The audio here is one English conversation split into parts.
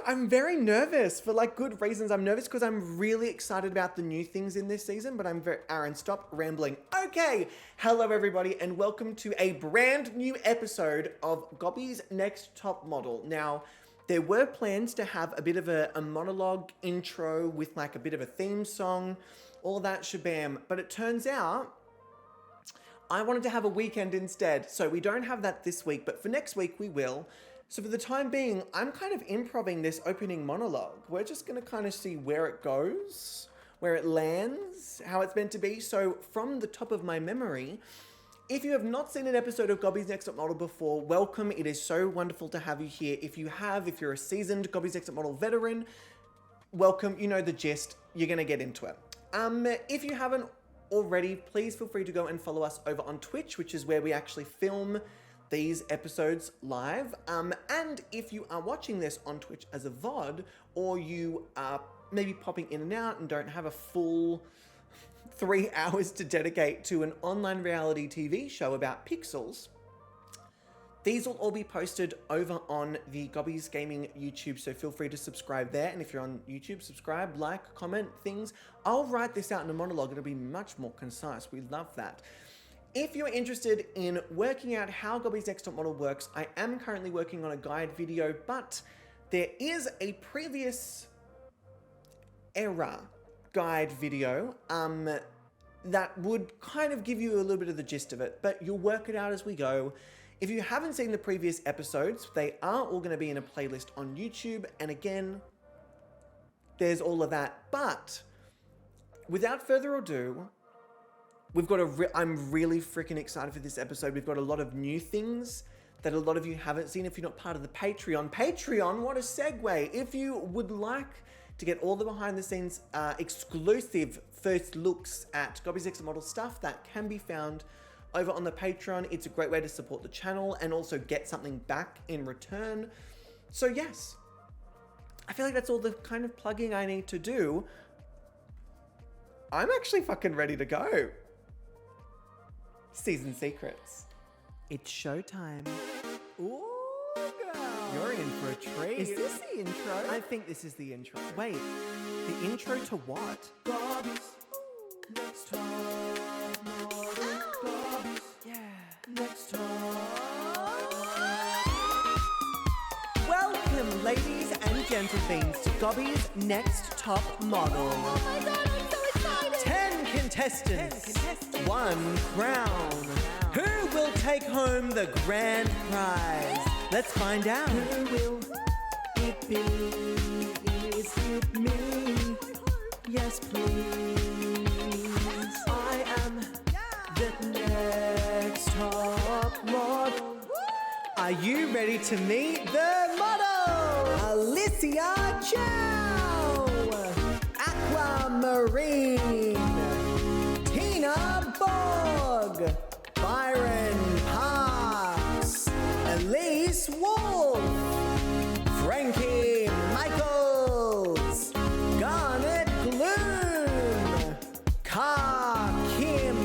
I'm very nervous for like good reasons. I'm nervous because I'm really excited about the new things in this season, but Aaron, stop rambling. Okay, hello everybody and welcome to a brand new episode of Gobby's Next Top Model. Now, there were plans to have a bit of a monologue intro with like a bit of a theme song, all that shabam, but it turns out I wanted to have a weekend instead, so we don't have that this week, but for next week we will. So for the time being, I'm kind of improvising this opening monologue. We're just going to kind of see where it goes, where it lands, how it's meant to be. So from the top of my memory, if you have not seen an episode of Gobby's Next Top Model before, welcome. It is so wonderful to have you here. If you're a seasoned Gobby's Next Top Model veteran, welcome. You know the gist. You're going to get into it. If you haven't already, please feel free to go and follow us over on Twitch, which is where we actually film these episodes live. And if you are watching this on Twitch as a VOD, or you are maybe popping in and out and don't have a full 3 hours to dedicate to an online reality TV show about pixels, these will all be posted over on the GobbysGayming YouTube, so feel free to subscribe there. And if you're on YouTube, subscribe, like, comment, things. I'll write this out in a monologue. It'll be much more concise. We love that. If you're interested in working out how Gobby's Next Top Model works, I am currently working on a guide video, but there is a previous era guide video that would kind of give you a little bit of the gist of it, but you'll work it out as we go. If you haven't seen the previous episodes, they are all going to be in a playlist on YouTube, and again, there's all of that. But without further ado, we've got I'm really freaking excited for this episode. We've got a lot of new things that a lot of you haven't seen if you're not part of the Patreon. Patreon, what a segue. If you would like to get all the behind the scenes exclusive first looks at Gobby's Next Top Model stuff, that can be found over on the Patreon. It's a great way to support the channel and also get something back in return. So yes, I feel like that's all the kind of plugging I need to do. I'm actually fucking ready to go. Season secrets. It's showtime. Ooh, girl. You're in for a treat. Is this the intro? I think this is the intro. Wait, the intro to what? Gobby's Next Top Model. Gobby's Next Top. Welcome, ladies and gentlemen, to Gobby's Next Top Model. Oh my god, I'm so excited! 10 contestants, 1 crown. Who will take home the grand prize? Let's find out. Who will it be? Is it me? Yes, please. I am the next top model. Are you ready to meet the model? Alicia Chow, Aquamarine, Tina Bog, Byron Parks, Elise Wolf, Frankie Michaels, Garnet Gloom, Car Kim,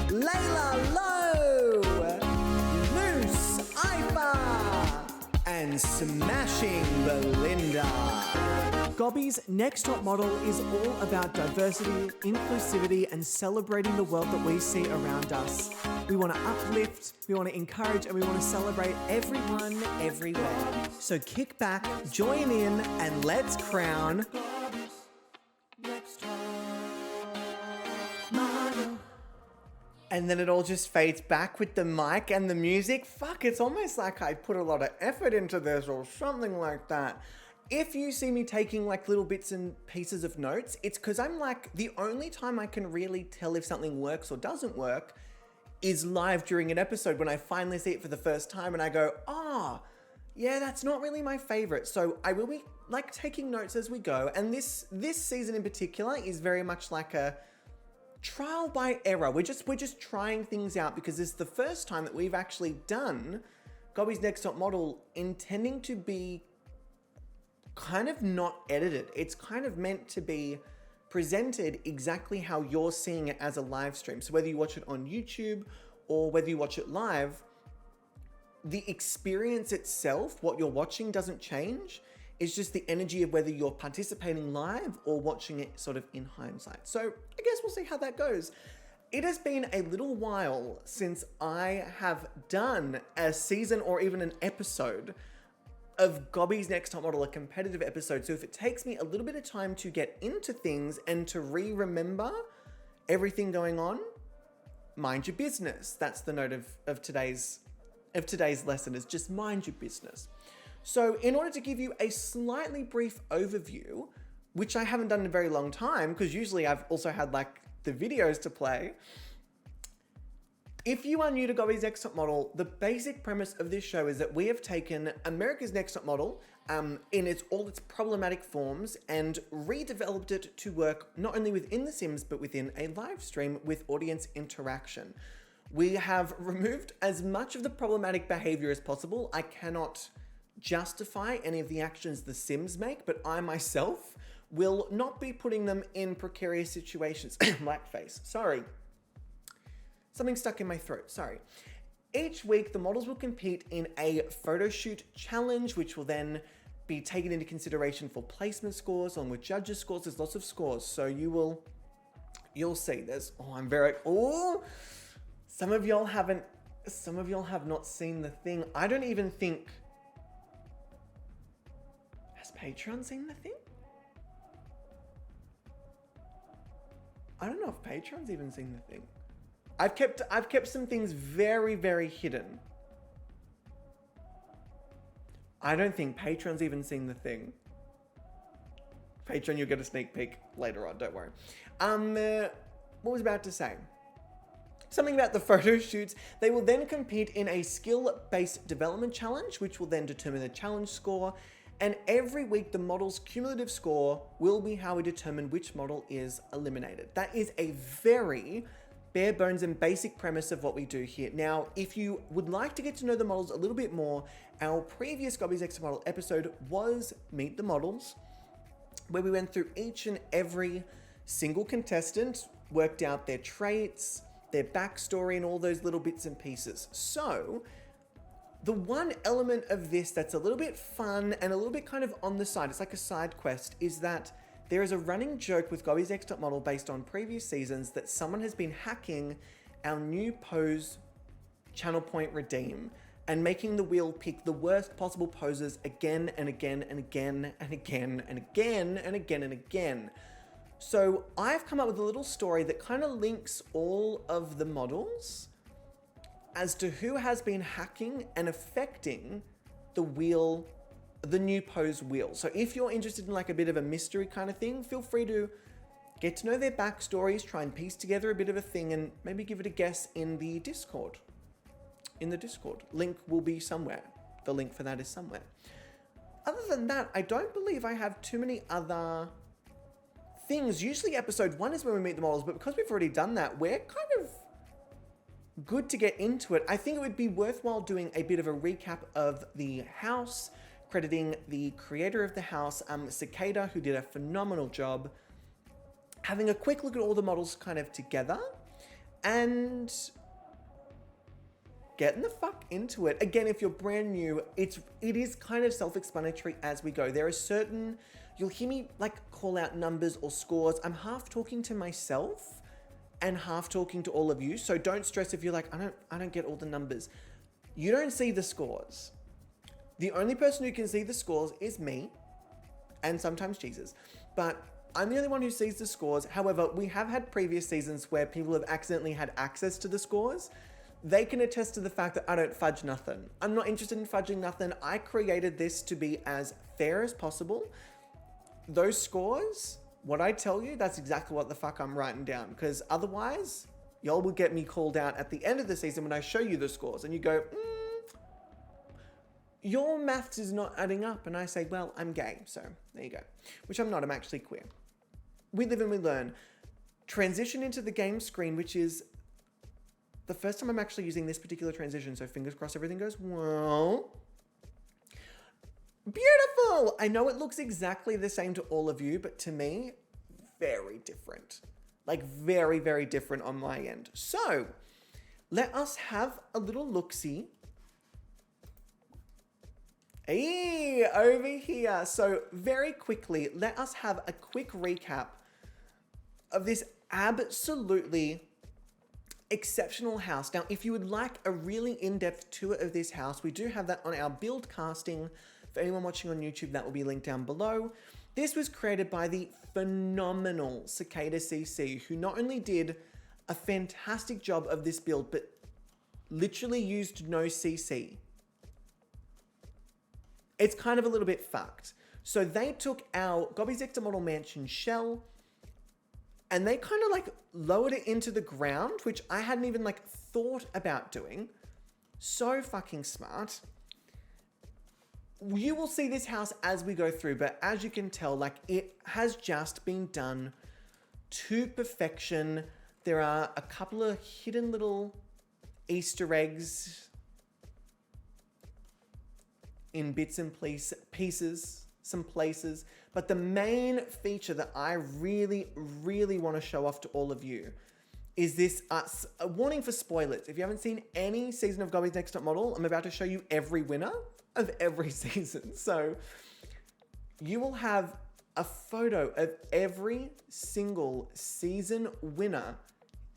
Layla Lowe, Loose Ifa, and Smashing Belinda. Gobby's Next Top Model is all about diversity, inclusivity, and celebrating the world that we see around us. We want to uplift, we want to encourage, and we want to celebrate everyone, everywhere. So kick back, join in, and let's crown Gobby's Next Top Model. And then it all just fades back with the mic and the music. Fuck, it's almost like I put a lot of effort into this or something like that. If you see me taking like little bits and pieces of notes, it's because I'm like, the only time I can really tell if something works or doesn't work is live during an episode when I finally see it for the first time and I go, yeah, that's not really my favorite. So I will be like taking notes as we go. And this season in particular is very much like a trial by error. We're just trying things out because this is the first time that we've actually done Gobby's Next Top Model intending to be kind of not edited. It's kind of meant to be presented exactly how you're seeing it as a live stream. So whether you watch it on YouTube or whether you watch it live, the experience itself, what you're watching, doesn't change. It's just the energy of whether you're participating live or watching it sort of in hindsight. So I guess we'll see how that goes. It has been a little while since I have done a season or even an episode of Gobby's Next Top Model, a competitive episode. So if it takes me a little bit of time to get into things and to remember everything going on, mind your business. That's the note of today's lesson, is just mind your business. So in order to give you a slightly brief overview, which I haven't done in a very long time, because usually I've also had like the videos to play. If you are new to Gobby's Next Top Model, the basic premise of this show is that we have taken America's Next Top Model in all its problematic forms and redeveloped it to work not only within The Sims, but within a live stream with audience interaction. We have removed as much of the problematic behavior as possible. I cannot justify any of the actions The Sims make, but I myself will not be putting them in precarious situations. Blackface, sorry. Something stuck in my throat, sorry. Each week, the models will compete in a photo shoot challenge, which will then be taken into consideration for placement scores, along with judges' scores. There's lots of scores, so you'll see. Some of y'all have not seen the thing. I don't even think, has Patreon seen the thing? I don't know if Patreon's even seen the thing. I've kept some things very, very hidden. I don't think Patreon's even seen the thing. Patreon, you'll get a sneak peek later on, don't worry. What was I about to say? Something about the photo shoots. They will then compete in a skill-based development challenge, which will then determine the challenge score. And every week, the model's cumulative score will be how we determine which model is eliminated. That is a very bare bones and basic premise of what we do here. Now, if you would like to get to know the models a little bit more, our previous Gobby's Next Top Model episode was Meet the Models, where we went through each and every single contestant, worked out their traits, their backstory, and all those little bits and pieces. So, the one element of this that's a little bit fun and a little bit kind of on the side, it's like a side quest, is that there is a running joke with Gobby's Next Top Model based on previous seasons that someone has been hacking our new pose channel point redeem and making the wheel pick the worst possible poses again and again and again and again and again and again and again. So I've come up with a little story that kind of links all of the models as to who has been hacking and affecting the wheel, the new pose wheel. So if you're interested in like a bit of a mystery kind of thing, feel free to get to know their backstories, try and piece together a bit of a thing, and maybe give it a guess in the Discord. Link will be somewhere. The link for that is somewhere. Other than that, I don't believe I have too many other things. Usually episode 1 is when we meet the models, but because we've already done that, we're kind of good to get into it. I think it would be worthwhile doing a bit of a recap of the house, crediting the creator of the house, Cicada, who did a phenomenal job, having a quick look at all the models kind of together, and getting the fuck into it. Again, if you're brand new, it is kind of self-explanatory as we go. There are certain, you'll hear me like call out numbers or scores. I'm half talking to myself and half talking to all of you. So don't stress if you're like, I don't get all the numbers. You don't see the scores. The only person who can see the scores is me and sometimes Jesus. But I'm the only one who sees the scores. However, we have had previous seasons where people have accidentally had access to the scores. They can attest to the fact that I don't fudge nothing. I'm not interested in fudging nothing. I created this to be as fair as possible. Those scores, what I tell you, that's exactly what the fuck I'm writing down. Because otherwise, y'all will get me called out at the end of the season when I show you the scores. And you go, your maths is not adding up. And I say, well, I'm gay. So there you go. Which I'm not, I'm actually queer. We live and we learn. Transition into the game screen, which is the first time I'm actually using this particular transition. So fingers crossed everything goes well. Beautiful! I know it looks exactly the same to all of you, but to me, very different. Like very, very different on my end. So let us have a little look-see Hey, over here. So very quickly, let us have a quick recap of this absolutely exceptional house. Now, if you would like a really in-depth tour of this house, we do have that on our build casting. For anyone watching on YouTube, that will be linked down below. This was created by the phenomenal Cicada CC, who not only did a fantastic job of this build, but literally used no CC. It's kind of a little bit fucked. So they took our Gobby's Extra Model Mansion shell and they kind of like lowered it into the ground, which I hadn't even like thought about doing. So fucking smart. You will see this house as we go through, but as you can tell, like it has just been done to perfection. There are a couple of hidden little Easter eggs in bits and pieces, some places. But the main feature that I really, really want to show off to all of you is this, a warning for spoilers. If you haven't seen any season of Gobby's Next Top Model, I'm about to show you every winner of every season. So you will have a photo of every single season winner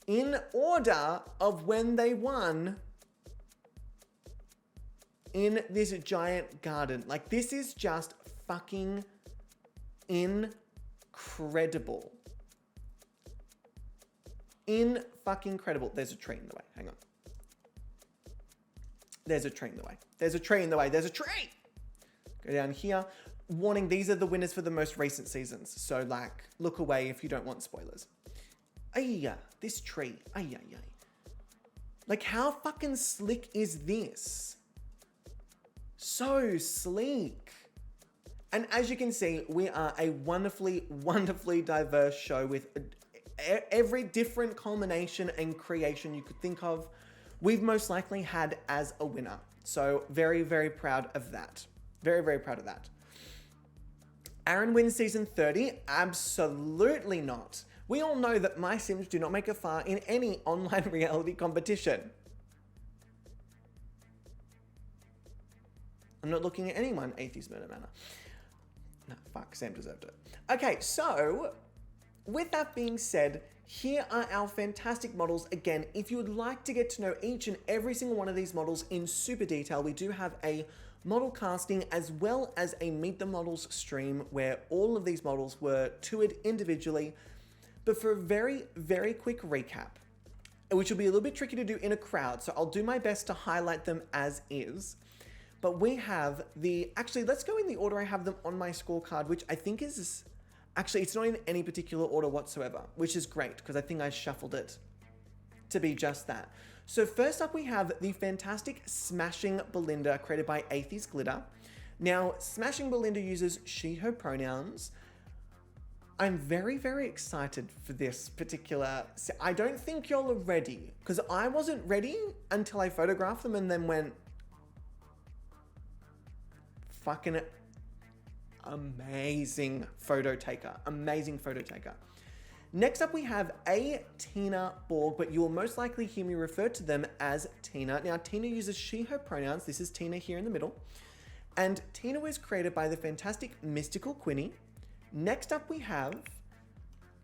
in order of when they won in this giant garden. Like, this is just fucking incredible. In-fucking-credible. There's a tree in the way. Hang on. There's a tree in the way. There's a tree in the way. There's a tree! Go down here. Warning, these are the winners for the most recent seasons. So, like, look away if you don't want spoilers. Ayya, this tree. Ayya. Like, how fucking slick is this? So sleek. And as you can see, we are a wonderfully, wonderfully diverse show with every different culmination and creation you could think of. We've most likely had as a winner. So very, very proud of that. Very, very proud of that. Aaron wins season 30? Absolutely not. We all know that my Sims do not make a far in any online reality competition. I'm not looking at anyone, Atheist Murder Manor. No, fuck, Sam deserved it. Okay, so with that being said, here are our fantastic models. Again, if you would like to get to know each and every single one of these models in super detail, we do have a model casting as well as a Meet the Models stream where all of these models were toured individually. But for a very, very quick recap, which will be a little bit tricky to do in a crowd, so I'll do my best to highlight them as is. But we have actually, let's go in the order I have them on my scorecard, which I think is, actually, it's not in any particular order whatsoever, which is great because I think I shuffled it to be just that. So first up, we have the fantastic Smashing Belinda, created by Atheist Glitter. Now, Smashing Belinda uses she, her pronouns. I'm very, very excited for this particular, I don't think y'all are ready, because I wasn't ready until I photographed them and then went, fucking amazing photo taker. Amazing photo taker. Next up, we have a Tina Borg, but you will most likely hear me refer to them as Tina. Now, Tina uses she, her pronouns. This is Tina here in the middle. And Tina was created by the fantastic Mystical Quinny. Next up, we have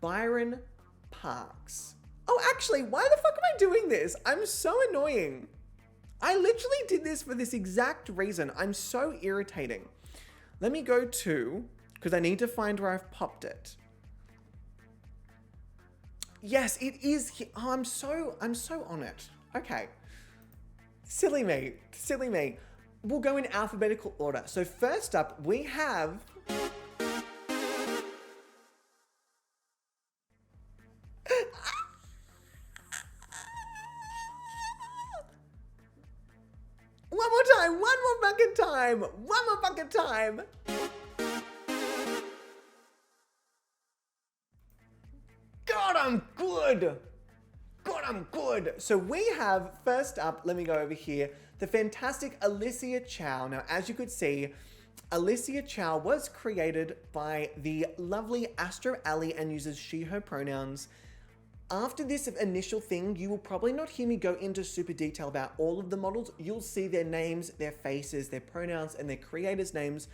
Byron Parks. Oh, actually, why the fuck am I doing this? I'm so annoying. I literally did this for this exact reason. I'm so irritating. Let me go to, because I need to find where I've popped it. Yes, it is here. Oh, I'm so on it. Okay. Silly me. We'll go in alphabetical order. So first up, we have one more fucking time. God, I'm good. So we have, first up, let me go over here, the fantastic Alicia Chow. Now, as you could see, Alicia Chow was created by the lovely Astro Alley and uses she, her pronouns. After this initial thing, you will probably not hear me go into super detail about all of the models. You'll see their names, their faces, their pronouns, and their creators' names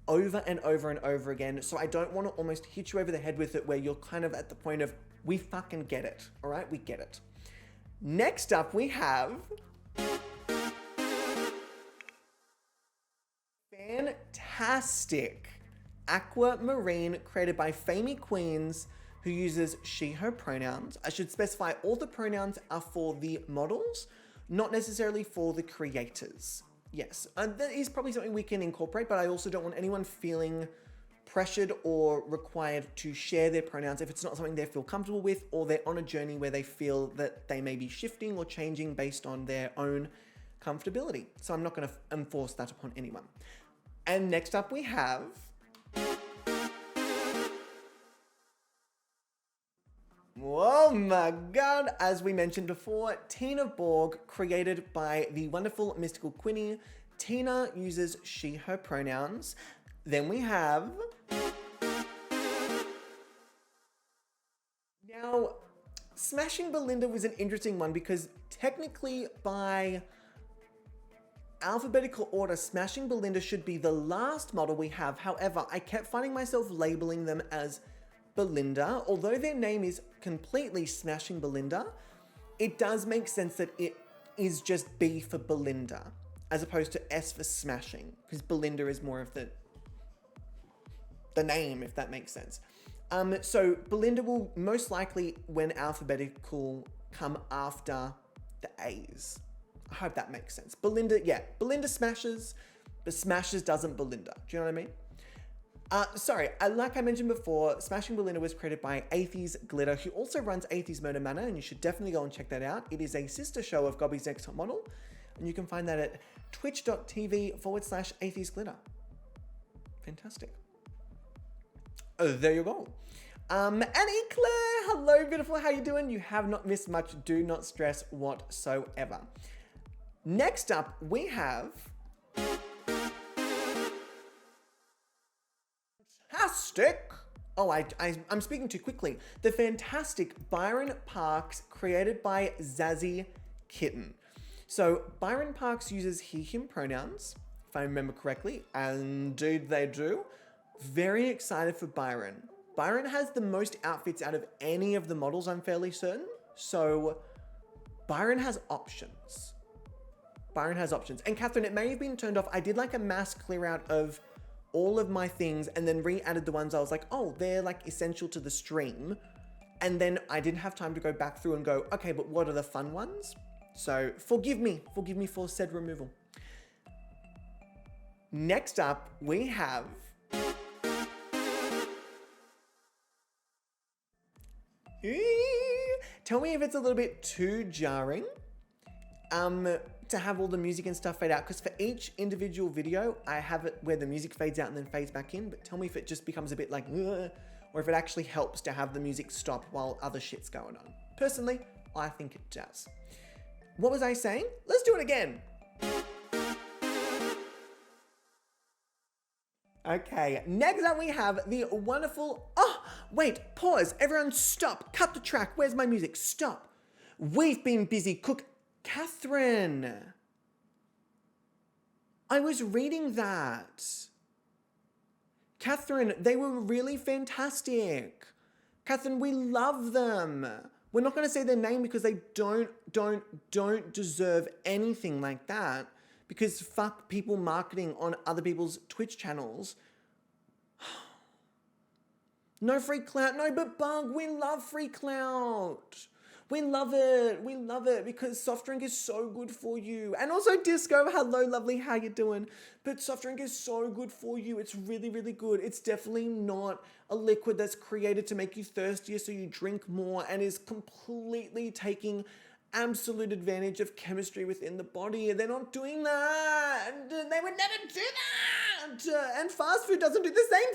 over and over and over again. So I don't want to almost hit you over the head with it where you're kind of at the point of, we fucking get it. All right, we get it. Next up, we have fantastic aquamarine created by Famey Queens, who uses she, her pronouns. I should specify all the pronouns are for the models, not necessarily for the creators. Yes, that is probably something we can incorporate, but I also don't want anyone feeling pressured or required to share their pronouns if it's not something they feel comfortable with, or they're on a journey where they feel that they may be shifting or changing based on their own comfortability. So I'm not going to enforce that upon anyone. And next up we have oh my god, as we mentioned before, Tina Borg, created by the wonderful mystical Quinny. Tina uses she, her pronouns. Then we have... Now, Smashing Belinda was an interesting one because technically by alphabetical order, Smashing Belinda should be the last model we have. However, I kept finding myself labeling them as Belinda. Although their name is completely Smashing Belinda, it does make sense that it is just B for Belinda as opposed to S for Smashing, because Belinda is more of the name, if that makes sense. So Belinda will most likely, when alphabetical, come after the A's. I hope that makes sense. Belinda, yeah, Belinda smashes, but smashes doesn't Belinda. Do you know what I mean? Sorry, like I mentioned before, Smashing Belinda was created by Atheys Glitter, who also runs Atheys Murder Manor, and you should definitely go and check that out. It is a sister show of Gobby's Next Top Model, and you can find that at twitch.tv/Atheys Glitter. Fantastic. There you go. Annie Claire, hello beautiful, how you doing? You have not missed much, do not stress whatsoever. Next up, we have... Fantastic! Oh, I'm speaking too quickly. The fantastic Byron Parks, created by Zazzy Kitten. So Byron Parks uses he, him pronouns, if I remember correctly, and dude, they do. Very excited for Byron. Byron has the most outfits out of any of the models, I'm fairly certain. So Byron has options. Byron has options. And Catherine, it may have been turned off. I did like a mass clear out of all of my things and then re-added the ones I was like, oh, they're like essential to the stream. And then I didn't have time to go back through and go, okay, but what are the fun ones? So forgive me for said removal. Next up, we have... Tell me if it's a little bit too jarring to have all the music and stuff fade out, because for each individual video, I have it where the music fades out and then fades back in, but tell me if it just becomes a bit like, ugh, or if it actually helps to have the music stop while other shit's going on. Personally, I think it does. What was I saying? Let's do it again. Okay, next up we have the wonderful... Oh, wait, pause. Everyone stop. Cut the track. Where's my music? Stop. We've been busy Catherine. I was reading that. Catherine, they were really fantastic. Catherine, we love them. We're not going to say their name because they don't deserve anything like that. Because fuck people marketing on other people's Twitch channels. No free clout. No, but Bug, we love free clout. We love it. We love it because soft drink is so good for you. And also Disco, hello lovely, how you doing? But soft drink is so good for you. It's really, really good. It's definitely not a liquid that's created to make you thirstier so you drink more and is completely taking absolute advantage of chemistry within the body. They're not doing that. They would never do that. And fast food doesn't do the same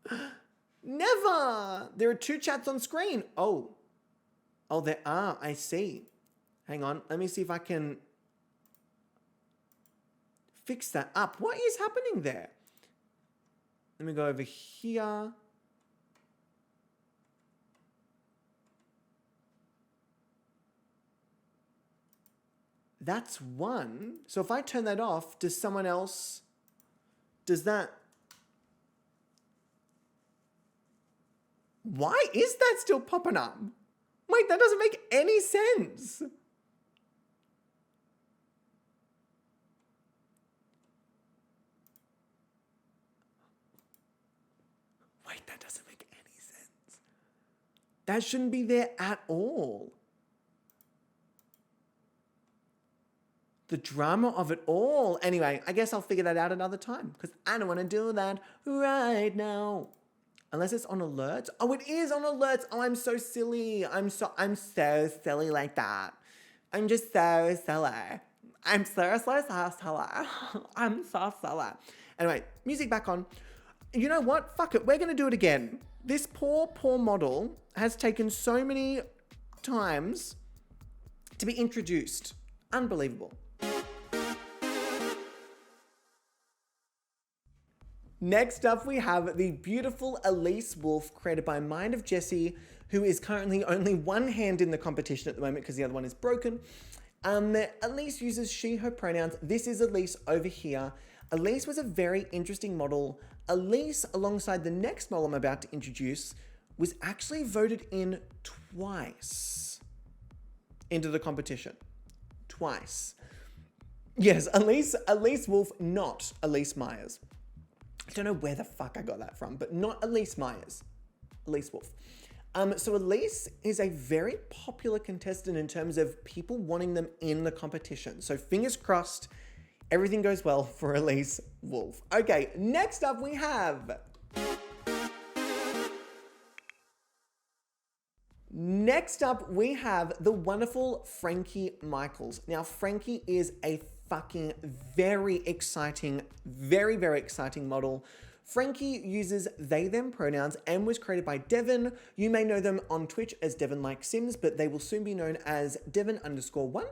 thing. Never. There are two chats on screen. Oh, there are. I see. Hang on. Let me see if I can fix that up. What is happening there? Let me go over here. That's one. So if I turn that off, does someone else, does that, why is that still popping up? Wait, that doesn't make any sense. Wait, that doesn't make any sense. That shouldn't be there at all. The drama of it all. Anyway, I guess I'll figure that out another time because I don't want to do that right now. Unless it's on alerts. Oh, it is on alerts. Oh, I'm so silly. I'm so silly like that. I'm just so silly. I'm so silly. I'm so silly. Anyway, music back on. You know what? Fuck it. We're going to do it again. This poor model has taken so many times to be introduced. Unbelievable. Next up, we have the beautiful Elise Wolf, created by Mind of Jessie, who is currently only one hand in the competition at the moment because the other one is broken. Elise uses she, her pronouns. This is Elise over here. Elise was a very interesting model. Elise, alongside the next model I'm about to introduce, was actually voted in twice into the competition. Twice. Yes, Elise Wolf, not Elise Myers. I don't know where the fuck I got that from, but not Elise Myers. Elise Wolf. So Elise is a very popular contestant in terms of people wanting them in the competition. So fingers crossed, everything goes well for Elise Wolf. Okay, next up we have... Next up, we have the wonderful Frankie Michaels. Now, Frankie is a fucking very exciting model. Frankie uses they, them pronouns and was created by Devon. You may know them on Twitch as Devon Like Sims, but they will soon be known as Devon_1.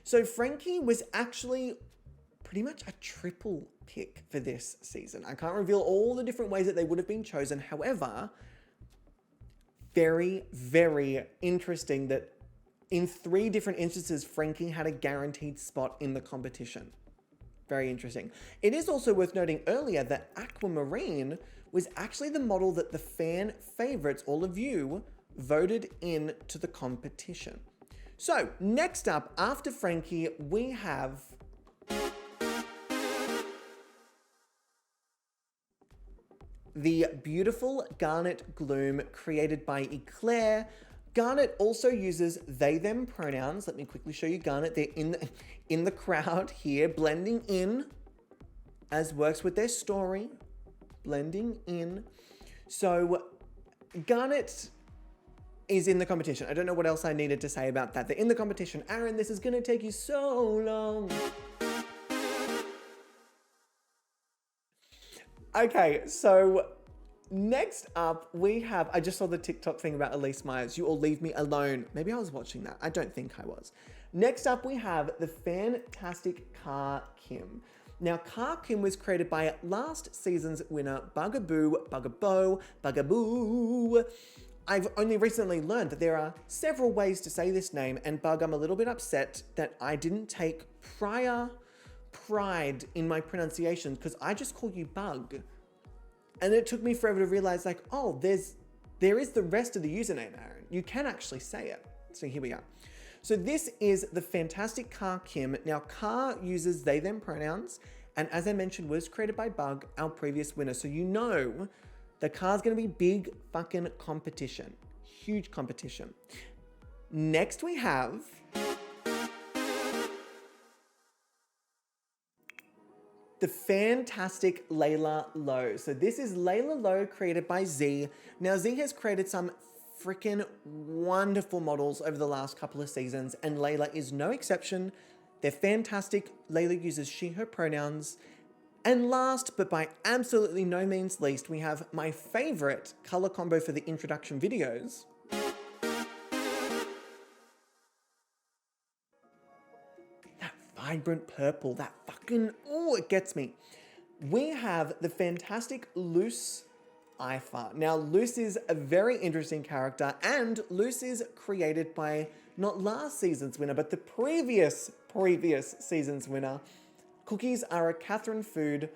So Frankie was actually pretty much a triple pick for this season. I can't reveal all the different ways that they would have been chosen. However, very, very interesting that in 3 different instances, Frankie had a guaranteed spot in the competition. Very interesting. It is also worth noting earlier that Aquamarine was actually the model that the fan favorites, all of you, voted in to the competition. So next up, after Frankie, we have... the beautiful Garnet Gloom, created by Eclair. Garnet also uses they, them pronouns. Let me quickly show you Garnet. They're in the crowd here, blending in as works with their story. Blending in. So Garnet is in the competition. I don't know what else I needed to say about that. They're in the competition. Aaron, this is going to take you so long. Okay, so next up we have, I just saw the TikTok thing about Elise Myers. You all leave me alone. Maybe I was watching that. I don't think I was. Next up we have the fantastic Ka Kim. Now, Ka Kim was created by last season's winner, Bugaboo. I've only recently learned that there are several ways to say this name, and Bug, I'm a little bit upset that I didn't take prior pride in my pronunciation because I just call you Bug. And it took me forever to realize, like, oh, there is the rest of the username, Aaron. You can actually say it. So here we are. So this is the fantastic Ka Kim. Now, Ka uses they, them pronouns. And as I mentioned, was created by Bug, our previous winner. So you know that Ka's going to be big fucking competition. Huge competition. Next we have... the fantastic Layla Lowe. So this is Layla Lowe, created by Z. Now Z has created some freaking wonderful models over the last couple of seasons, and Layla is no exception. They're fantastic. Layla uses she, her pronouns. And last, but by absolutely no means least, we have my favorite color combo for the introduction videos. Vibrant purple, that fucking, oh, it gets me. We have the fantastic Luce Ifa. Now, Luce is a very interesting character, and Luce is created by not last season's winner, but the previous previous season's winner. Cookies are a Catherine food.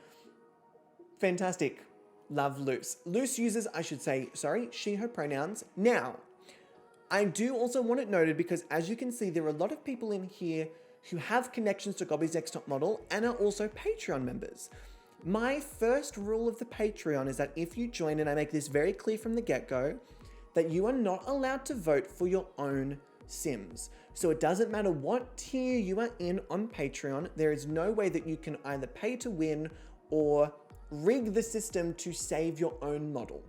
Fantastic. Love Luce. Luce uses, I should say, sorry, she, her pronouns. Now, I do also want it noted because as you can see, there are a lot of people in here who have connections to Gobby's Next Top Model and are also Patreon members. My first rule of the Patreon is that if you join, and I make this very clear from the get-go, that you are not allowed to vote for your own Sims. So it doesn't matter what tier you are in on Patreon, there is no way that you can either pay to win or rig the system to save your own model.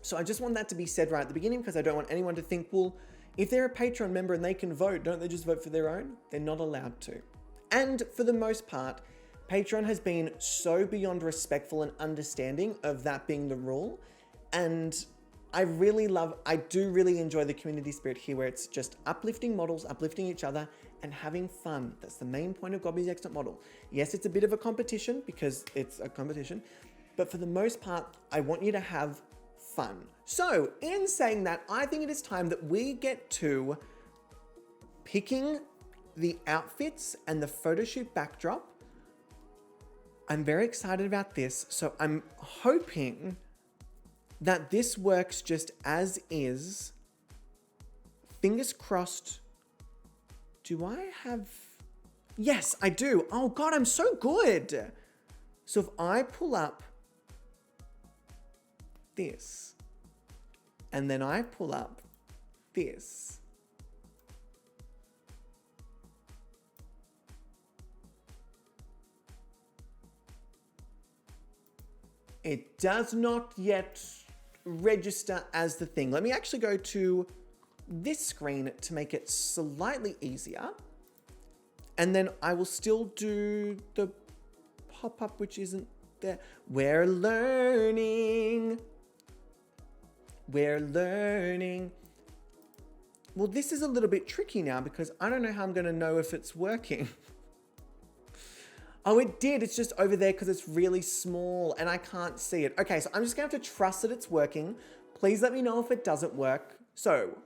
So I just want that to be said right at the beginning because I don't want anyone to think, well, if they're a Patreon member and they can vote, don't they just vote for their own? They're not allowed to. And for the most part, Patreon has been so beyond respectful and understanding of that being the rule. And I do really enjoy the community spirit here where it's just uplifting models, uplifting each other, and having fun. That's the main point of Gobby's Next Top Model. Yes, it's a bit of a competition because it's a competition, but for the most part, I want you to have fun. So in saying that, I think it is time that we get to picking the outfits and the photo shoot backdrop. I'm very excited about this. So I'm hoping that this works just as is. Fingers crossed. Do I have... Yes, I do. Oh God, I'm so good. So if I pull up this, and then I pull up this, it does not yet register as the thing. Let me actually go to this screen to make it slightly easier. And then I will still do the pop-up, which isn't there. We're learning. We're learning. Well, this is a little bit tricky now because I don't know how I'm going to know if it's working. Oh, it did. It's just over there because it's really small and I can't see it. Okay, so I'm just going to have to trust that it's working. Please let me know if it doesn't work. So,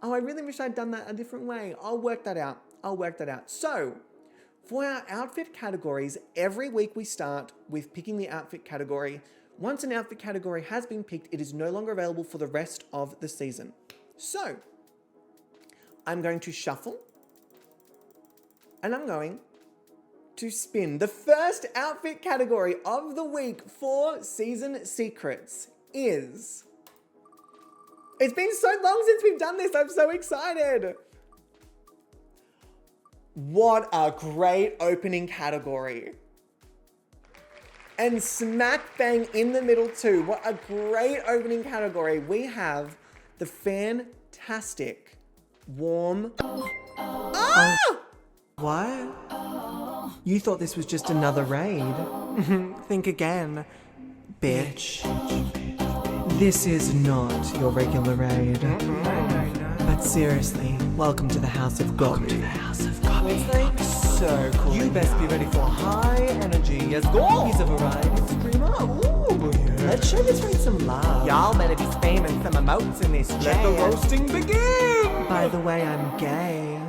oh, I really wish I'd done that a different way. I'll work that out. I'll work that out. So, for our outfit categories, every week we start with picking the outfit category. Once an outfit category has been picked, it is no longer available for the rest of the season. So, I'm going to shuffle and I'm going to spin. The first outfit category of the week for Season Secrets is... It's been so long since we've done this. I'm so excited. What a great opening category. And smack bang in the middle too. What a great opening category. We have the fantastic warm... Ah! What? You thought this was just another raid? Think again, bitch. This is not your regular raid. But seriously, welcome to the House of Gobby. It's like so cool. You best be ready for high energy. Yes, go! He's a variety streamer. Ooh, yeah. Let's show this raid some love. Y'all better be spamming some emotes in this chat. Let the roasting begin! By the way, I'm gay.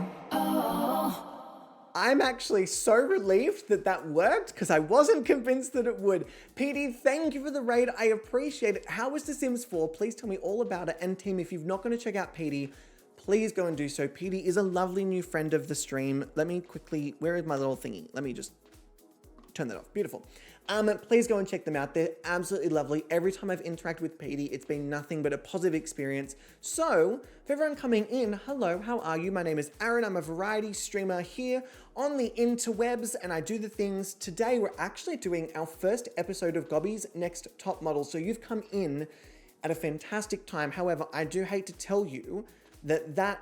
I'm actually so relieved that that worked because I wasn't convinced that it would. PD, thank you for the raid. I appreciate it. How was The Sims 4? Please tell me all about it. And team, if you've not going to check out PD, please go and do so. PD is a lovely new friend of the stream. Let me quickly, where is my little thingy? Let me just turn that off. Beautiful. Please go and check them out. They're absolutely lovely. Every time I've interacted with PD, it's been nothing but a positive experience. So, for everyone coming in, hello, how are you? My name is Aaron. I'm a variety streamer here on the interwebs, and I do the things. Today, we're actually doing our first episode of Gobby's Next Top Model. So you've come in at a fantastic time. However, I do hate to tell you that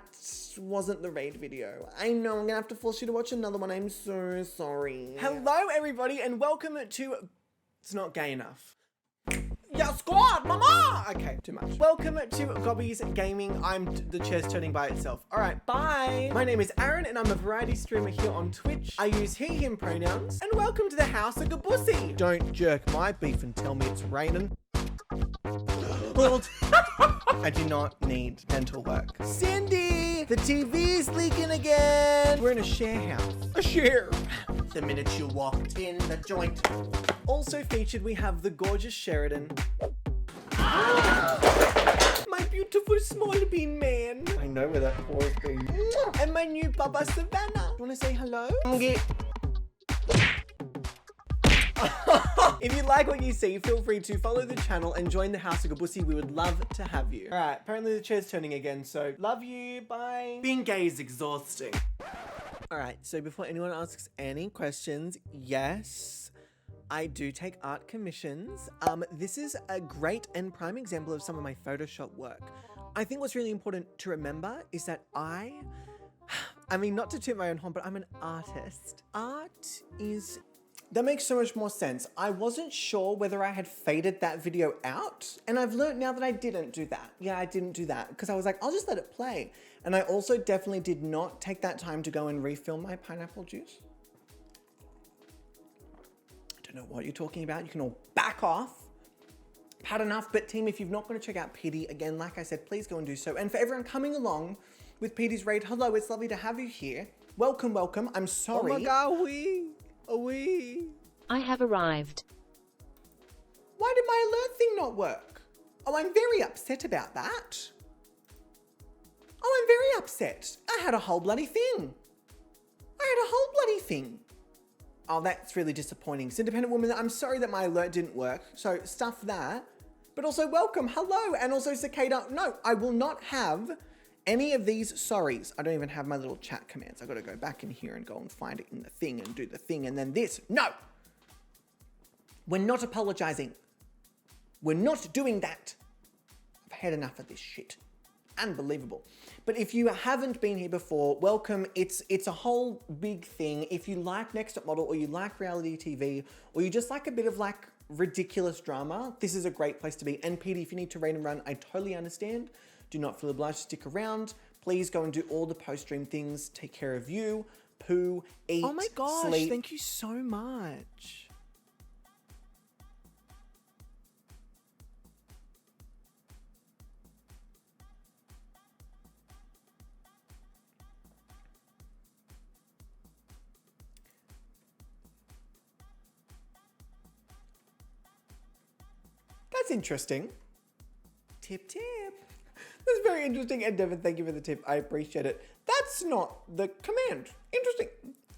wasn't the raid video. I know, I'm gonna have to force you to watch another one. I'm so sorry. Hello, everybody, and welcome to... It's not gay enough. Yeah, squad, mama! Okay, too much. Welcome to Gobby's Gaming. The chair's turning by itself. All right, bye. My name is Aaron, and I'm a variety streamer here on Twitch. I use he, him pronouns. And welcome to the House of Gobusy. Don't jerk my beef and tell me it's raining. Well, I do not need dental work. Cindy! The TV's leaking again! We're in a share house. A share! The minute you walked in the joint. Also featured, we have the gorgeous Sheridan. My beautiful small bean man. I know where that paw is being. And my new Baba Savannah. You wanna say hello? If you like what you see, feel free to follow the channel and join the House of Gobussi. We would love to have you. All right, apparently the chair's turning again, so love you, bye. Being gay is exhausting. All right, so before anyone asks any questions, yes, I do take art commissions. This is a great and prime example of some of my Photoshop work. I think what's really important to remember is that I mean, not to toot my own horn, but I'm an artist. Art is... That makes so much more sense. I wasn't sure whether I had faded that video out, and I've learned now that I didn't do that. Yeah, I didn't do that because I was like, I'll just let it play. And I also definitely did not take that time to go and refill my pineapple juice. I don't know what you're talking about. You can all back off. Had enough, but team, if you've not going to check out PD, again, like I said, please go and do so. And for everyone coming along with PD's raid, hello, it's lovely to have you here. Welcome, welcome. I'm sorry. Oh my god, we. I have arrived. Why did my alert thing not work? Oh, I'm very upset about that. Oh, I'm very upset. I had a whole bloody thing. Oh, that's really disappointing. So, independent woman, I'm sorry that my alert didn't work. So, stuff that. But also, welcome, hello, and also Cicada. No, I will not have any of these sorries. I don't even have my little chat commands. I got to go back in here and go and find it in the thing and do the thing and then this. No! We're not apologizing. We're not doing that. I've had enough of this shit. Unbelievable. But if you haven't been here before, welcome. It's a whole big thing. If you like Next Top Model or you like reality TV or you just like a bit of like ridiculous drama, this is a great place to be. And PD, if you need to raid and run, I totally understand. Do not feel obliged to stick around. Please go and do all the post-stream things. Take care of you, poo, eat, Oh my gosh, sleep. thank you so much. That's interesting. Tip, tip. That's very interesting. And Devin, thank you for the tip. I appreciate it. That's not the command. Interesting.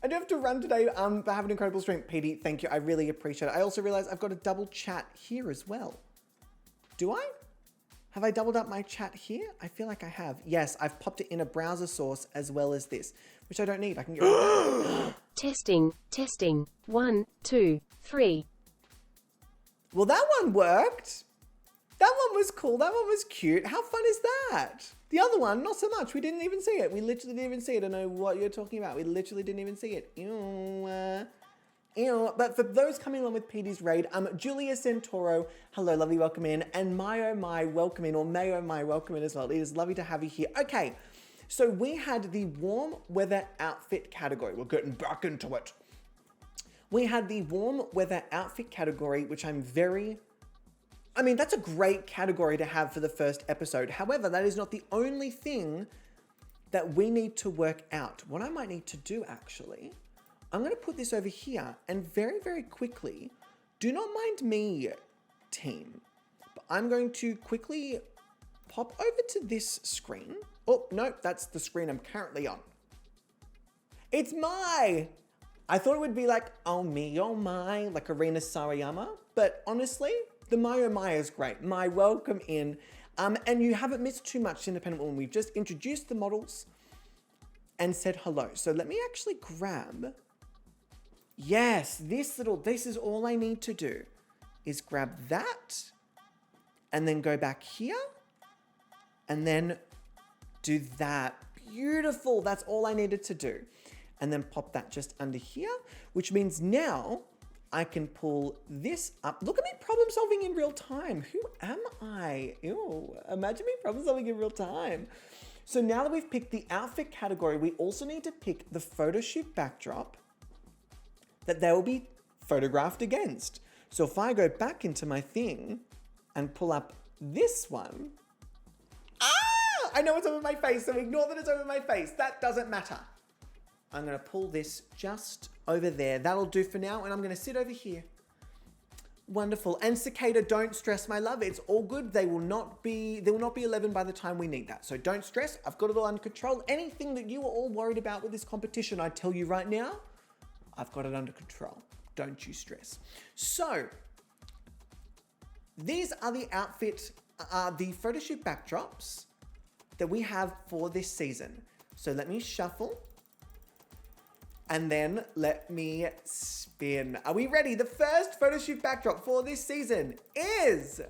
I do have to run today, but have an incredible stream. PD, thank you. I really appreciate it. I also realized I've got a double chat here as well. Do I? Have I doubled up my chat here? I feel like I have. Yes, I've popped it in a browser source as well as this, which I don't need. I can get rid of that. Testing. 1, 2, 3. Well, that one worked. That one was cool. That one was cute. How fun is that? The other one, not so much. We didn't even see it. We literally didn't even see it. I don't know what you're talking about. We literally didn't even see it. Ew. But for those coming along with PD's raid, Julia Santoro, hello, lovely, welcome in. And my oh my, welcome in. Or may oh my, welcome in as well. It is lovely to have you here. Okay, so we had the warm weather outfit category. We're getting back into it. We had the warm weather outfit category, which that's a great category to have for the first episode. However, that is not the only thing that we need to work out. What I might need to do, actually, I'm going to put this over here and very, very quickly, do not mind me, team, but I'm going to quickly pop over to this screen. Oh, no, that's the screen I'm currently on. It's I thought it would be like, oh me, oh my, like Arena Sarayama, but honestly, the my oh my is great. My welcome in. And you haven't missed too much, independent woman. We've just introduced the models and said hello. So let me actually grab, yes, this is all I need to do is grab that and then go back here and then do that. Beautiful. That's all I needed to do. And then pop that just under here, which means now I can pull this up. Look at me problem solving in real time. Who am I? Ew, imagine me problem solving in real time. So now that we've picked the outfit category, we also need to pick the photo shoot backdrop that they will be photographed against. So if I go back into my thing and pull up this one, I know it's over my face, so ignore that it's over my face. That doesn't matter. I'm going to pull this just over there. That'll do for now, and I'm going to sit over here. Wonderful. And Cicada, don't stress, my love. It's all good. They will not be 11 by the time we need that. So don't stress. I've got it all under control. Anything that you were all worried about with this competition, I tell you right now, I've got it under control. Don't you stress. So these are the the photo shoot backdrops that we have for this season. So let me shuffle. And then let me spin. Are we ready? The first photo shoot backdrop for this season is...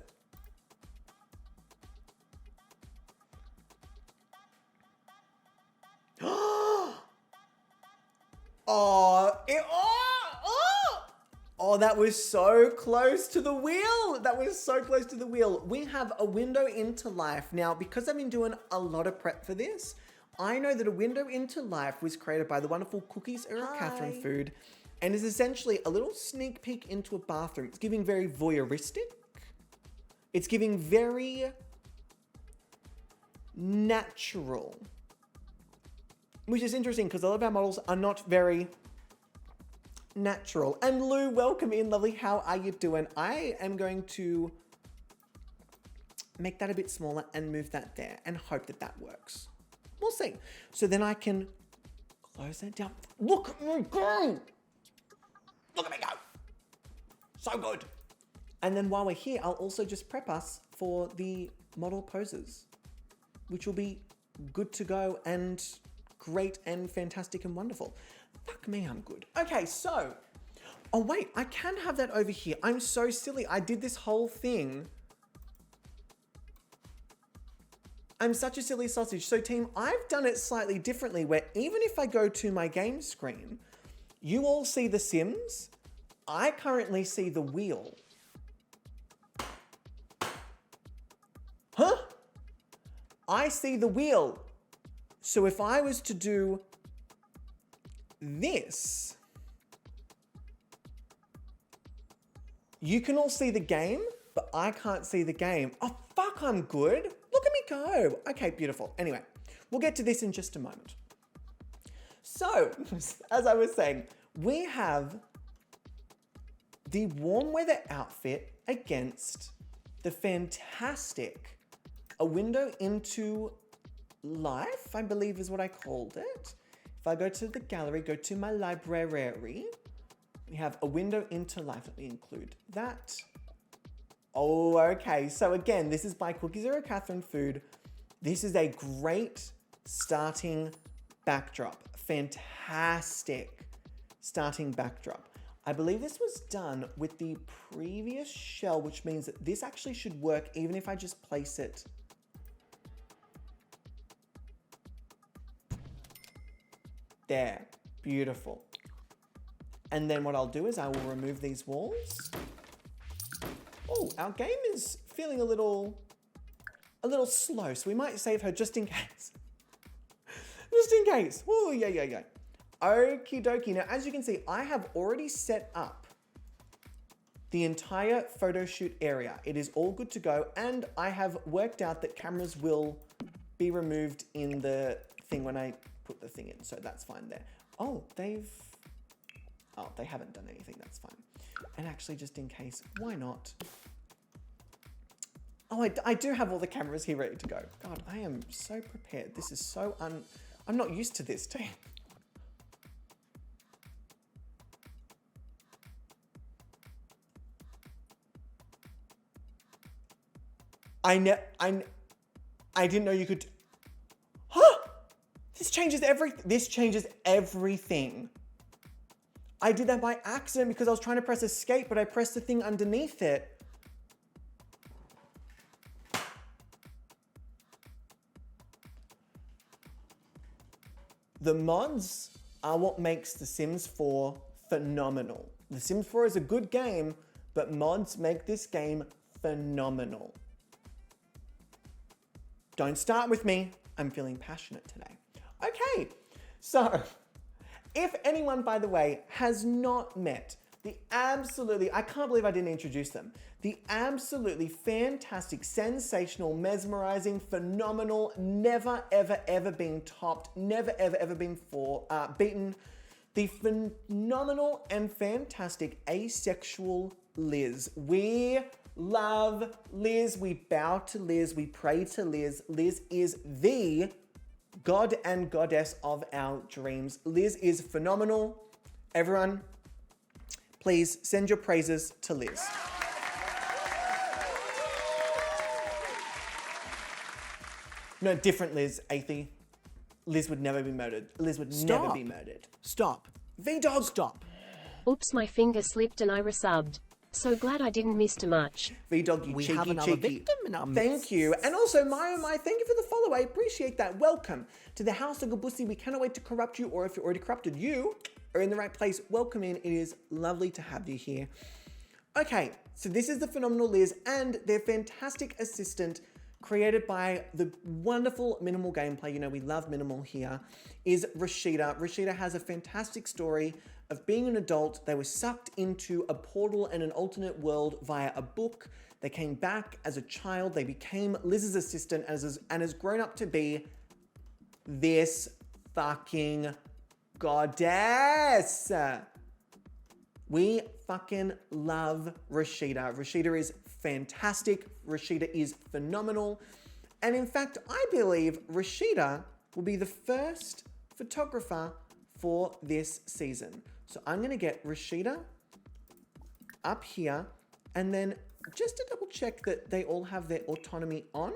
Oh, that was so close to the wheel. That was so close to the wheel. We have a window into life. Now, because I've been doing a lot of prep for this, I know that a window into life was created by the wonderful Cookies Era Catherine Food and is essentially a little sneak peek into a bathroom. It's giving very voyeuristic. It's giving very natural, which is interesting because a lot of our models are not very natural. And Lou, welcome in, lovely. How are you doing? I am going to make that a bit smaller and move that there and hope that that works. We'll see. So then I can close that down. Look at me go! Look at me go! So good. And then while we're here, I'll also just prep us for the model poses, which will be good to go and great and fantastic and wonderful. Fuck me, I'm good. Okay, so... Oh wait, I can have that over here. I'm so silly. I did this whole thing... I'm such a silly sausage. So team, I've done it slightly differently where even if I go to my game screen, you all see the Sims. I currently see the wheel. Huh? I see the wheel. So if I was to do this, you can all see the game, but I can't see the game. Oh, fuck, I'm good. Look at me go. Okay, beautiful. Anyway, we'll get to this in just a moment. So, as I was saying, we have the warm weather outfit against the fantastic A Window into Life, I believe is what I called it. If I go to the gallery, go to my library, we have A Window into Life. Let me include that. Oh, okay. So again, this is by Cookies Era Catherine Food. This is a great starting backdrop. Fantastic starting backdrop. I believe this was done with the previous shell, which means that this actually should work even if I just place it there. Beautiful. And then what I'll do is I will remove these walls. Oh, our game is feeling a little slow, so we might save her just in case. Just in case. Oh, yeah. Okie dokie. Now, as you can see, I have already set up the entire photo shoot area. It is all good to go, and I have worked out that cameras will be removed in the thing when I put the thing in, so that's fine there. Oh, they haven't done anything, that's fine. And actually, just in case, why not? Oh, I do have all the cameras here ready to go. God, I am so prepared. This is so I'm not used to this team. I didn't know you could... Huh! This changes everything. I did that by accident because I was trying to press escape, but I pressed the thing underneath it. The mods are what makes The Sims 4 phenomenal. The Sims 4 is a good game, but mods make this game phenomenal. Don't start with me. I'm feeling passionate today. Okay, so if anyone, by the way, has not met I can't believe I didn't introduce them. The absolutely fantastic, sensational, mesmerizing, phenomenal, never, ever, ever been topped, never, ever, ever been beaten. The phenomenal and fantastic asexual Liz. We love Liz. We bow to Liz. We pray to Liz. Liz is the god and goddess of our dreams. Liz is phenomenal. Everyone, please send your praises to Liz. No, different Liz, Athie. Liz would never be murdered. Liz would never be murdered. Stop. V-Dog. Stop. Oops, my finger slipped and I resubbed. So glad I didn't miss too much. V-Dog, you We cheeky, have another cheeky. victim in our Thank midst. you. And also, my, thank you for the follow. I appreciate that. Welcome to the House of Gobussi. We cannot wait to corrupt you, or if you're already corrupted, you are in the right place. Welcome in. It is lovely to have you here. Okay, so this is the phenomenal Liz and their fantastic assistant, created by the wonderful Minimal Gameplay. You know, we love Minimal here, is Rashida. Rashida has a fantastic story of being an adult. They were sucked into a portal and an alternate world via a book. They came back as a child. They became Liz's assistant and has grown up to be this fucking goddess. We fucking love Rashida. Rashida is fantastic. Rashida is phenomenal. And in fact, I believe Rashida will be the first photographer for this season. So I'm going to get Rashida up here, and then just to double check that they all have their autonomy on,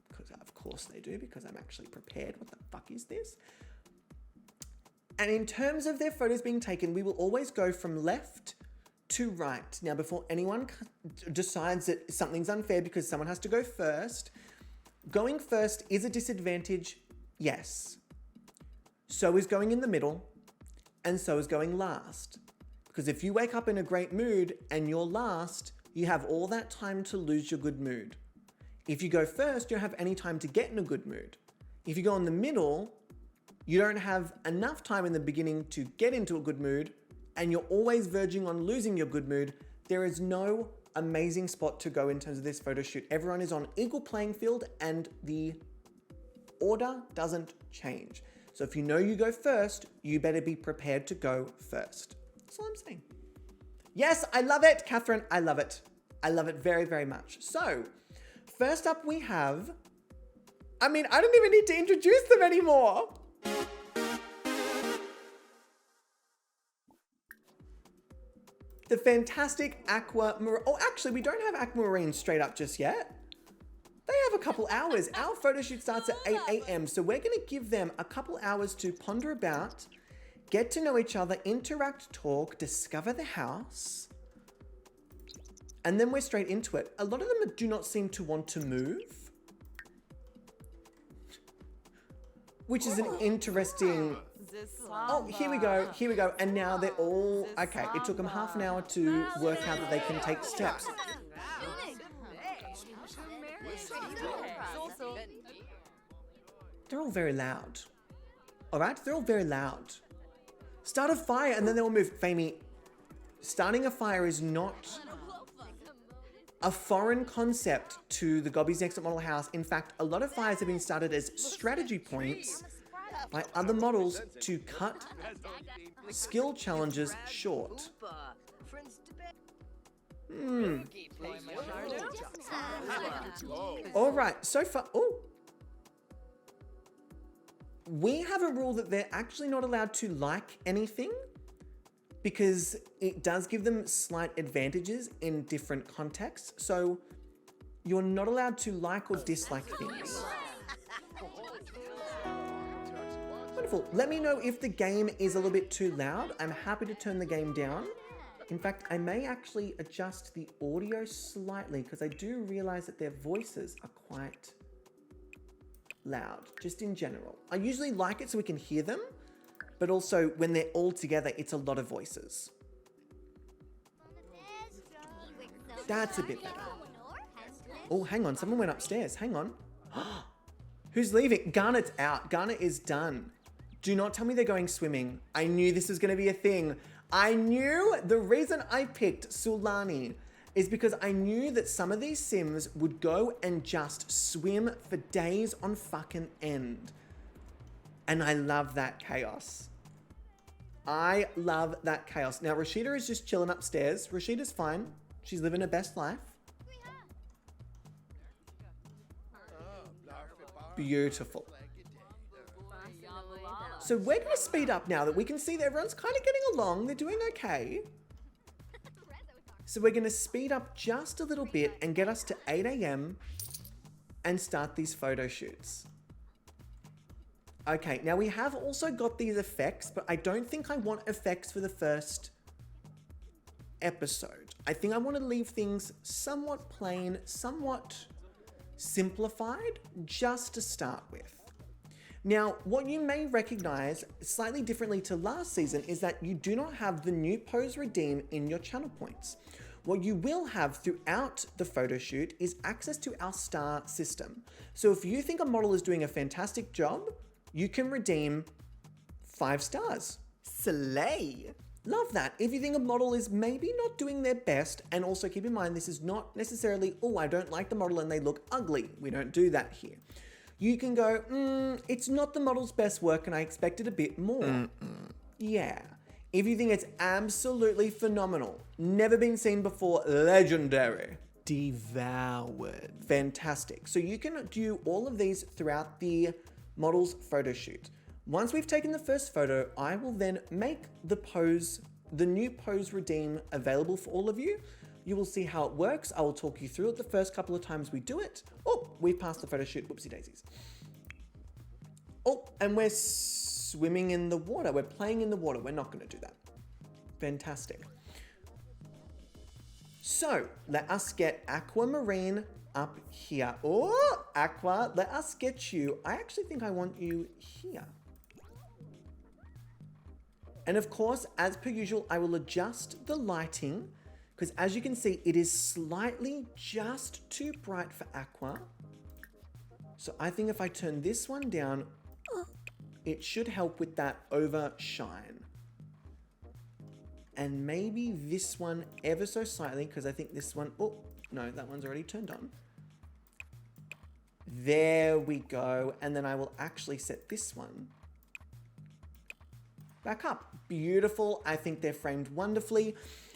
because of course they do, because I'm actually prepared. What the fuck is this? And in terms of their photos being taken, we will always go from left to right. Now, before anyone decides that something's unfair because someone has to go first, going first is a disadvantage, yes. So is going in the middle, and so is going last. Because if you wake up in a great mood and you're last, you have all that time to lose your good mood. If you go first, you don't have any time to get in a good mood. If you go in the middle, you don't have enough time in the beginning to get into a good mood, and you're always verging on losing your good mood. There is no amazing spot to go in terms of this photo shoot. Everyone is on equal playing field and the order doesn't change. So if you know you go first, you better be prepared to go first. That's all I'm saying. Yes, I love it, Catherine. I love it. I love it very, very much. So first up we have, I don't even need to introduce them anymore. The fantastic Aquamarine. Oh, actually, we don't have Aquamarine straight up just yet. They have a couple hours. Our photo shoot starts at 8 a.m. So we're going to give them a couple hours to ponder about, get to know each other, interact, talk, discover the house. And then we're straight into it. A lot of them do not seem to want to move, which is an interesting... Oh, here we go, here we go. And now they're all... Okay, it took them half an hour to work out that they can take steps. They're all very loud. All right, they're all very loud. Start a fire and then they'll move. Famey, starting a fire is not a foreign concept to the Gobby's Next Top Model house. In fact, a lot of fires have been started as strategy points by other models to cut skill challenges short. All right, so far, we have a rule that they're actually not allowed to like anything because it does give them slight advantages in different contexts. So you're not allowed to like or dislike things. Wonderful. Let me know if the game is a little bit too loud. I'm happy to turn the game down. In fact, I may actually adjust the audio slightly because I do realize that their voices are quite loud, just in general. I usually like it so we can hear them, but also when they're all together, it's a lot of voices. That's a bit better. Oh, hang on, someone went upstairs. Hang on. Who's leaving? Garnet's out. Garnet is done. Do not tell me they're going swimming. I knew this was going to be a thing. I knew the reason I picked Sulani is because I knew that some of these Sims would go and just swim for days on fucking end. And I love that chaos. I love that chaos. Now, Rashida is just chilling upstairs. Rashida's fine. She's living her best life. Beautiful. So we're going to speed up now that we can see that everyone's kind of getting along. They're doing okay. So we're going to speed up just a little bit and get us to 8 a.m. and start these photo shoots. Okay, now we have also got these effects, but I don't think I want effects for the first episode. I think I want to leave things somewhat plain, somewhat simplified, just to start with. Now, what you may recognize slightly differently to last season is that you do not have the new pose redeem in your channel points. What you will have throughout the photo shoot is access to our star system. So if you think a model is doing a fantastic job, you can redeem 5 stars. Slay. Love that. If you think a model is maybe not doing their best, and also keep in mind, this is not necessarily, oh, I don't like the model and they look ugly. We don't do that here. You can go, it's not the model's best work and I expected a bit more. Yeah. If you think it's absolutely phenomenal, never been seen before, legendary. Devoured. Fantastic. So you can do all of these throughout the model's photo shoot. Once we've taken the first photo, I will then make the new pose redeem available for all of you. You will see how it works. I will talk you through it the first couple of times we do it. Oh, we've passed the photo shoot. Whoopsie daisies. Oh, and we're swimming in the water. We're playing in the water. We're not going to do that. Fantastic. So let us get Aquamarine up here. Oh, Aqua, let us get you. I actually think I want you here. And of course, as per usual, I will adjust the lighting because as you can see, it is slightly just too bright for Aqua. So I think if I turn this one down, it should help with that overshine. And maybe this one ever so slightly because I think this one, oh, no, that one's already turned on. There we go. And then I will actually set this one back up. Beautiful. I think they're framed wonderfully.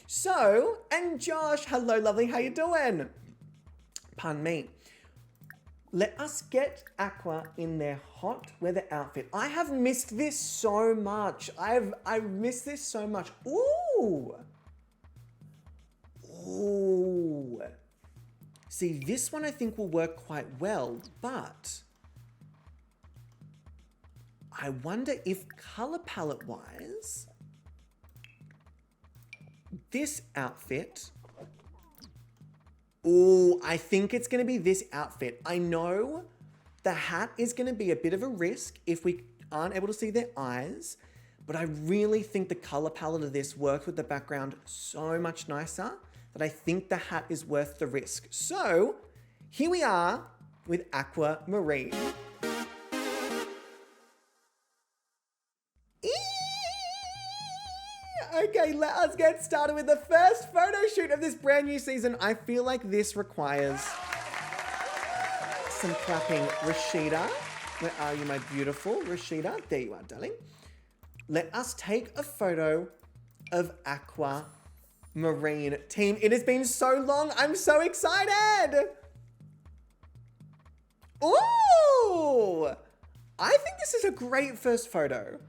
So, and Josh, hello lovely, how you doing? Pardon me. Let us get Aqua in their hot weather outfit. I have missed this so much. I've missed this so much. Ooh. Ooh. See, this one I think will work quite well, but I wonder if color palette wise, this outfit, oh, I think it's going to be this outfit. I know the hat is going to be a bit of a risk if we aren't able to see their eyes, but I really think the color palette of this works with the background so much nicer that I think the hat is worth the risk. So here we are with Aquamarine. Okay, let us get started with the first photo shoot of this brand new season. I feel like this requires some clapping. Rashida, where are you, my beautiful Rashida? There you are, darling. Let us take a photo of Aquamarine. Team, it has been so long. I'm so excited. Ooh! I think this is a great first photo.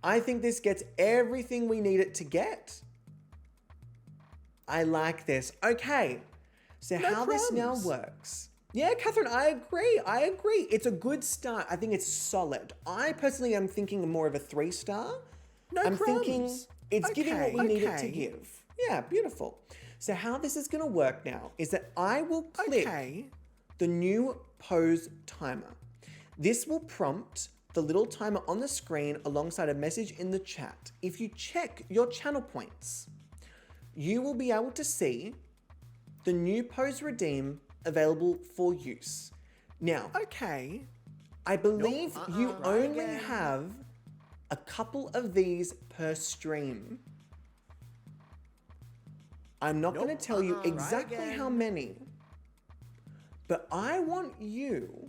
I think this gets everything we need it to get. I like this. Okay, so how this now works. Yeah, Catherine, I agree. I agree. It's a good start. I think it's solid. I personally am thinking more of a 3-star. I'm thinking it's giving what we need it to give. Yeah, beautiful. So how this is going to work now is that I will click the new pose timer. This will prompt the little timer on the screen alongside a message in the chat. If you check your channel points, you will be able to see the new pose redeem available for use. Now, I believe you only have a couple of these per stream. I'm not going to tell you Try exactly again. how many, but I want you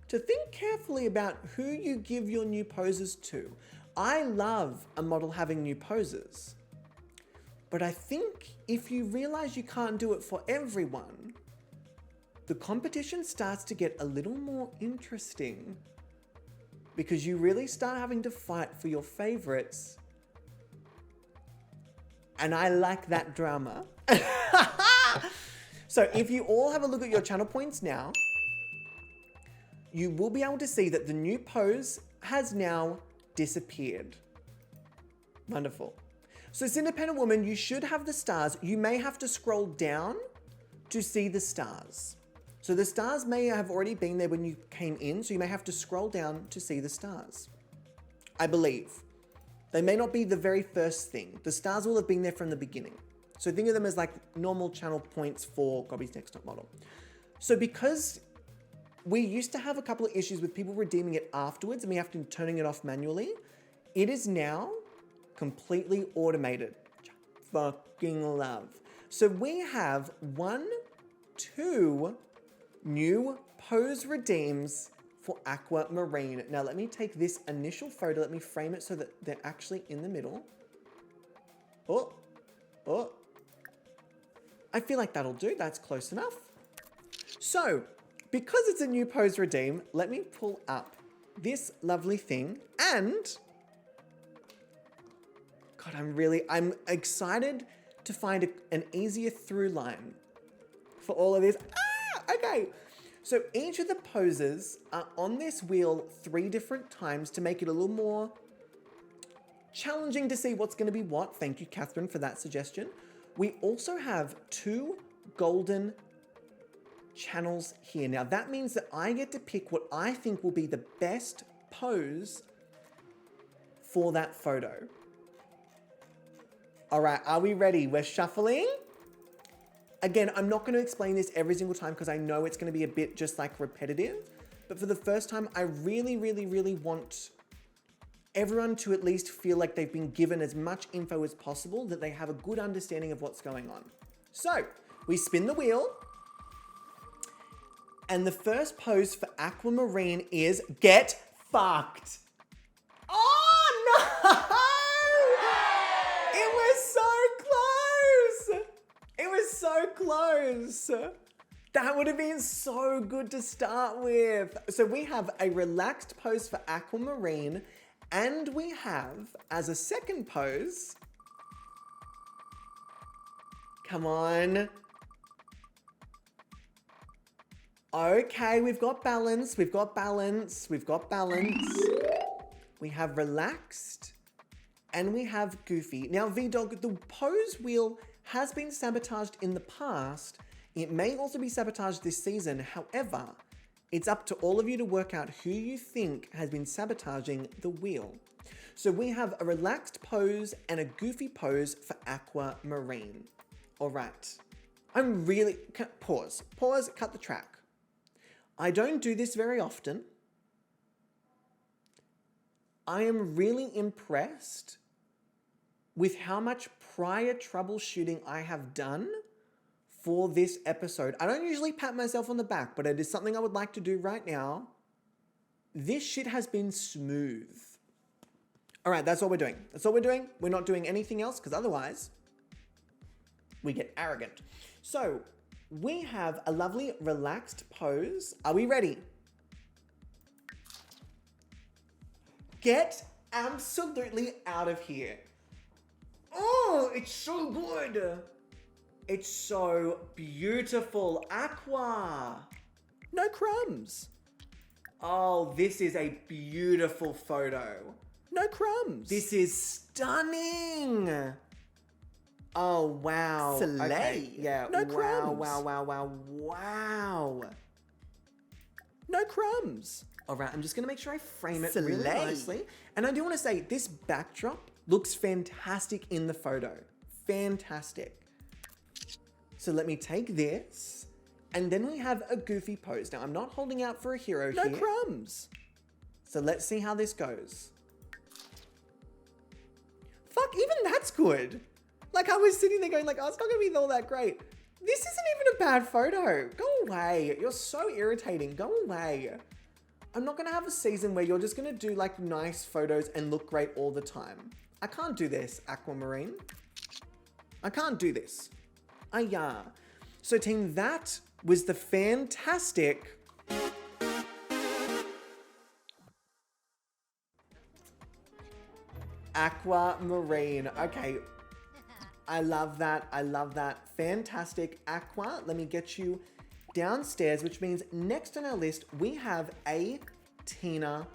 to think carefully about who you give your new poses to. I love a model having new poses, but I think if you realize you can't do it for everyone, the competition starts to get a little more interesting because you really start having to fight for your favorites. And I like that drama. So if you all have a look at your channel points now, you will be able to see that the new pose has now disappeared. Wonderful. So as Independent Woman, you should have the stars. You may have to scroll down to see the stars. So the stars may have already been there when you came in, so you may have to scroll down to see the stars. I believe. They may not be the very first thing. The stars will have been there from the beginning. So think of them as like normal channel points for Gobby's Next Top Model. So because we used to have a couple of issues with people redeeming it afterwards and we have to turning it off manually, it is now completely automated. Fucking love. So we have 2 new pose redeems for Aquamarine. Now let me take this initial photo, let me frame it so that they're actually in the middle. Oh. I feel like that'll do, that's close enough. So, because it's a new pose redeem, let me pull up this lovely thing and God, I'm excited to find an easier through line for all of this. Okay. So each of the poses are on this wheel 3 different times to make it a little more challenging to see what's going to be what. Thank you, Catherine, for that suggestion. We also have 2 golden channels here. Now that means that I get to pick what I think will be the best pose for that photo. All right, are we ready? We're shuffling. Again, I'm not going to explain this every single time because I know it's going to be a bit just like repetitive. But for the first time, I really want everyone to at least feel like they've been given as much info as possible, that they have a good understanding of what's going on. So we spin the wheel. And the first pose for Aquamarine is Get Fucked. Oh no! It was so close! It was so close. That would have been so good to start with. So we have a relaxed pose for Aquamarine, and we have, as a second pose, come on. Okay, we've got balance, we've got balance, we've got balance. We have relaxed, and we have goofy. Now, V-Dog, the pose wheel has been sabotaged in the past. It may also be sabotaged this season. However, it's up to all of you to work out who you think has been sabotaging the wheel. So we have a relaxed pose and a goofy pose for Aquamarine. All right. Pause, cut the track. I don't do this very often. I am really impressed with how much prior troubleshooting I have done for this episode. I don't usually pat myself on the back, but it is something I would like to do right now. This shit has been smooth. All right, that's all we're doing. That's all we're doing. We're not doing anything else because otherwise we get arrogant. So we have a lovely relaxed pose. Are we ready? Get absolutely out of here. Oh, it's so good. It's so beautiful. Aqua. No crumbs. Oh, this is a beautiful photo. No crumbs. This is stunning. Oh, wow. Slay. Okay. Yeah. No wow, crumbs. Wow. No crumbs. All right, I'm just going to make sure I frame it really Slay. nicely. And I do want to say, this backdrop looks fantastic in the photo. Fantastic. So let me take this, and then we have a goofy pose. Now, I'm not holding out for a hero here. No crumbs. So let's see how this goes. fuck, even that's good. Like I was sitting there going like, oh, it's not gonna be all that great. This isn't even a bad photo. Go away. You're so irritating. Go away. I'm not gonna have a season where you're just gonna do like nice photos and look great all the time. I can't do this, Aquamarine. I can't do this. Yeah. So team, that was the fantastic Aquamarine. Okay. I love that. I love that. Fantastic. Aqua, let me get you downstairs, which means next on our list, we have a Tina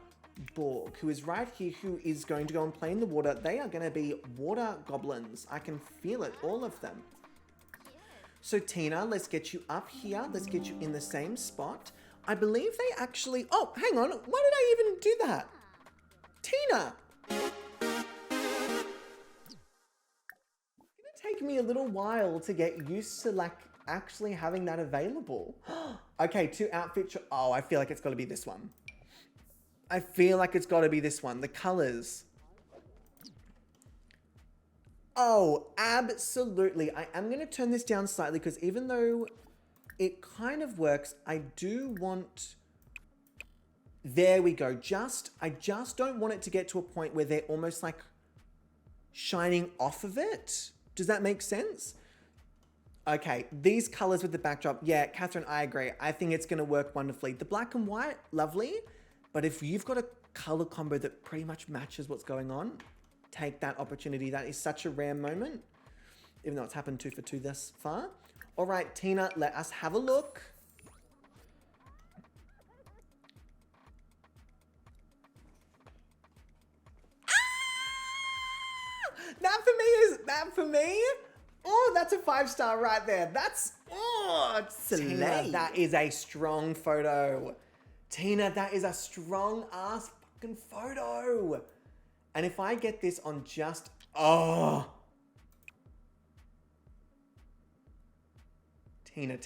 Borg, who is right here, who is going to go and play in the water. They are going to be water goblins. I can feel it, all of them. So Tina, let's get you up here. Let's get you in the same spot. I believe they actually... Oh, hang on. Why did I even do that? Tina! Take me a little while to get used to like actually having that available. Okay, 2 outfits. Oh, I feel like it's got to be this one. I feel like it's got to be this one. The colors. Oh, absolutely. I am going to turn this down slightly because even though it kind of works, I do want... There we go. I just don't want it to get to a point where they're almost like shining off of it. Does that make sense? Okay, these colors with the backdrop. Yeah, Catherine, I agree. I think it's going to work wonderfully. The black and white, lovely. But if you've got a color combo that pretty much matches what's going on, take that opportunity. That is such a rare moment, even though it's happened 2 for 2 thus far. All right, Tina, let us have a look. That for me. Oh, that's a 5-star right there. That's, oh, Tina, that is a strong photo. Tina, that is a strong ass fucking photo. And if I get this on just, oh. Tina.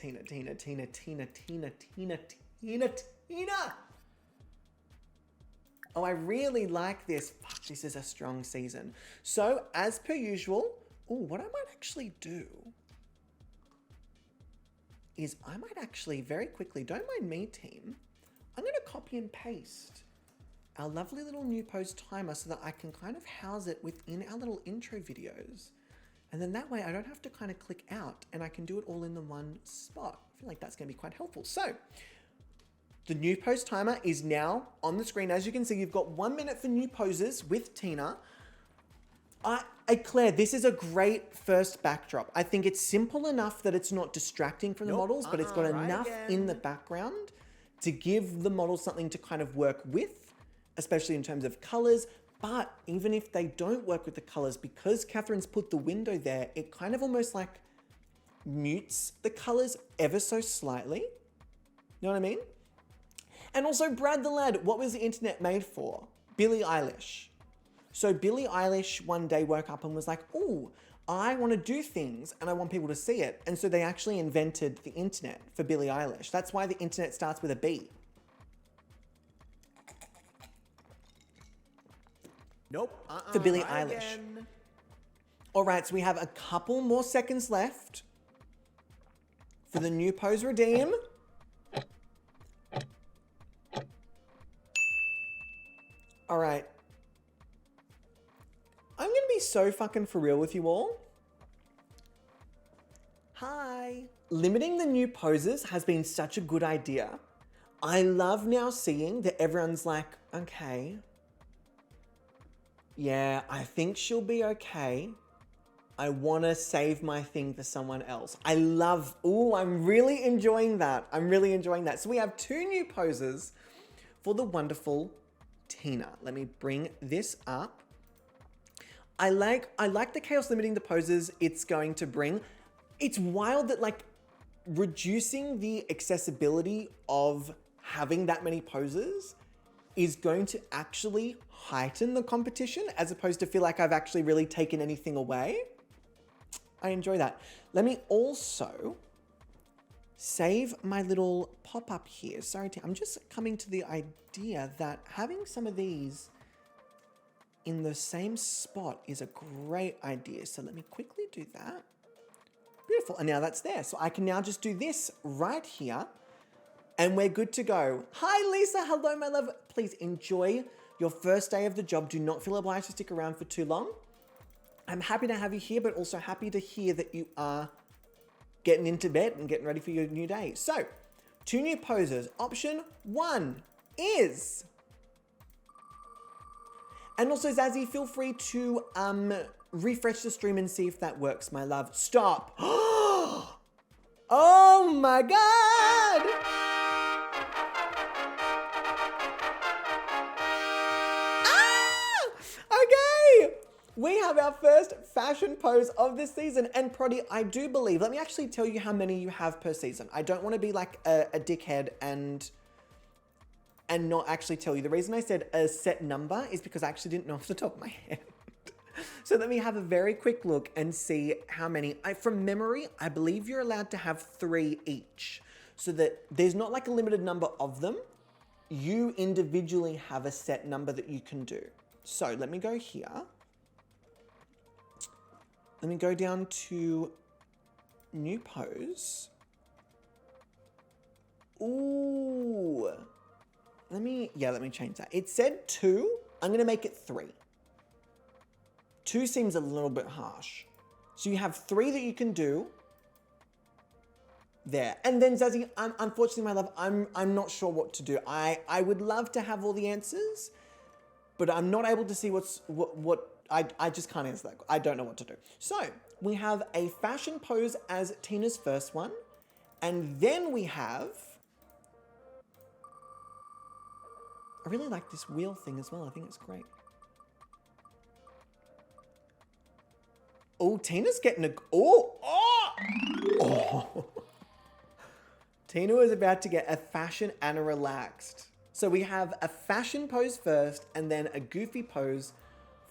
Oh, I really like this. Fuck, this is a strong season. So, as per usual, what I might actually do is I might actually very quickly, don't mind me team, I'm going to copy and paste our lovely little new post timer so that I can kind of house it within our little intro videos. And then that way I don't have to kind of click out and I can do it all in the one spot. I feel like that's going to be quite helpful. So, the new post timer is now on the screen. As you can see, you've got 1 minute for new poses with Tina. Claire, this is a great first backdrop. I think it's simple enough that it's not distracting from the models, but it's got enough in the background to give the models something to kind of work with, especially in terms of colors. But even if they don't work with the colors, because Catherine's put the window there, it kind of almost like mutes the colors ever so slightly. You know what I mean? And also, Brad the Lad, what was the internet made for? Billie Eilish. So Billie Eilish one day woke up and was like, oh, I want to do things and I want people to see it. And so they actually invented the internet for Billie Eilish. That's why the internet starts with a B. Nope. For Billie Eilish. All right, so we have a couple more seconds left for the new pose redeem. All right. I'm going to be so fucking for real with you all. Hi. Limiting the new poses has been such a good idea. I love now seeing that everyone's like, okay, yeah, I think she'll be okay. I want to save my thing for someone else. I'm really enjoying that. So we have 2 new poses for the wonderful Tina. Let me bring this up. I like the chaos limiting the poses it's going to bring. It's wild that like reducing the accessibility of having that many poses is going to actually heighten the competition as opposed to feel like I've actually really taken anything away. I enjoy that. Let me also save my little pop-up here. Sorry, I'm just coming to the idea that having some of these in the same spot is a great idea. So let me quickly do that. Beautiful. And now that's there. So I can now just do this right here and we're good to go. Hi, Lisa. Hello, my love. Please enjoy your first day of the job. Do not feel obliged to stick around for too long. I'm happy to have you here, but also happy to hear that you are getting into bed and getting ready for your new day. So 2 new poses. Option 1 is... And also, Zazzy, feel free to refresh the stream and see if that works, my love. Stop. Oh my God. Ah! Okay. We have our first fashion pose of this season. And Proddy, I do believe, let me actually tell you how many you have per season. I don't want to be like a dickhead and not actually tell you. The reason I said a set number is because I actually didn't know off the top of my head. So let me have a very quick look and see how many. From memory, I believe you're allowed to have 3 each. So that there's not like a limited number of them. You individually have a set number that you can do. So let me go here. Let me go down to new pose. Ooh. Let me change that. It said 2. I'm going to make it 3. 2 seems a little bit harsh. So you have 3 that you can do. There. And then Zazzy, unfortunately, my love, I'm not sure what to do. I would love to have all the answers, but I'm not able to see I just can't answer that. I don't know what to do. So we have a fashion pose as Tina's first one. And then we have... I really like this wheel thing as well. I think it's great. Oh, Tina's getting a... Oh! Tina is about to get a fashion and a relaxed. So we have a fashion pose first and then a goofy pose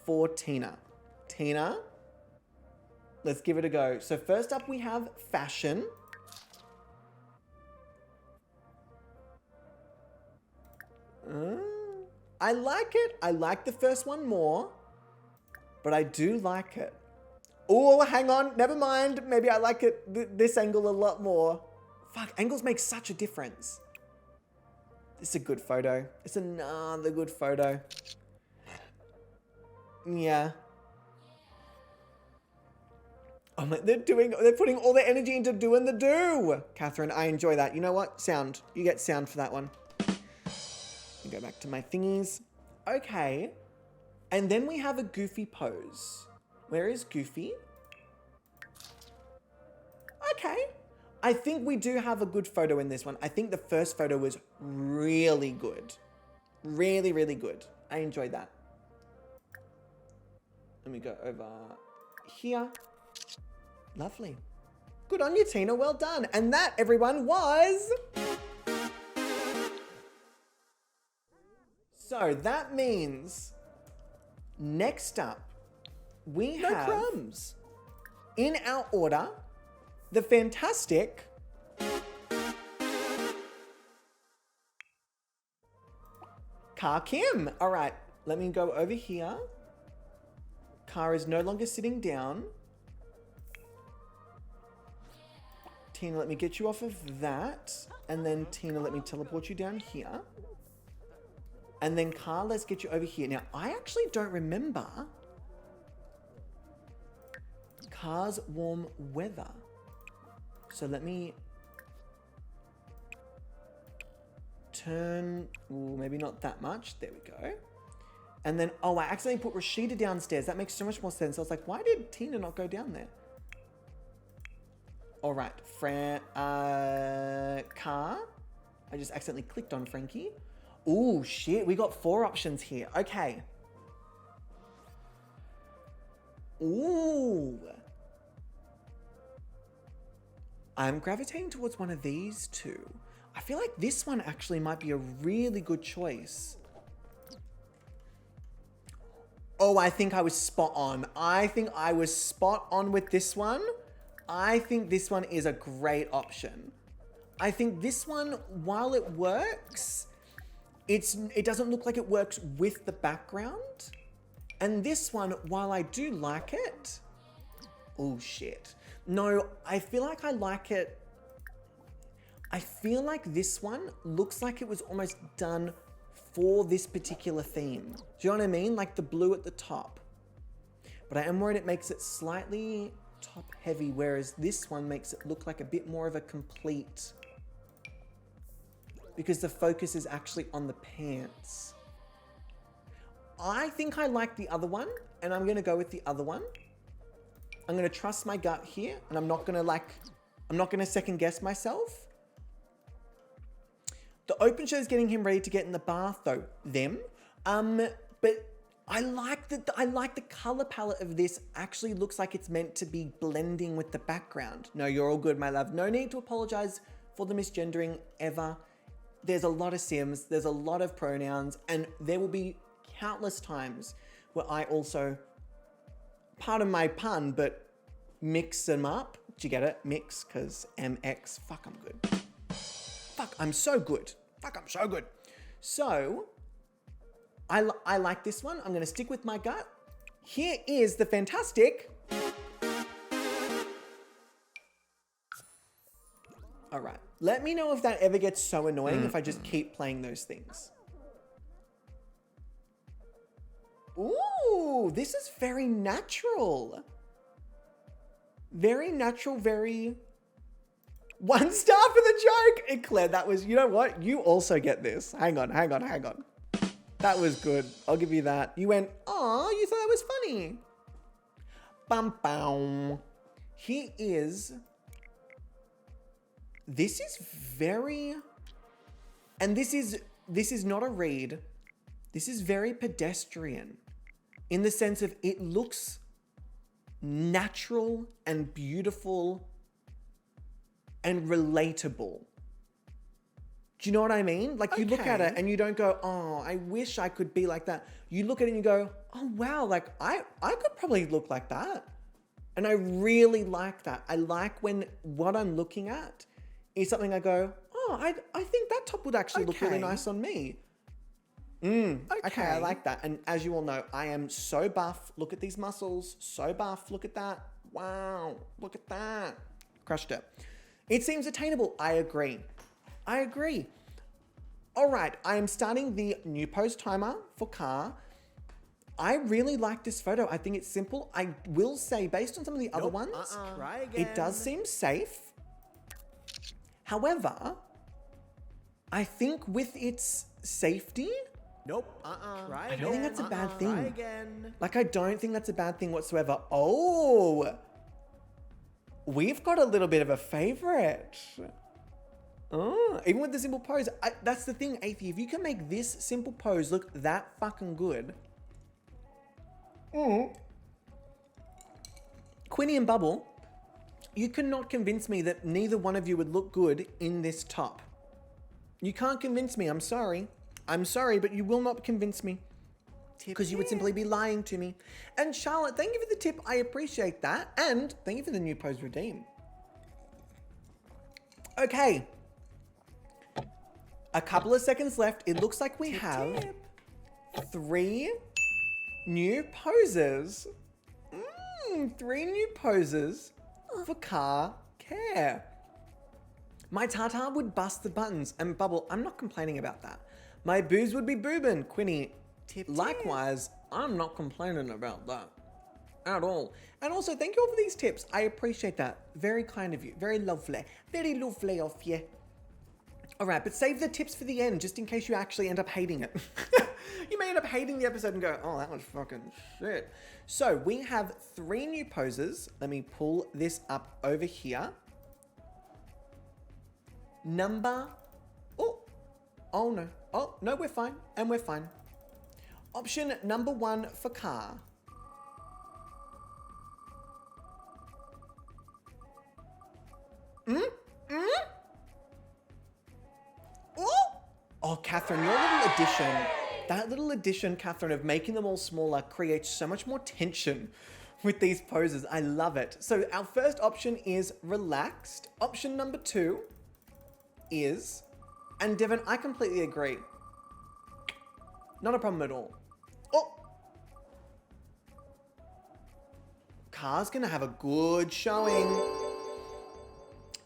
for Tina. Tina, let's give it a go. So first up we have fashion. I like it. I like the first one more, but I do like it. Oh, hang on. Never mind. Maybe I like it this angle a lot more. Fuck, angles make such a difference. This is a good photo. It's another good photo. Yeah. Oh my, they're putting all their energy into doing the do. Catherine, I enjoy that. You know what? Sound. You get sound for that one. Go back to my thingies. Okay. And then we have a goofy pose. Where is Goofy? Okay. I think we do have a good photo in this one. I think the first photo was really good. Really, really good. I enjoyed that. Let me go over here. Lovely. Good on you, Tina. Well done. And that, everyone, was... So that means next up, we have crumbs. In our order, the fantastic Ka Kim. All right, let me go over here. Ka is no longer sitting down. Tina, let me get you off of that. And then Tina, let me teleport you down here. And then Ka, let's get you over here. Now, I actually don't remember Ka's warm weather. So let me turn, ooh, maybe not that much. There we go. And then, oh, I accidentally put Rashida downstairs. That makes so much more sense. I was like, why did Tina not go down there? All right, Ka. I just accidentally clicked on Frankie. Ooh, shit, we got 4 options here. Okay. Ooh. I'm gravitating towards one of these 2. I feel like this one actually might be a really good choice. Oh, I think I was spot on. I think I was spot on with this one. I think this one is a great option. I think this one, while it works... It doesn't look like it works with the background. And this one, while I do like it, oh shit. No, I feel like I like it. I feel like this one looks like it was almost done for this particular theme. Do you know what I mean? Like the blue at the top. But I am worried it makes it slightly top heavy, whereas this one makes it look like a bit more of a complete, because the focus is actually on the pants. I think I like the other one, and I'm gonna go with the other one. I'm gonna trust my gut here, and I'm not gonna second guess myself. The open show is getting him ready to get in the bath though, but I like the color palette of this. Actually looks like it's meant to be blending with the background. No, you're all good, my love. No need to apologize for the misgendering ever. There's a lot of sims, there's a lot of pronouns, and there will be countless times where I also, pardon my pun, but mix them up. Do you get it? Mix, because MX, fuck, I'm good. Fuck, I'm so good. Fuck, I'm so good. So, I like this one. I'm going to stick with my gut. Here is the fantastic. All right. Let me know if that ever gets so annoying if I just keep playing those things. Ooh, this is very natural. Very natural, very... 1 star for the joke! And Claire, that was... You know what? You also get this. Hang on. That was good. I'll give you that. You went, oh, you thought that was funny. Bum, bum. He is... This is very... And this is not a read. This is very pedestrian. In the sense of it looks natural and beautiful and relatable. Do you know what I mean? Like you look at it and you don't go, oh, I wish I could be like that. You look at it and you go, oh wow, like I could probably look like that. And I really like that. I like when what I'm looking at is something I go, oh, I think that top would actually look really nice on me. Okay, I like that. And as you all know, I am so buff. Look at these muscles. So buff. Look at that. Wow. Look at that. Crushed it. It seems attainable. I agree. All right. I am starting the new pose timer for car. I really like this photo. I think it's simple. I will say, based on some of the other ones, it does seem safe. However, I think with its safety... I don't think that's a bad thing. Like, I don't think that's a bad thing whatsoever. Oh, we've got a little bit of a favorite. Oh, even with the simple pose. That's the thing, Athie. If you can make this simple pose look that fucking good. Quinny and Bubble, you cannot convince me that neither one of you would look good in this top. You can't convince me. I'm sorry. I'm sorry, but you will not convince me. Because you would simply be lying to me. And Charlotte, thank you for the tip. I appreciate that. And thank you for the new pose redeem. Okay. A couple of seconds left. It looks like we have 3 new poses. 3 new poses for car care. My Tata would bust the buttons. And Bubble, I'm not complaining about that. My boobs would be boobin'. Quinny, likewise, I'm not complaining about that at all. And also, thank you all for these tips. I appreciate that. Very kind of you. Very lovely. Very lovely of you. All right, but save the tips for the end, just in case you actually end up hating it. You may end up hating the episode and go, oh, that was fucking shit. So we have 3 new poses. Let me pull this up over here. Oh no. Oh, no, we're fine. And we're fine. Option number 1 for car. Oh, Catherine, your little addition, that little addition, Catherine, of making them all smaller creates so much more tension with these poses. I love it. So our first option is relaxed. Option number 2 is, and Devin, I completely agree. Not a problem at all. Car's gonna have a good showing.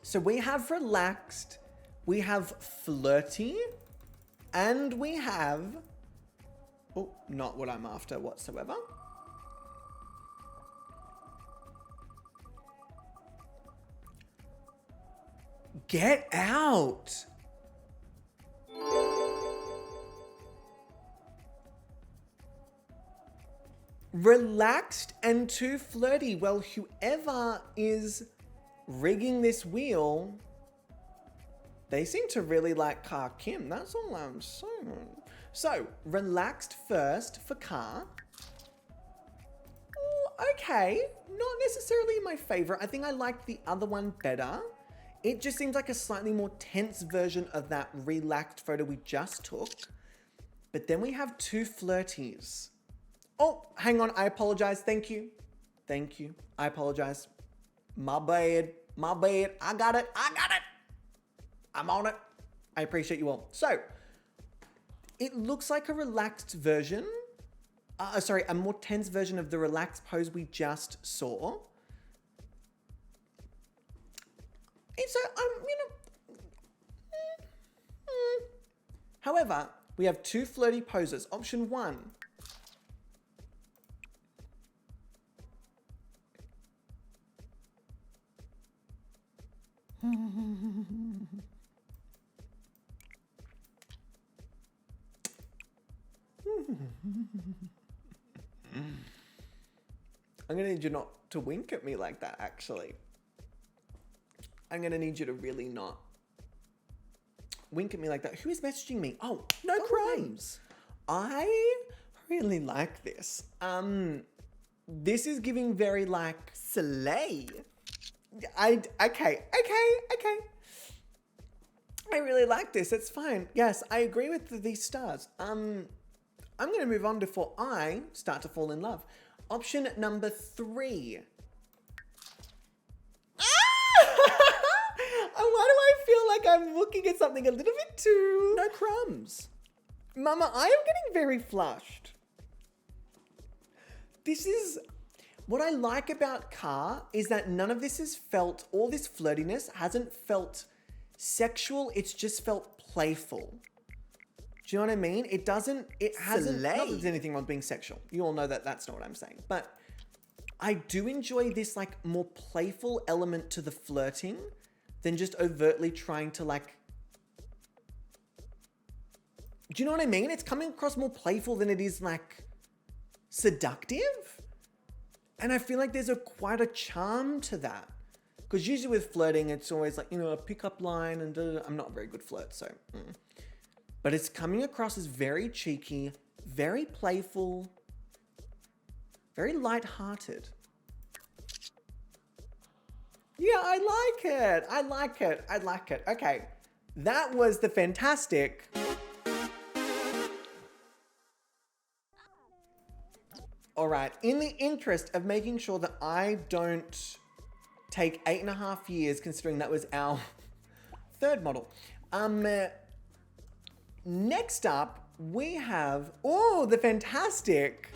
So we have relaxed, we have flirty, and we have, oh, not what I'm after whatsoever. Get out. Relaxed and too flirty. Well, whoever is rigging this wheel, they seem to really like Car Kim. That's all I'm saying. So, relaxed first for Car. Okay, not necessarily my favorite. I think I like the other one better. It just seems like a slightly more tense version of that relaxed photo we just took. But then we have two flirties. Oh, hang on. I apologize. Thank you. Thank you. I apologize. My bad. My bad. I got it. I got it. I'm on it. I appreciate you all. So, it looks like a relaxed version. Sorry, a more tense version of the relaxed pose we just saw. And so, However, we have two flirty poses. Option one. I'm gonna need you not to wink at me like that, actually. I'm gonna need you to really not wink at me like that. Who is messaging me? Oh, no crumbs. I really like this. This is giving very like slay. Okay. I really like this. It's fine. Yes, I agree with these stars. I'm gonna move on before I start to fall in love. Option number 3. Why do I feel like I'm looking at something a little bit too... No crumbs. Mama, I am getting very flushed. This is... What I like about Car is that none of this is felt... All this flirtiness hasn't felt sexual. It's just felt playful. Do you know what I mean? It hasn't... Not that there's anything wrong with being sexual. You all know that that's not what I'm saying. But I do enjoy this like more playful element to the flirting than just overtly trying to like... Do you know what I mean? It's coming across more playful than it is like seductive. And I feel like there's quite a charm to that. Because usually with flirting, it's always like, you know, a pickup line and I'm not a very good flirt, so... But it's coming across as very cheeky, very playful, very light-hearted. Yeah, I like it. I like it. I like it. Okay, that was the fantastic... All right, in the interest of making sure that I don't take 8.5 years, considering that was our third model. Next up, we have, oh, the fantastic...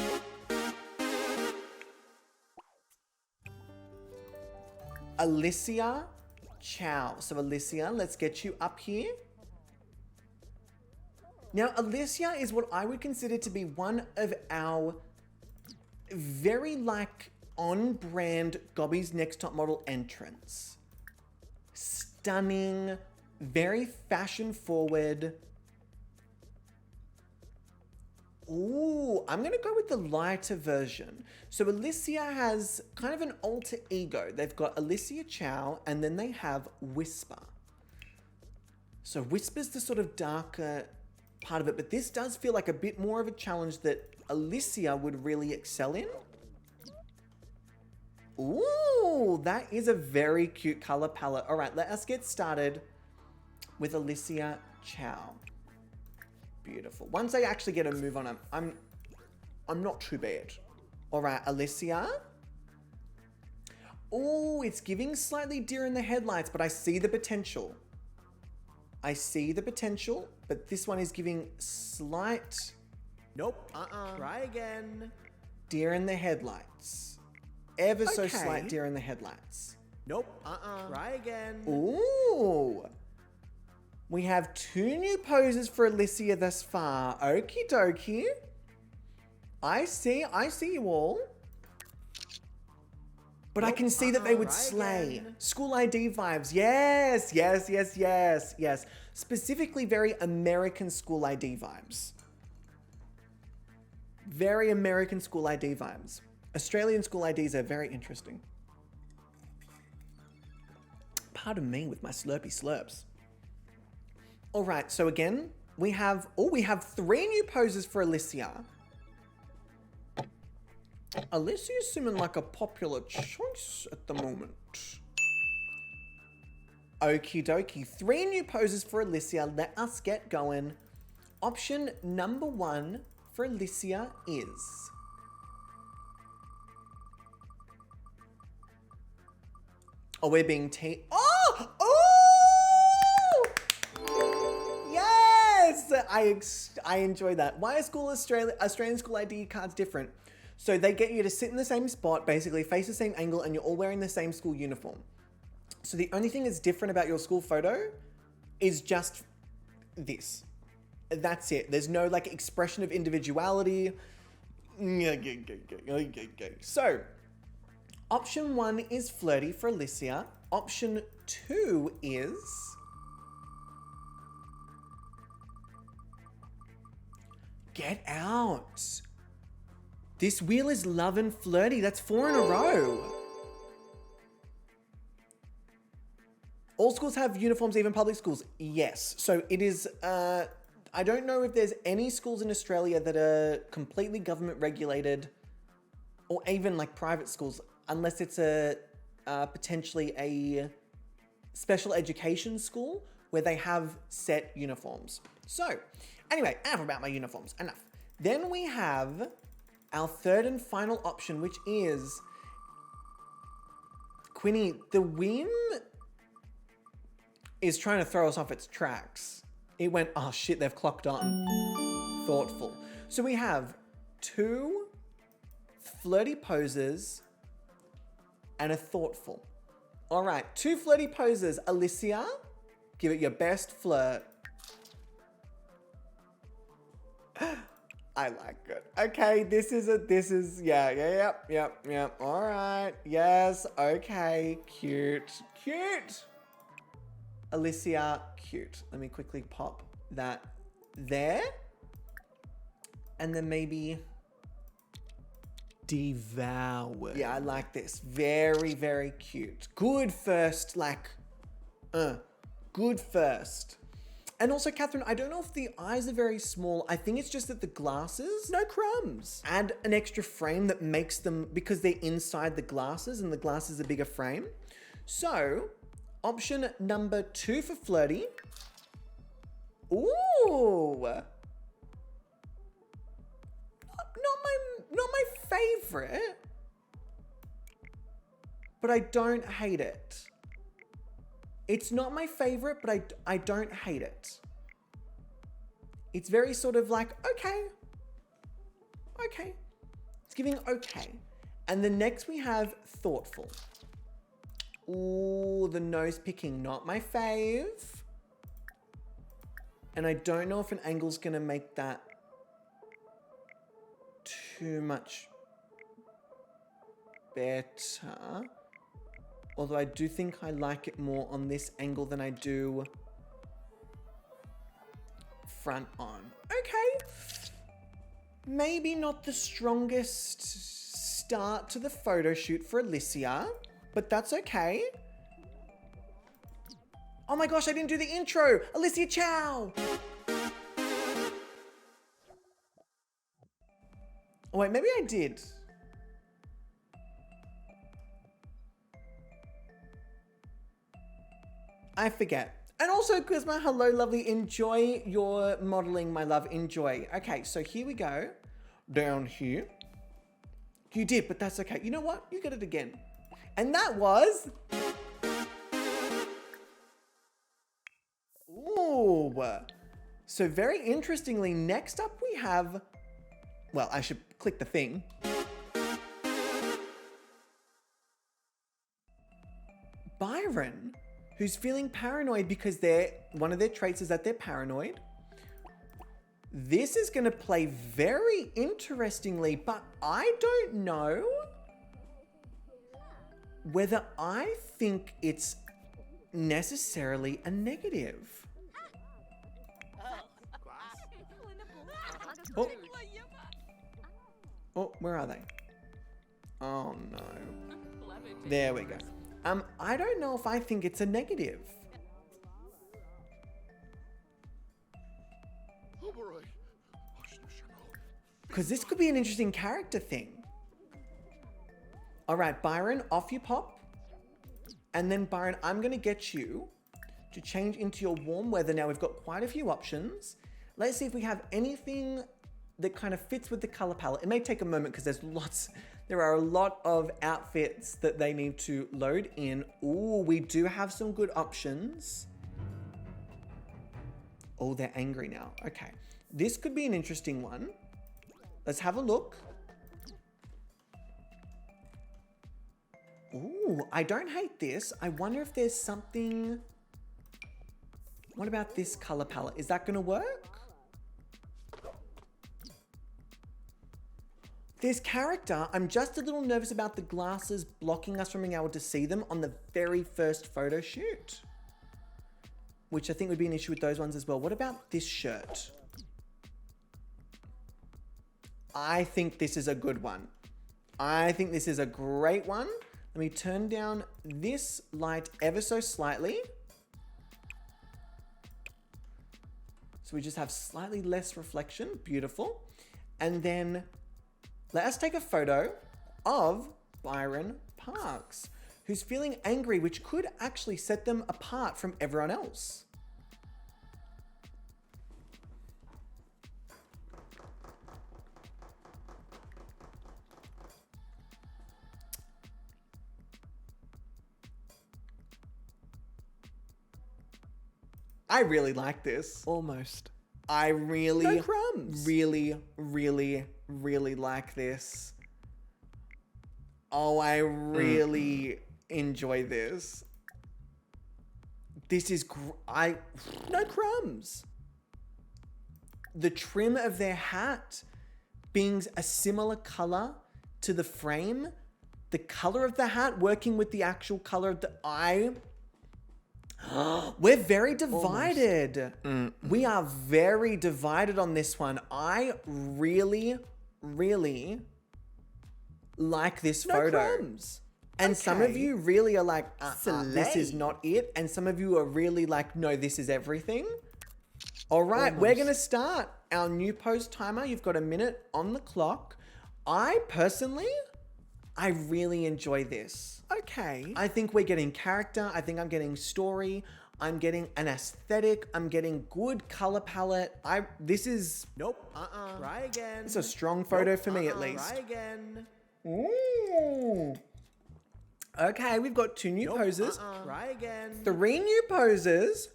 Alicia Chow. So Alicia, let's get you up here. Now, Alicia is what I would consider to be one of our very like on-brand Gobby's Next Top Model entrants. Stunning, very fashion-forward. Ooh, I'm gonna go with the lighter version. So Alicia has kind of an alter ego. They've got Alicia Chow and then they have Whisper. So Whisper's the sort of darker part of it, but this does feel like a bit more of a challenge that Alicia would really excel in. Ooh, that is a very cute color palette. All right, let us get started with Alicia Chow. Beautiful. Once I actually get a move on, I'm not too bad. All right, Alicia. Oh, it's giving slightly deer in the headlights, but I see the potential. I see the potential, but this one is giving slight... Nope. Try again. Deer in the headlights. ever so Okay. slight deer in the headlights. Nope. Try again. Ooh. We have 2 new poses for Alicia thus far. Okie dokie. I see you all. But I can see that they would Try slay. again. School ID vibes. Yes, yes, yes, yes, yes. Specifically very American school ID vibes. Very American school ID vibes. Australian school IDs are very interesting. Pardon me with my slurpy slurps. All right, so again, we have 3 new poses for Alicia. Alicia's seeming like a popular choice at the moment. Okie dokie, 3 new poses for Alicia. Let us get going. Option number 1 for Alicia is... Oh, we're being Oh! Oh! Yes! I enjoy that. Why are Australian school ID cards different? So they get you to sit in the same spot, basically face the same angle, and you're all wearing the same school uniform. So the only thing that's different about your school photo is just this. That's it. There's no like expression of individuality. So, option 1 is flirty for Alicia. Option 2 is... get out. This wheel is love and flirty. That's 4 in a row. All schools have uniforms, even public schools. Yes. So it is, I don't know if there's any schools in Australia that are completely government regulated or even like private schools, unless it's potentially a special education school where they have set uniforms. So anyway, enough about my uniforms, enough. Then we have our 3rd and final option, which is Quinny, the whim is trying to throw us off its tracks. It went, oh shit, they've clocked on. Thoughtful. So we have 2 flirty poses and a thoughtful. All right, 2 flirty poses. Alicia, give it your best flirt. I like it. Okay, yep. All right, yes, okay, cute. Alicia, cute. Let me quickly pop that there. And then maybe... devoured. Yeah, I like this. Very, very cute. Good first, good first. And also, Catherine, I don't know if the eyes are very small. I think it's just that the glasses... No crumbs. Add an extra frame that makes them... because they're inside the glasses and the glass is a bigger frame. So, option number 2 for flirty. Ooh! Not my favorite. But I don't hate it. It's not my favorite, but I don't hate it. It's very sort of like, okay. It's giving okay. And the next we have thoughtful. Ooh, the nose picking, not my fave. And I don't know if an angle's gonna make that too much better. Although I do think I like it more on this angle than I do front on. Okay. Maybe not the strongest start to the photo shoot for Alicia, but that's okay. Oh my gosh, I didn't do the intro. Alicia, ciao. Oh wait, maybe I did. I forget. And also, Guzma, hello, lovely. Enjoy your modeling, my love. Enjoy. Okay, so here we go. Down here. You did, but that's okay. You know what? You get it again. And that was... Ooh. So very interestingly, next up we have... Well, I should click the thing. Byron, who's feeling paranoid because one of their traits is that they're paranoid. This is going to play very interestingly, but I don't know whether I think it's necessarily a negative. Oh. Oh, where are they? Oh no. There we go. I don't know if I think it's a negative. Because this could be an interesting character thing. All right, Byron, off you pop. And then Byron, I'm going to get you to change into your warm weather. Now we've got quite a few options. Let's see if we have anything that kind of fits with the color palette. It may take a moment because there are a lot of outfits that they need to load in. Ooh, we do have some good options. Oh, they're angry now. Okay. This could be an interesting one. Let's have a look. Ooh, I don't hate this. I wonder if there's something... What about this color palette? Is that gonna work? This character, I'm just a little nervous about the glasses blocking us from being able to see them on the very first photo shoot. Which I think would be an issue with those ones as well. What about this shirt? I think this is a good one. I think this is a great one. Let me turn down this light ever so slightly. So we just have slightly less reflection. Beautiful. And then let us take a photo of Byron Parks, who's feeling angry, which could actually set them apart from everyone else. I really like this. Almost. I really, No crumbs. really like this. Oh, I really enjoy this. This is No crumbs. the trim of their hat being a similar color to the frame. The color of the hat working with the actual color of the eye. We're very divided. We are very divided on this one. I really like this photo. Crumbs. And some of Okay. you really are like, this is Slay. not it. And some of you are really like, no, this is everything. All right, we're going to start our new post timer. You've got a minute on the clock. I really enjoy this. Okay. I think we're getting character. I think I'm getting story. I'm getting an aesthetic. I'm getting good color palette. This is Nope. Try again. it's a strong photo for me at least. Try again. Ooh. Okay, we've got 2 new poses. Try again. 3 new poses.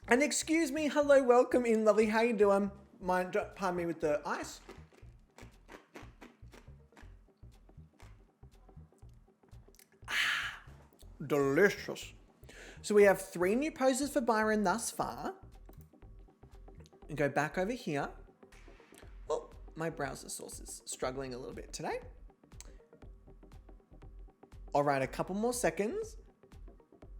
And excuse me, hello, welcome in, lovely. How you doing? Pardon me with the ice. Delicious. So we have 3 new poses for Byron thus far. And go back over here. Oh, my browser source is struggling a little bit today. All right, a couple more seconds.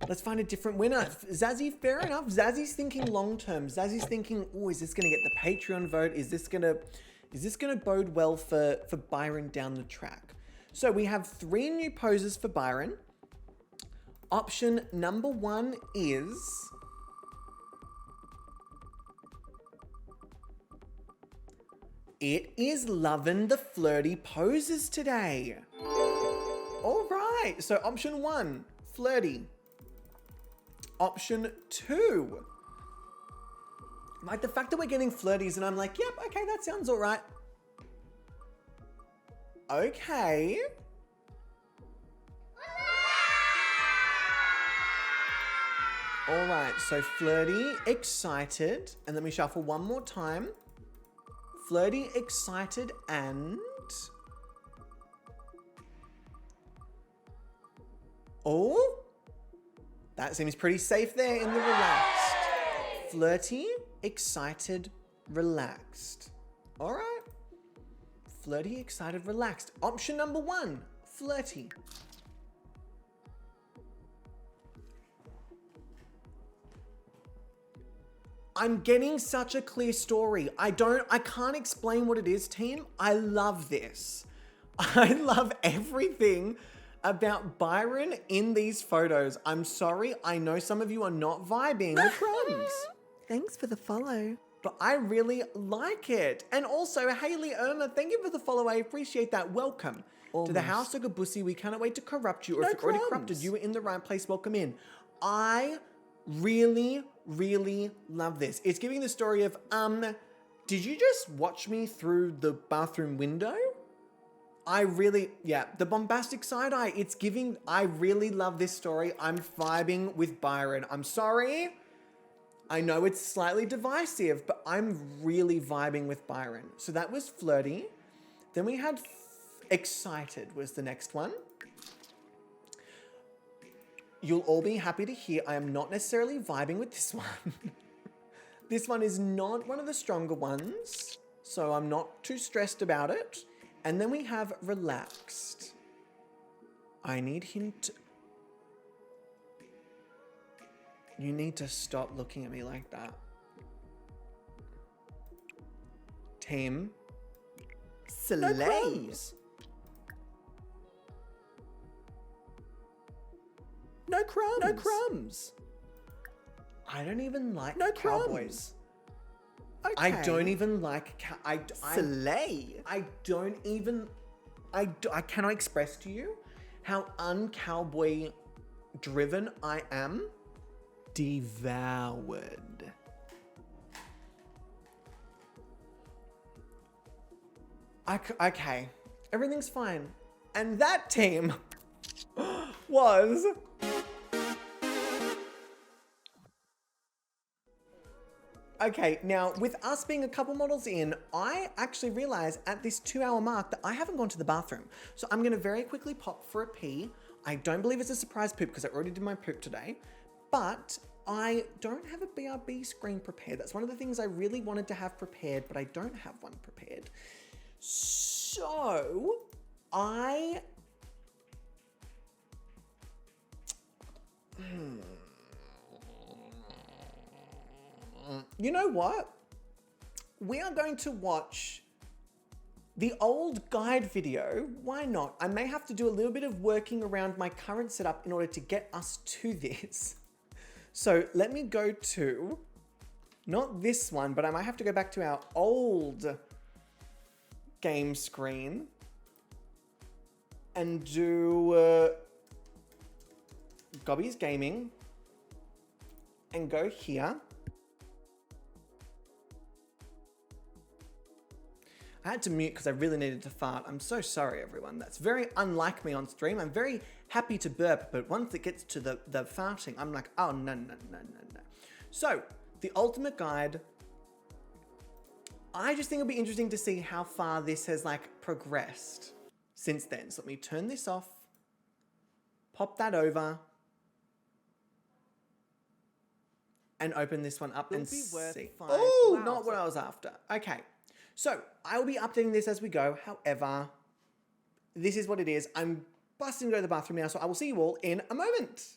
Let's find a different winner. Zazzy, fair enough. Zazzy's thinking long term. Zazzy's thinking, oh, is this gonna get the Patreon vote? Is this gonna bode well for Byron down the track? So we have 3 new poses for Byron. Option number 1 is it is loving the flirty poses today. All right, so option 1, flirty. Option 2, like the fact that we're getting flirties and I'm like, yep, okay, that sounds all right. Okay. All right, so flirty, excited, and let me shuffle one more time. Flirty, excited, and Oh, that seems pretty safe there in the relaxed. Flirty, excited, relaxed. All right. Flirty, excited, relaxed. Option number 1, flirty. I'm getting such a clear story. I can't explain what it is, team. I love this. I love everything about Byron in these photos. I'm sorry, I know some of you are not vibing with crumbs. Thanks for the follow. But I really like it. And also, Haley Irma, thank you for the follow. I appreciate that. Welcome to the House of Gobussi. We cannot wait to corrupt you. Or No if you're already crumbs. corrupted, you were in the right place. Welcome in. I really, really love this. It's giving the story of, did you just watch me through the bathroom window? The bombastic side eye. It's giving, I really love this story. I'm vibing with Byron. I'm sorry. I know it's slightly divisive, but I'm really vibing with Byron. So that was flirty. Then we had excited was the next one. You'll all be happy to hear I am not necessarily vibing with this one. This one is not one of the stronger ones, so I'm not too stressed about it. And then we have relaxed. I need him to... You need to stop looking at me like that. Team. Slay. crumbs. No crumbs. No crumbs. I don't even like No cowboys. Okay. I don't even like Slay. I don't even... I cannot express to you how uncowboy driven I am. Devoured. Okay, everything's fine. And that team was... Okay, now with us being a couple models in, I actually realized at this 2-hour mark that I haven't gone to the bathroom. So I'm gonna very quickly pop for a pee. I don't believe it's a surprise poop because I already did my poop today, but I don't have a BRB screen prepared. That's one of the things I really wanted to have prepared, but I don't have one prepared. So you know what? We are going to watch the old guide video. Why not? I may have to do a little bit of working around my current setup in order to get us to this. So let me go to, not this one, but I might have to go back to our old game screen and do GobbysGayming and go here. I had to mute because I really needed to fart. I'm so sorry, everyone. That's very unlike me on stream. I'm very happy to burp, but once it gets to the farting, I'm like, oh, no. So, the ultimate guide. I just think it'll be interesting to see how far this has progressed since then. So let me turn this off, pop that over, and open this one up and see. Oh, not what I was after. Okay. So, I will be updating this as we go. However, this is what it is. I'm busting to go to the bathroom now, so I will see you all in a moment.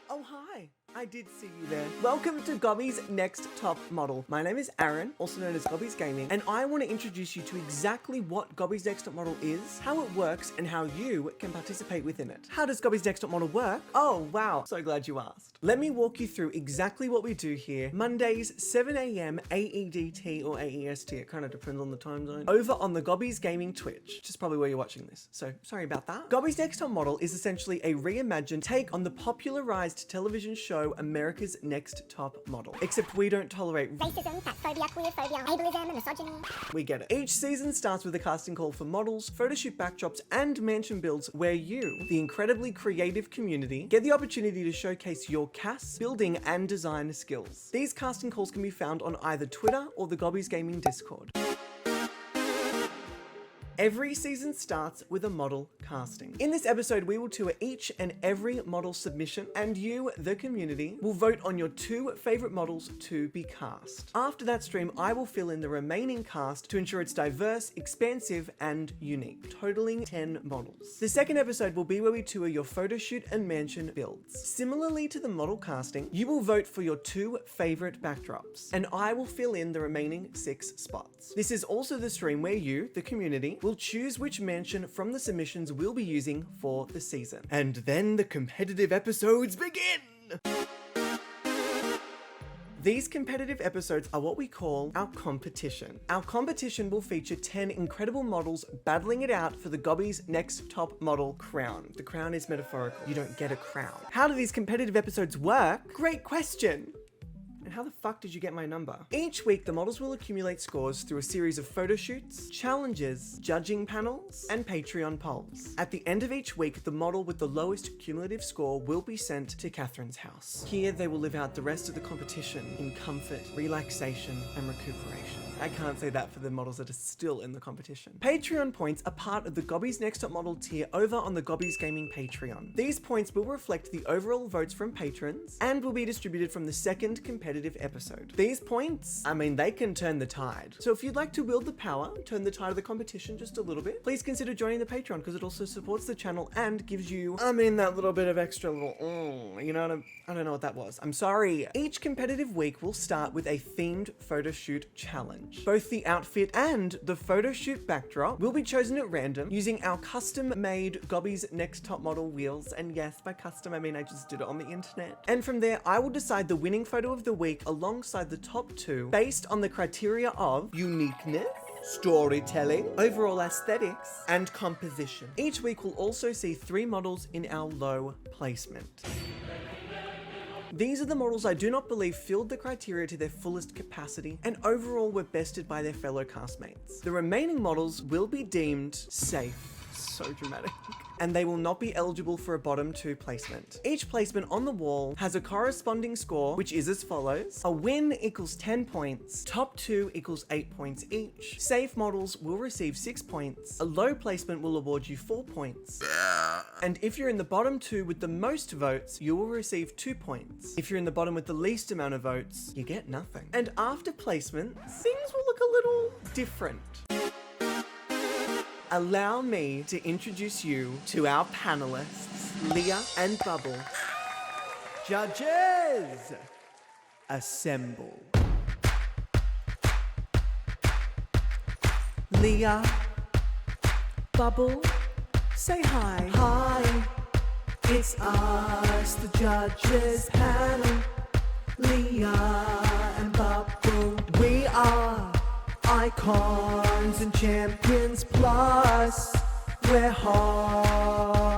Oh, hi. I did see you there. Welcome to Gobby's Next Top Model. My name is Aaron, also known as GobbysGayming, and I want to introduce you to exactly what Gobby's Next Top Model is, how it works, and how you can participate within it. How does Gobby's Next Top Model work? Oh, wow. So glad you asked. Let me walk you through exactly what we do here. Mondays, 7 a.m. AEDT or AEST, it kind of depends on the time zone, over on the GobbysGayming Twitch, which is probably where you're watching this, so sorry about that. Gobby's Next Top Model is essentially a reimagined take on the popularized television show America's Next Top Model. Except we don't tolerate racism, fatphobia, queerphobia, ableism, and misogyny. We get it. Each season starts with a casting call for models, photoshoot backdrops, and mansion builds where you, the incredibly creative community, get the opportunity to showcase your cast, building, and design skills. These casting calls can be found on either Twitter or the GobbysGayming Discord. Every season starts with a model casting. In this episode, we will tour each and every model submission, and you, the community, will vote on your 2 favorite models to be cast. After that stream, I will fill in the remaining cast to ensure it's diverse, expansive, and unique, totaling 10 models. The second episode will be where we tour your photo shoot and mansion builds. Similarly to the model casting, you will vote for your 2 favorite backdrops, and I will fill in the remaining 6 spots. This is also the stream where you, the community, will choose which mansion from the submissions we'll be using for the season. And then the competitive episodes begin! These competitive episodes are what we call our competition. Our competition will feature 10 incredible models battling it out for the Gobby's Next Top Model crown. The crown is metaphorical. You don't get a crown. How do these competitive episodes work? Great question. And how the fuck did you get my number? Each week, the models will accumulate scores through a series of photo shoots, challenges, judging panels, and Patreon polls. At the end of each week, the model with the lowest cumulative score will be sent to Catherine's house. Here, they will live out the rest of the competition in comfort, relaxation, and recuperation. I can't say that for the models that are still in the competition. Patreon points are part of the Gobby's Next Top Model tier over on the GobbysGayming Patreon. These points will reflect the overall votes from patrons and will be distributed from the second competitive episode. These points, they can turn the tide. So if you'd like to wield the power, turn the tide of the competition just a little bit, please consider joining the Patreon because it also supports the channel and gives you, that little bit of extra little, I don't know what that was. I'm sorry. Each competitive week will start with a themed photo shoot challenge. Both the outfit and the photo shoot backdrop will be chosen at random using our custom-made Gobby's Next Top Model wheels. And yes, by custom, I just did it on the internet. And from there, I will decide the winning photo of the week alongside the top 2 based on the criteria of uniqueness, storytelling, overall aesthetics, and composition. Each week will also see 3 models in our low placement. These are the models I do not believe filled the criteria to their fullest capacity and overall were bested by their fellow castmates. The remaining models will be deemed safe. So dramatic. And they will not be eligible for a bottom 2 placement. Each placement on the wall has a corresponding score, which is as follows. A win equals 10 points. Top 2 equals 8 points each. Safe models will receive 6 points. A low placement will award you 4 points. And if you're in the bottom 2 with the most votes, you will receive 2 points. If you're in the bottom with the least amount of votes, you get nothing. And after placement, things will look a little different. Allow me to introduce you to our panelists, Leah and Bubble. Judges, assemble. Leah, Bubble, say hi. hi. It's us, the judges panel. Leah and Bubble. We are Icons and champions, plus we're hot.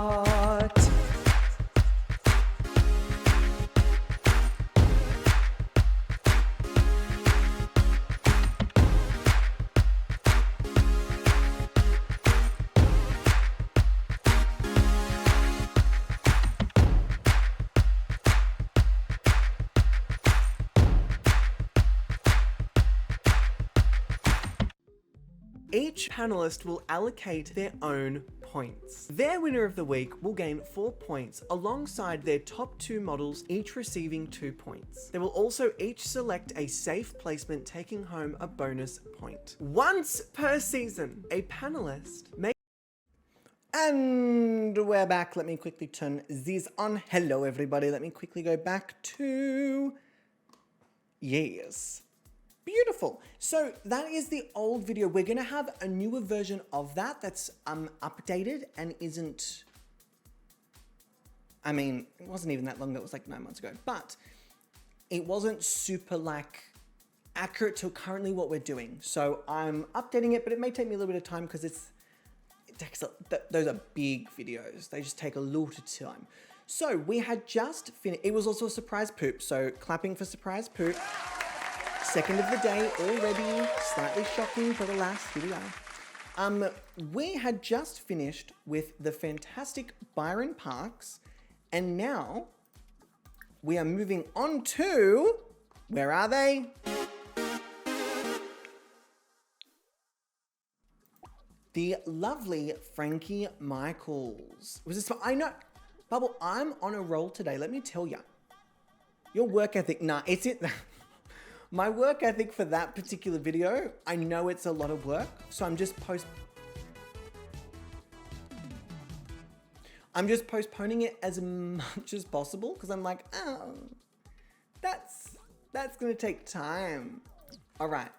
Each panelist will allocate their own points. Their winner of the week will gain 4 points alongside their top 2 models, each receiving 2 points. They will also each select a safe placement, taking home a bonus point. Once per season, a panelist may... And we're back. Let me quickly turn this on. Hello, everybody. Let me quickly go back to... Yes. Beautiful. So that is the old video. We're going to have a newer version of that that's updated and isn't... it wasn't even that long. That was like 9 months ago. But it wasn't super accurate to currently what we're doing. So I'm updating it, but it may take me a little bit of time because those are big videos. They just take a lot of time. So we had just finished. It was also a surprise poop. So clapping for surprise poop. Second of the day already, slightly shocking for the last video. We had just finished with the fantastic Byron Parks, and now we are moving on to, where are they? the lovely Frankie Michaels. Was this? I know, Bubble. I'm on a roll today. Let me tell you. Your work ethic, nah, it's it. My work ethic for that particular video, I know it's a lot of work, so I'm just postponing it as much as possible because I'm like, oh, that's gonna take time. All right,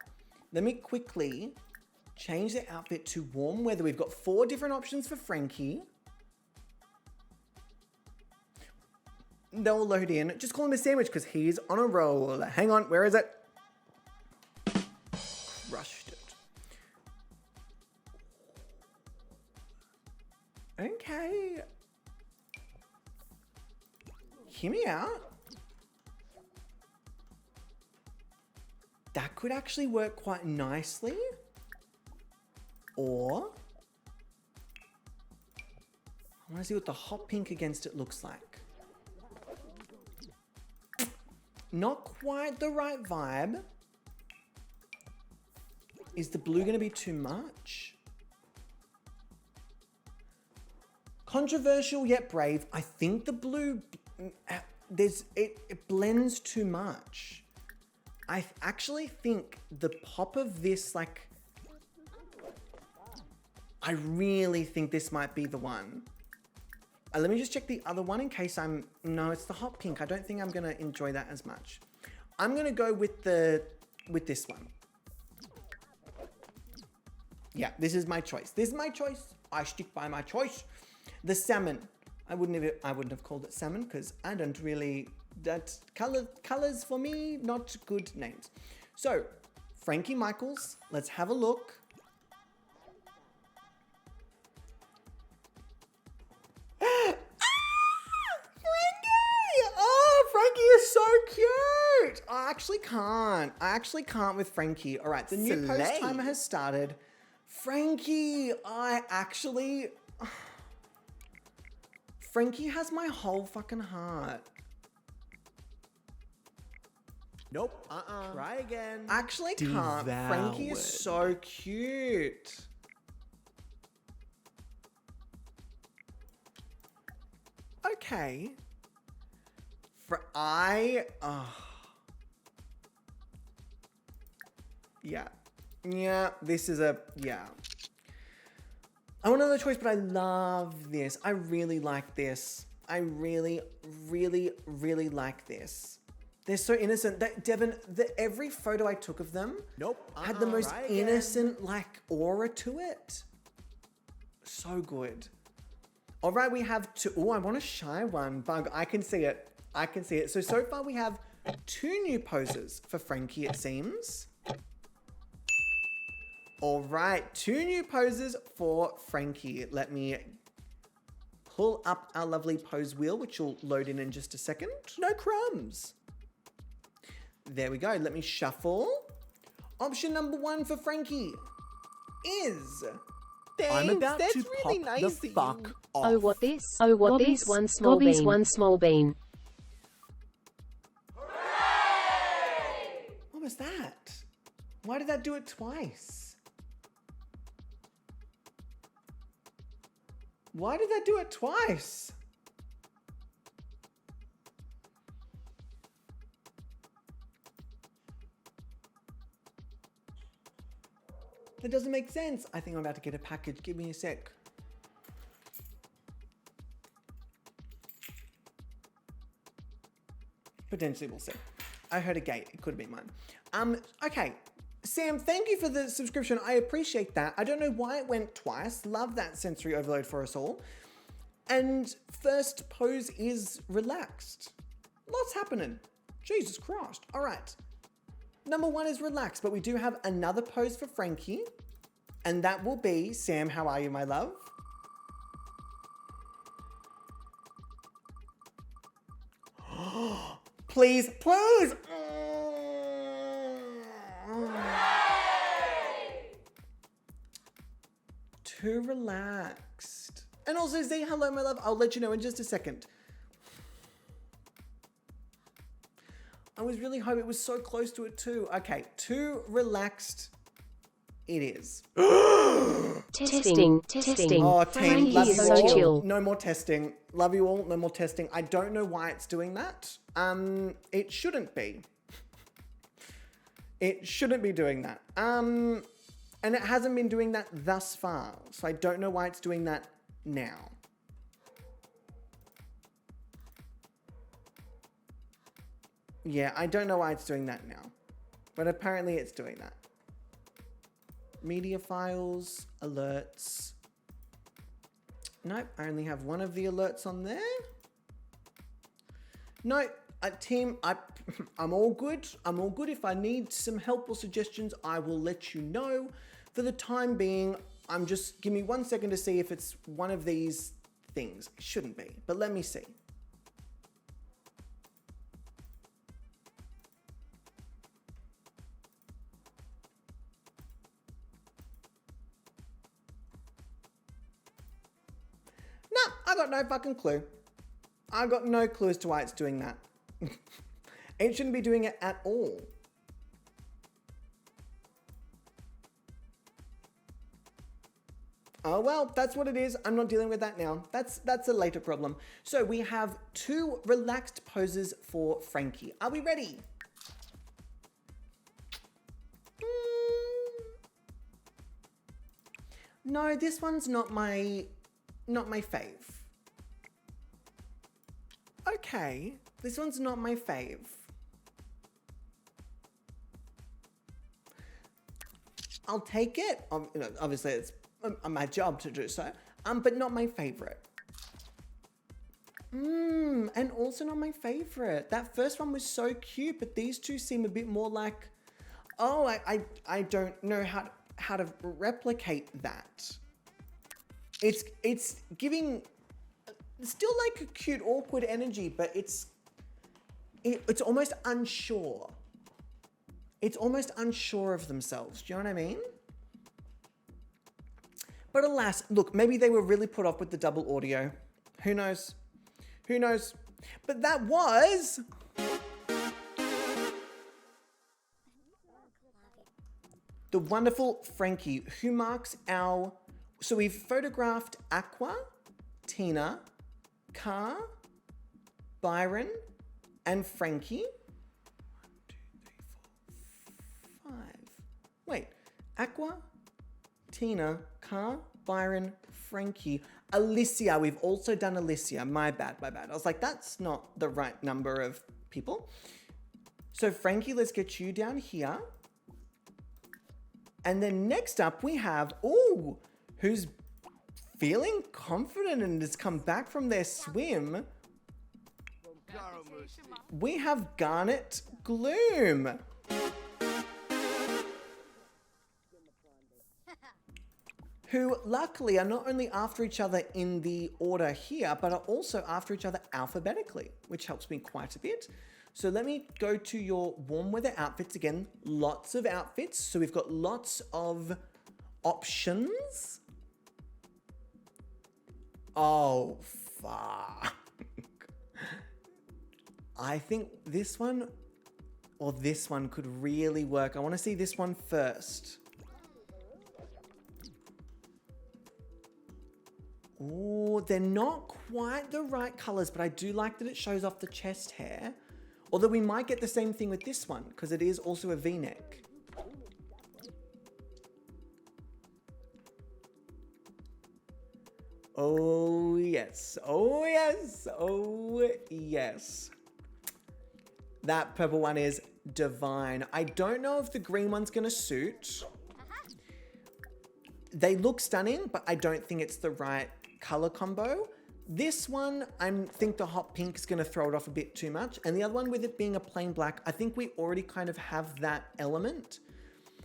let me quickly change the outfit to warm weather. We've got 4 different options for Frankie. They'll load in. Just call him a sandwich because he's on a roll. Hang on, where is it? Crushed it. Okay. Hear me out. That could actually work quite nicely. Or I want to see what the hot pink against it looks like. Not quite the right vibe. Is the blue going to be too much? Controversial yet brave. I think the blue, it blends too much. I actually think the pop of this, like, I really think this might be the one. Let me just check the other one in case no, it's the hot pink. I don't think I'm gonna enjoy that as much. I'm gonna go with this one. Yeah, this is my choice. This is my choice. I stick by my choice. The salmon. I wouldn't have called it salmon because I don't really, colors for me, not good names. So, Frankie Michaels, let's have a look. I actually can't with Frankie. All right, the new post timer has started. Frankie, Frankie has my whole fucking heart. Nope. Try again. I actually can't. Frankie is so cute. Okay. Yeah, this is yeah. I want another choice, but I love this. I really like this. I really, really, really like this. They're so innocent. Devin, every photo I took of them had the most innocent, like, aura to it. So good. All right, we have 2. Oh, I want a shy one. Bug, I can see it. I can see it. So far we have 2 new poses for Frankie, it seems. All right, 2 new poses for Frankie. Let me pull up our lovely pose wheel, which will load in just a second. No crumbs. There we go. Let me shuffle. Option number 1 for Frankie is... Thanks, I'm about to really pop nice the fuck off. Oh, what this? Oh, what Gobby's this? One small Gobby's bean. One small bean. What was that? Why did that do it twice? Why did that do it twice? That doesn't make sense. I think I'm about to get a package. Give me a sec. Potentially, we'll see. I heard a gate. It could have been mine. Okay. Sam, thank you for the subscription. I appreciate that. I don't know why it went twice. Love that sensory overload for us all. And first pose is relaxed. Lots happening. Jesus Christ. All right. Number 1 is relaxed, but we do have another pose for Frankie. And that will be, Sam, how are you, my love? Please, please! Too relaxed. And also, Z, hello, my love. I'll let you know in just a second. I was really hoping it was so close to it too. Okay, too relaxed it is. Testing. Oh, team, Frankie love you is so all. chill. No more testing. Love you all. No more testing. I don't know why it's doing that. It shouldn't be. It shouldn't be doing that. And it hasn't been doing that thus far. So I don't know why it's doing that now. Yeah, I don't know why it's doing that now. But apparently it's doing that. Media files, alerts. Nope, I only have one of the alerts on there. No, team, I'm all good. I'm all good. If I need some help or suggestions, I will let you know. For the time being, give me 1 second to see if it's one of these things. It shouldn't be, but let me see. No, I got no fucking clue. I got no clue as to why it's doing that. It shouldn't be doing it at all. Oh well, that's what it is. I'm not dealing with that now. That's a later problem. So we have 2 relaxed poses for Frankie. Are we ready? No, this one's not my fave. Okay, this one's not my fave. I'll take it. Obviously, it's my job to do so. But not my favorite. And also not my favorite. That first one was so cute, but these two seem a bit more like, oh, I don't know how to replicate that. It's giving still like a cute, awkward energy, but it's almost unsure. It's almost unsure of themselves. Do you know what I mean? But alas, look, maybe they were really put off with the double audio. Who knows? Who knows? But that was the wonderful Frankie, who marks our... So we've photographed Aqua, Tina, Car, Byron, and Frankie. 1, 2, 3, 4, 5. Wait, Aqua, Tina, Car, Byron, Frankie, Alicia. We've also done Alicia. My bad. I was like, that's not the right number of people. So Frankie, let's get you down here. And then next up we have, ooh, who's feeling confident and has come back from their swim. We have Garnet Gloom. Who luckily are not only after each other in the order here, but are also after each other alphabetically, which helps me quite a bit. So let me go to your warm weather outfits again. Lots of outfits. So we've got lots of options. Oh, fuck. I think this one or this one could really work. I want to see this one first. Oh, they're not quite the right colors, but I do like that it shows off the chest hair. Although we might get the same thing with this one because it is also a V-neck. Oh, yes. Oh, yes. Oh, yes. That purple one is divine. I don't know if the green one's going to suit. They look stunning, but I don't think it's the right color combo. This one, I think the hot pink is going to throw it off a bit too much. And the other one, with it being a plain black, I think we already kind of have that element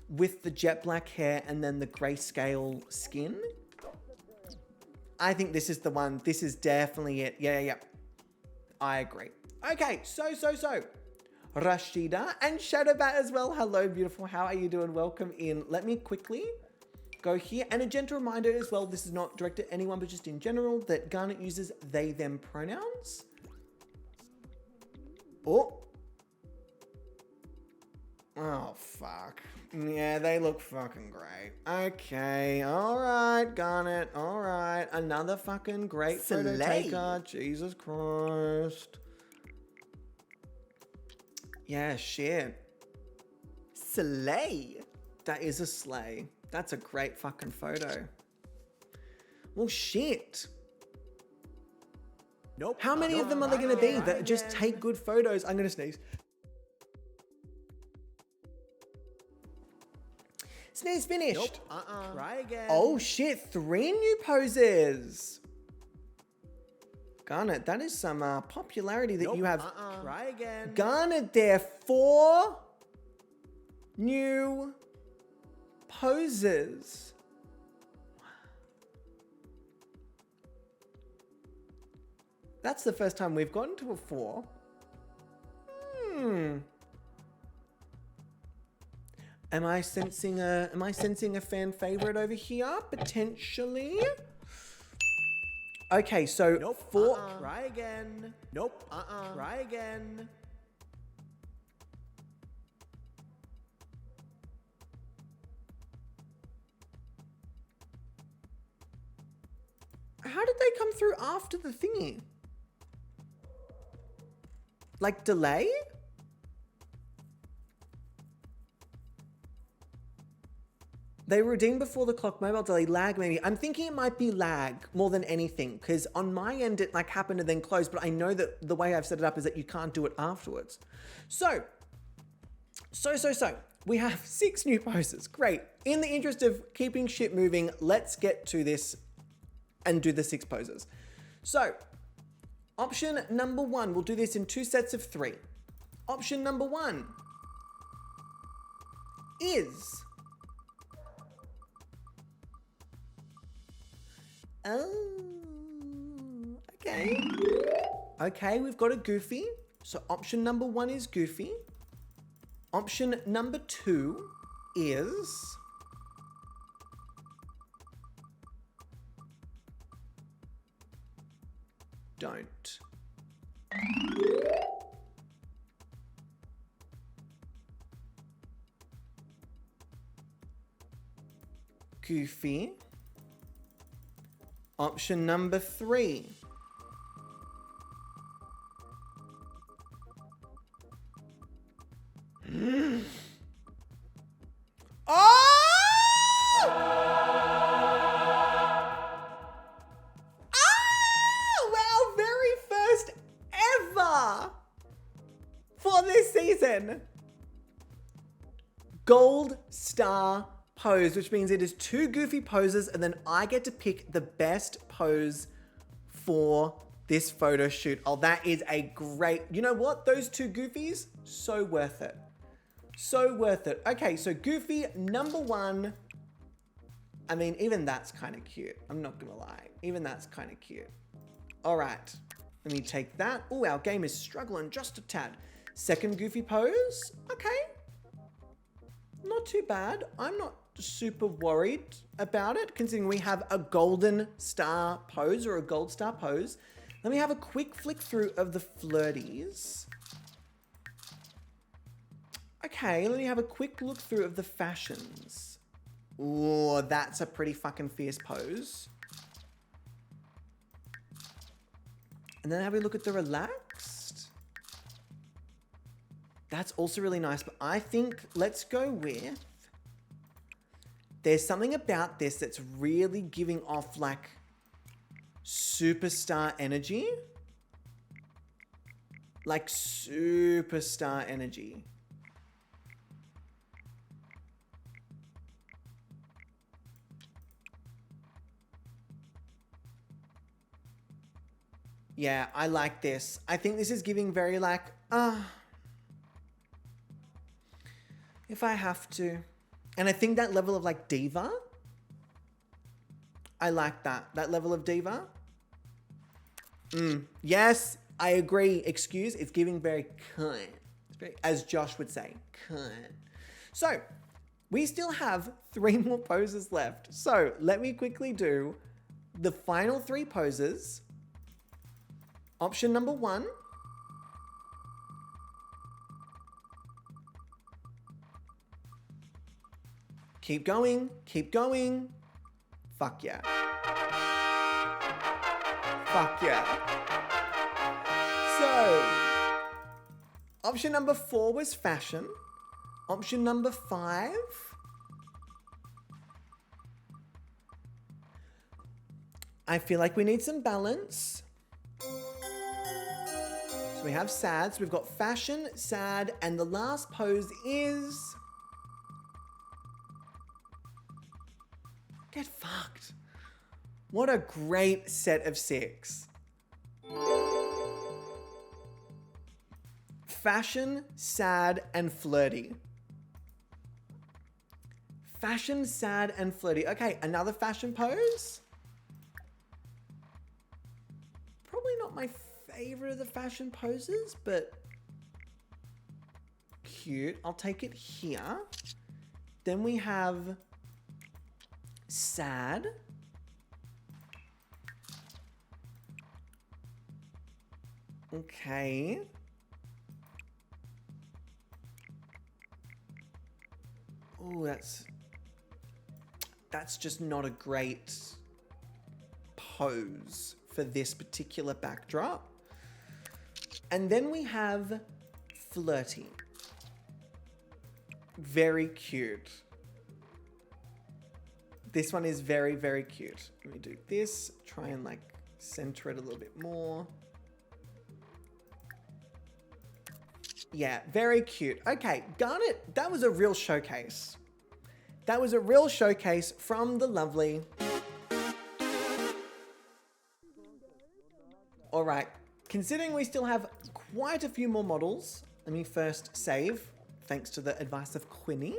with the jet black hair and then the grayscale skin. I think this is the one. This is definitely it. Yeah. I agree. Okay, so. Rashida and Shadowbat as well. Hello, beautiful. How are you doing? Welcome in. Let me quickly go here. And a gentle reminder as well, this is not directed at anyone, but just in general, that Garnet uses they, them pronouns. Oh, fuck. Yeah, they look fucking great. Okay, alright, Garnet, alright. Another fucking great photo Slay. taker. Jesus Christ. Yeah, shit. Slay. That is a sleigh. That's a great fucking photo. Well, shit. Nope. How many of them are there going to be that just take good photos? I'm going to sneeze. Sneeze finished. Nope. Try again. Oh shit, 3 new poses. Garnet, that is some popularity that you have. Try again. Garnet there, 4 new poses. That's the first time we've gotten to a 4. Am I sensing a fan favorite over here? Potentially. Okay, so Nope. 4. Try again. Nope. Try again. How did they come through after the thingy? Like delay? They redeemed before the clock, mobile delay, lag maybe. I'm thinking it might be lag more than anything because on my end it like happened and then closed, but I know that the way I've set it up is that you can't do it afterwards. So, we have 6 new poses. Great. In the interest of keeping shit moving, let's get to this and do the 6 poses. So, option number 1, we'll do this in 2 sets of 3. Option number 1 is... Oh, okay. Okay, we've got a Goofy. So option number 1 is Goofy. Option number 2 is... Don't. Goofy. Option number 3. Our very first ever for this season. Gold star pose, which means it is 2 Goofy poses and then I get to pick the best pose for this photo shoot. Oh, that is a great, you know what? Those 2 Goofies, so worth it. So worth it. Okay, so Goofy number 1. I mean, even that's kind of cute. I'm not gonna lie. Even that's kind of cute. All right, let me take that. Oh, our game is struggling just a tad. Second Goofy pose, okay. Not too bad. I'm not super worried about it, considering we have a golden star pose or a gold star pose. Let me have a quick flick through of the flirties. Okay, let me have a quick look through of the fashions. Ooh, that's a pretty fucking fierce pose. And then have a look at the relaxed. That's also really nice, but I think let's go with... There's something about this that's really giving off like superstar energy. Like superstar energy. Yeah, I like this. I think this is giving very like, if I have to. And I think that level of like diva, I like that. That level of diva. Yes, I agree. Excuse, it's giving very cunt. It's very, as Josh would say, cunt. So, we still have 3 more poses left. So, let me quickly do the final 3 poses. Option number 1. Keep going. Keep going. Fuck yeah. Fuck yeah. So, option number 4 was fashion. Option number 5. I feel like we need some balance. So we have sad. So we've got fashion, sad, and the last pose is... Get fucked. What a great set of 6. Fashion, sad, and flirty. Fashion, sad, and flirty. Okay, another fashion pose. Probably not my favorite of the fashion poses, but cute. I'll take it here. Then we have sad. Okay. Oh, that's just not a great pose for this particular backdrop. And then we have flirty. Very cute. This one is very, very cute. Let me do this, try and like center it a little bit more. Yeah, very cute. Okay, Garnet, that was a real showcase. That was a real showcase from the lovely. All right, considering we still have quite a few more models, let me first save, thanks to the advice of Quinny.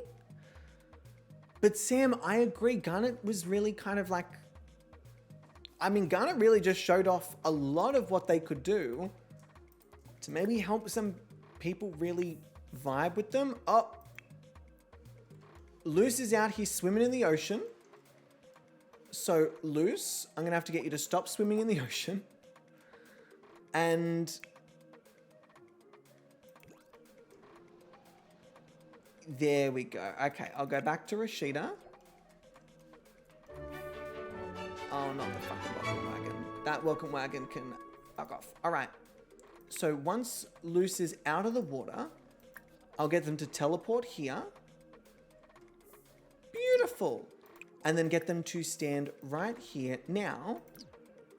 But Sam, I agree, Garnet was really kind of like, I mean, Garnet really just showed off a lot of what they could do to maybe help some people really vibe with them. Oh, Luce is out here swimming in the ocean. So Luce, I'm gonna have to get you to stop swimming in the ocean. And there we go. Okay, I'll go back to Rashida. Oh, not the fucking welcome wagon. That welcome wagon can fuck off. All right. So once Luce is out of the water, I'll get them to teleport here. Beautiful. And then get them to stand right here. Now,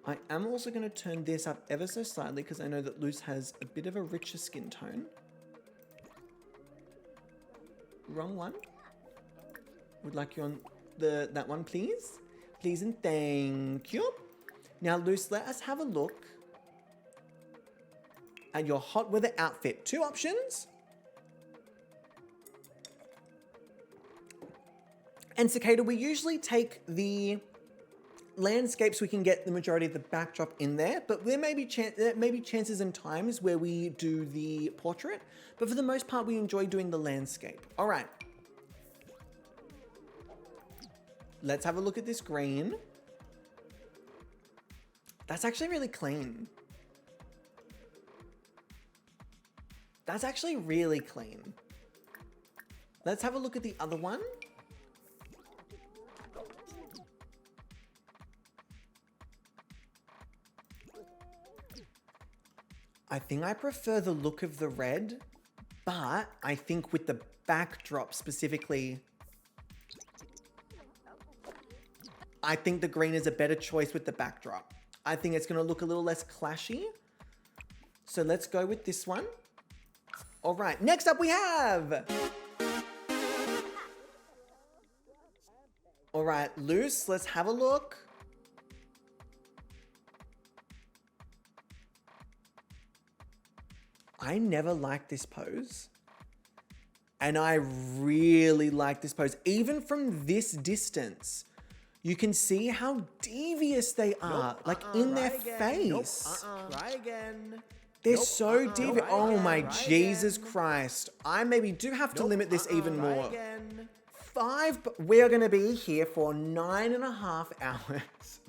I am also going to turn this up ever so slightly because I know that Luce has a bit of a richer skin tone. Wrong one. Would like you on that one, please. Please and thank you. Now, Luce, let us have a look at your hot weather outfit. 2 options. And Cicada, we usually take the landscapes, we can get the majority of the backdrop in there, but there may be chances and times where we do the portrait, but for the most part, we enjoy doing the landscape. All right. Let's have a look at this green. That's actually really clean. That's actually really clean. Let's have a look at the other one. I think I prefer the look of the red, but I think with the backdrop specifically, I think the green is a better choice with the backdrop. I think it's going to look a little less clashy. So let's go with this one. All right, next up we have... All right, Luce, let's have a look. I never liked this pose. And I really like this pose. Even from this distance, you can see how devious they are. Like in their face. Try again. They're so devious. Oh my Jesus Christ. I maybe do have to limit this even more. We're going to be here for 9.5 hours.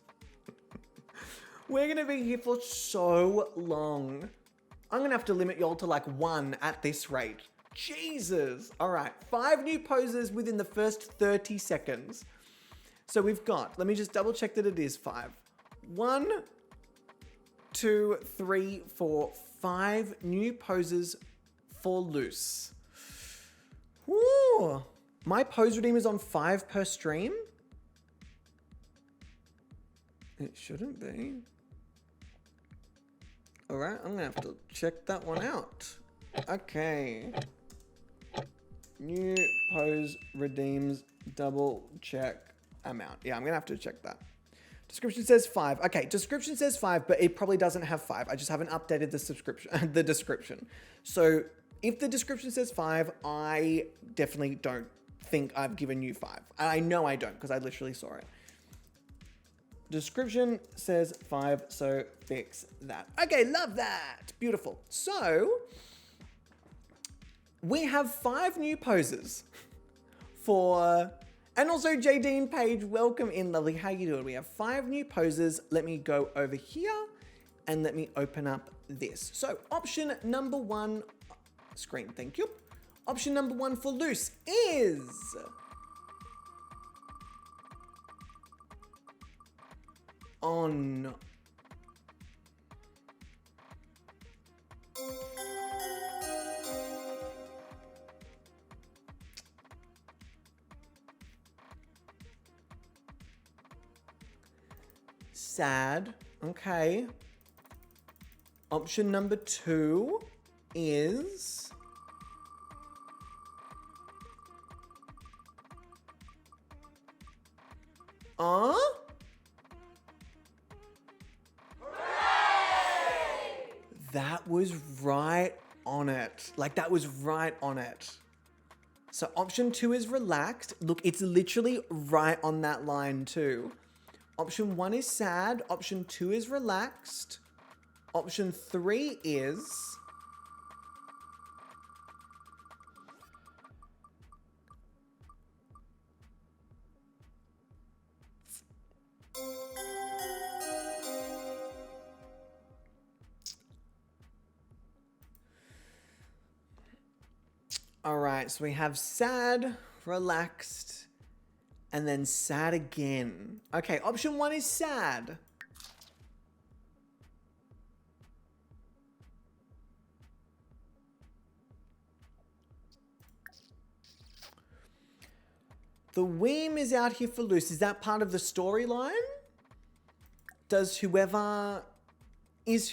We're going to be here for so long. I'm going to have to limit y'all to like 1 at this rate. Jesus. All right, 5 new poses within the first 30 seconds. So we've got, let me just double check that it is 5. 1, 2, 3, 4, 5 new poses for loose. Ooh, my pose redeem is on 5 per stream. It shouldn't be. All right, I'm gonna have to check that one out. Okay. New pose redeems, double check amount. Yeah, I'm gonna have to check that. Description says 5. Okay, description says 5, but it probably doesn't have 5. I just haven't updated the description. So if the description says 5, I definitely don't think I've given you 5. And I know I don't because I literally saw it. Description says 5, so fix that. Okay, love that. Beautiful. So we have 5 new poses for, and also JD and Paige, welcome in, lovely. How you doing? We have 5 new poses. Let me go over here and let me open up this. So option number 1, screen, thank you. Option number 1 for loose is on. Sad. Okay. Option number 2 is that was right on it. Like, that was right on it. So option 2 is relaxed. Look, it's literally right on that line too. Option 1 is sad. Option 2 is relaxed. Option 3 is all right, so we have sad, relaxed, and then sad again. Okay, option 1 is sad. The Weem is out here for loose. Is that part of the storyline? Does whoever is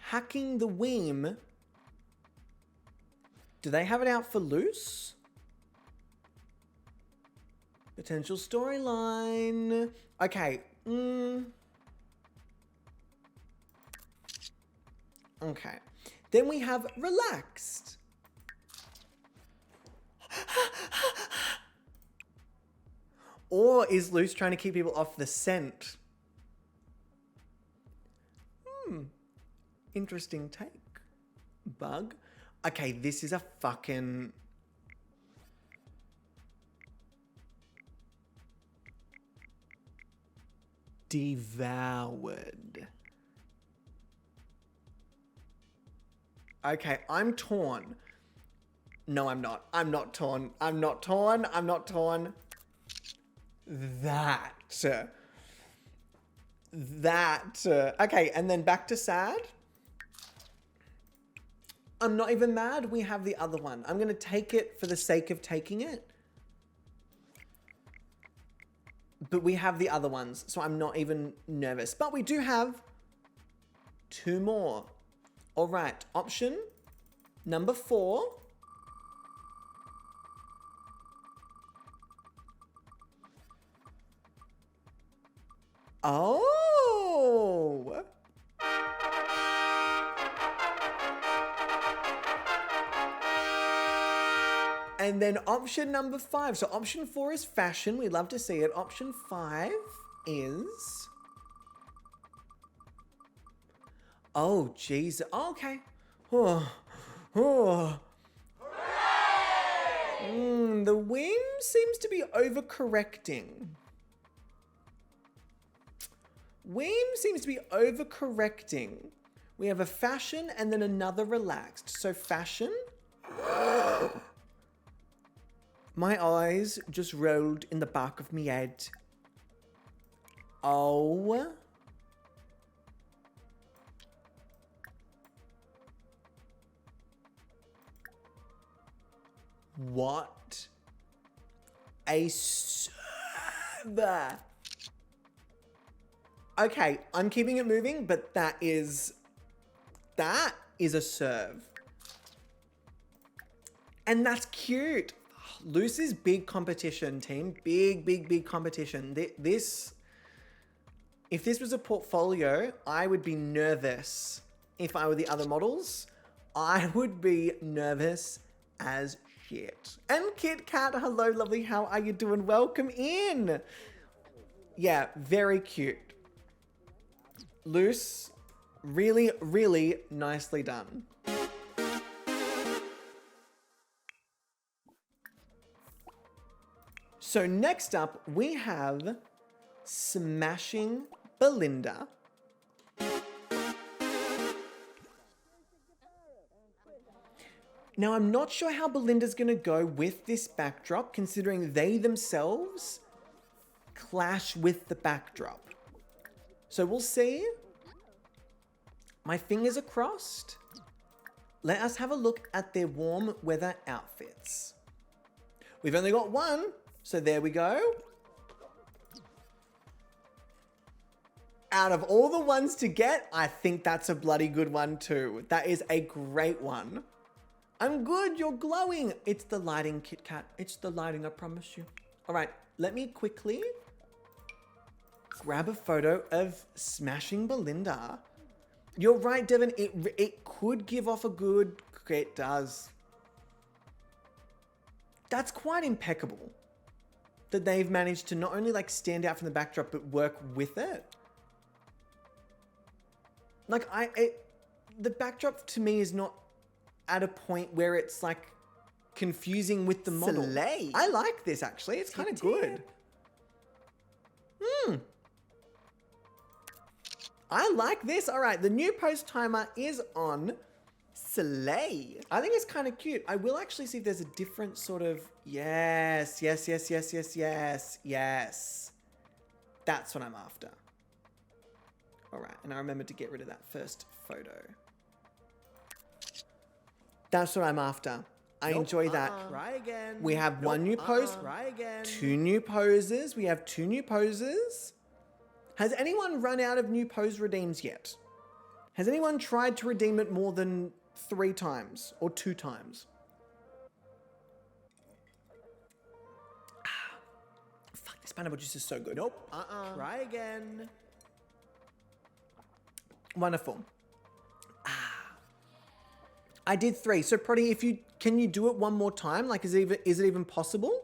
hacking the Weem, do they have it out for loose? Potential storyline. Okay. Okay. Then we have relaxed. Or is loose trying to keep people off the scent? Interesting take. Bug. Okay, this is a fucking... devoured. Okay, I'm torn. No, I'm not. I'm not torn. I'm not torn. I'm not torn. That. Okay, and then back to sad. I'm not even mad. We have the other one. I'm going to take it for the sake of taking it. But we have the other ones, so I'm not even nervous. But we do have 2 more. All right, option number 4. Oh. And then option number 5. So option 4 is fashion. We love to see it. Option 5 is... oh, jeez. Oh, okay. The Weem seems to be overcorrecting. Weem seems to be overcorrecting We have a fashion and then another relaxed. So fashion. My eyes just rolled in the back of my head. Oh. What a server. Okay, I'm keeping it moving, but that is a serve. And that's cute. Loose is big competition, team. Big competition. This, if this was a portfolio, I would be nervous. If I were the other models, I would be nervous as shit. And Kit Kat, hello lovely, how are you doing? Welcome in. Yeah, very cute. Loose, really nicely done. So next up, we have Smashing Belinda. Now, I'm not sure how Belinda's going to go with this backdrop, considering they themselves clash with the backdrop. So we'll see. My fingers are crossed. Let us have a look at their warm weather outfits. We've only got one, so there we go. Out of all the ones to get, I think that's a bloody good one too. That is a great one. I'm good, you're glowing. It's the lighting, Kit Kat. It's the lighting, I promise you. All right, let me quickly grab a photo of Smashing Belinda. You're right, Devin. It could give off a good... It does. That's quite impeccable. That they've managed to not only like stand out from the backdrop, but work with it. Like, the backdrop to me is not at a point where it's like confusing with the model. Slay. I like this actually. It's kind of good. I like this. All right, the new post timer is on. Slay. I think it's kind of cute. I will actually see if there's a different sort of... Yes. That's what I'm after. All right, and I remembered to get rid of that first photo. That's what I'm after. I enjoy that. Try again. We have one new post, Try again. 2 new poses. We have 2 new poses. Has anyone run out of new pose redeems yet? Has anyone tried to redeem it more than 3 times or 2 times? Fuck, this pineapple juice is so good. Nope. Try again. Wonderful. I did 3. So Proddy, can you do it one more time? Like, is it even possible?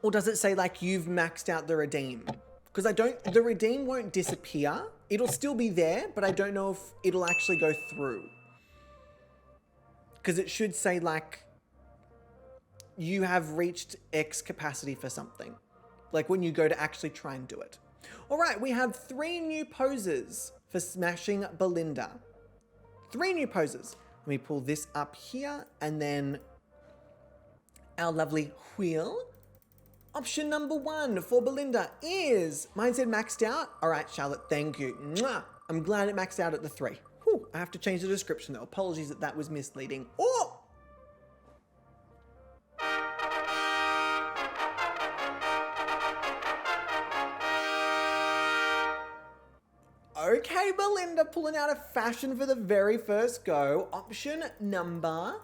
Or does it say like you've maxed out the redeem? Because the redeem won't disappear. It'll still be there, but I don't know if it'll actually go through. Because it should say like, you have reached X capacity for something. Like when you go to actually try and do it. All right, we have 3 new poses for Smashing Belinda. 3 new poses. Let me pull this up here and then our lovely wheel. Option number 1 for Belinda is, mine said maxed out. All right, Charlotte, thank you. Mwah. I'm glad it maxed out at the 3. Whew, I have to change the description though. Apologies that was misleading. Oh! Okay, Belinda pulling out a fashion for the very first go. Option number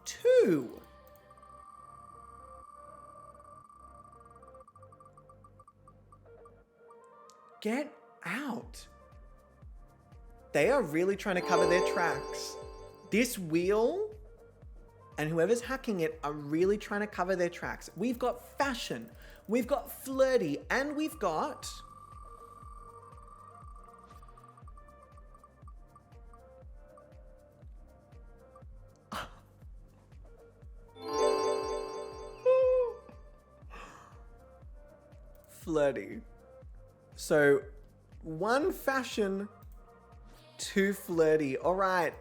2. Get out. They are really trying to cover their tracks. This wheel and whoever's hacking it are really trying to cover their tracks. We've got fashion, we've got flirty, and we've got... flirty. So, 1 fashion Too flirty. All right.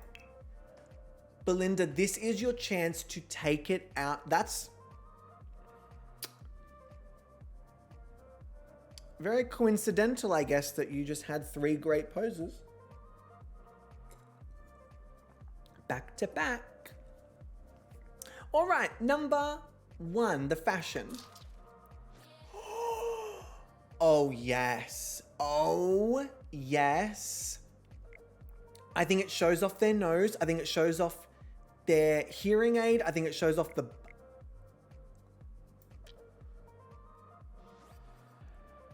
Belinda, this is your chance to take it out. That's very coincidental, I guess, that you just had 3 great poses. Back to back. All right, number 1, the fashion. Oh, yes. Oh, yes. I think it shows off their nose. I think it shows off their hearing aid. I think it shows off the...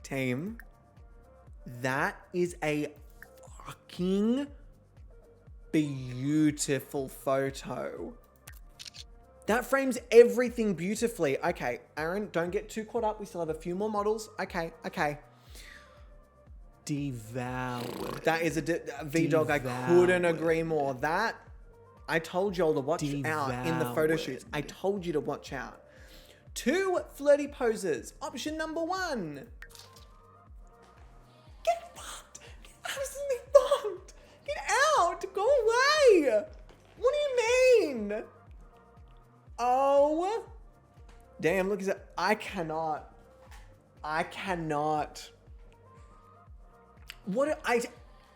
Team, that is a fucking beautiful photo. That frames everything beautifully. Okay, Aaron, don't get too caught up. We still have a few more models. Okay. Devoured. That is a V-Dog. I couldn't agree more. That, I told you all to watch out in the photo shoots. I told you to watch out. 2 flirty poses. Option number 1. Get fucked. Get absolutely fucked. Get out. Go away. What do you mean? Oh. Damn, look at that. I cannot.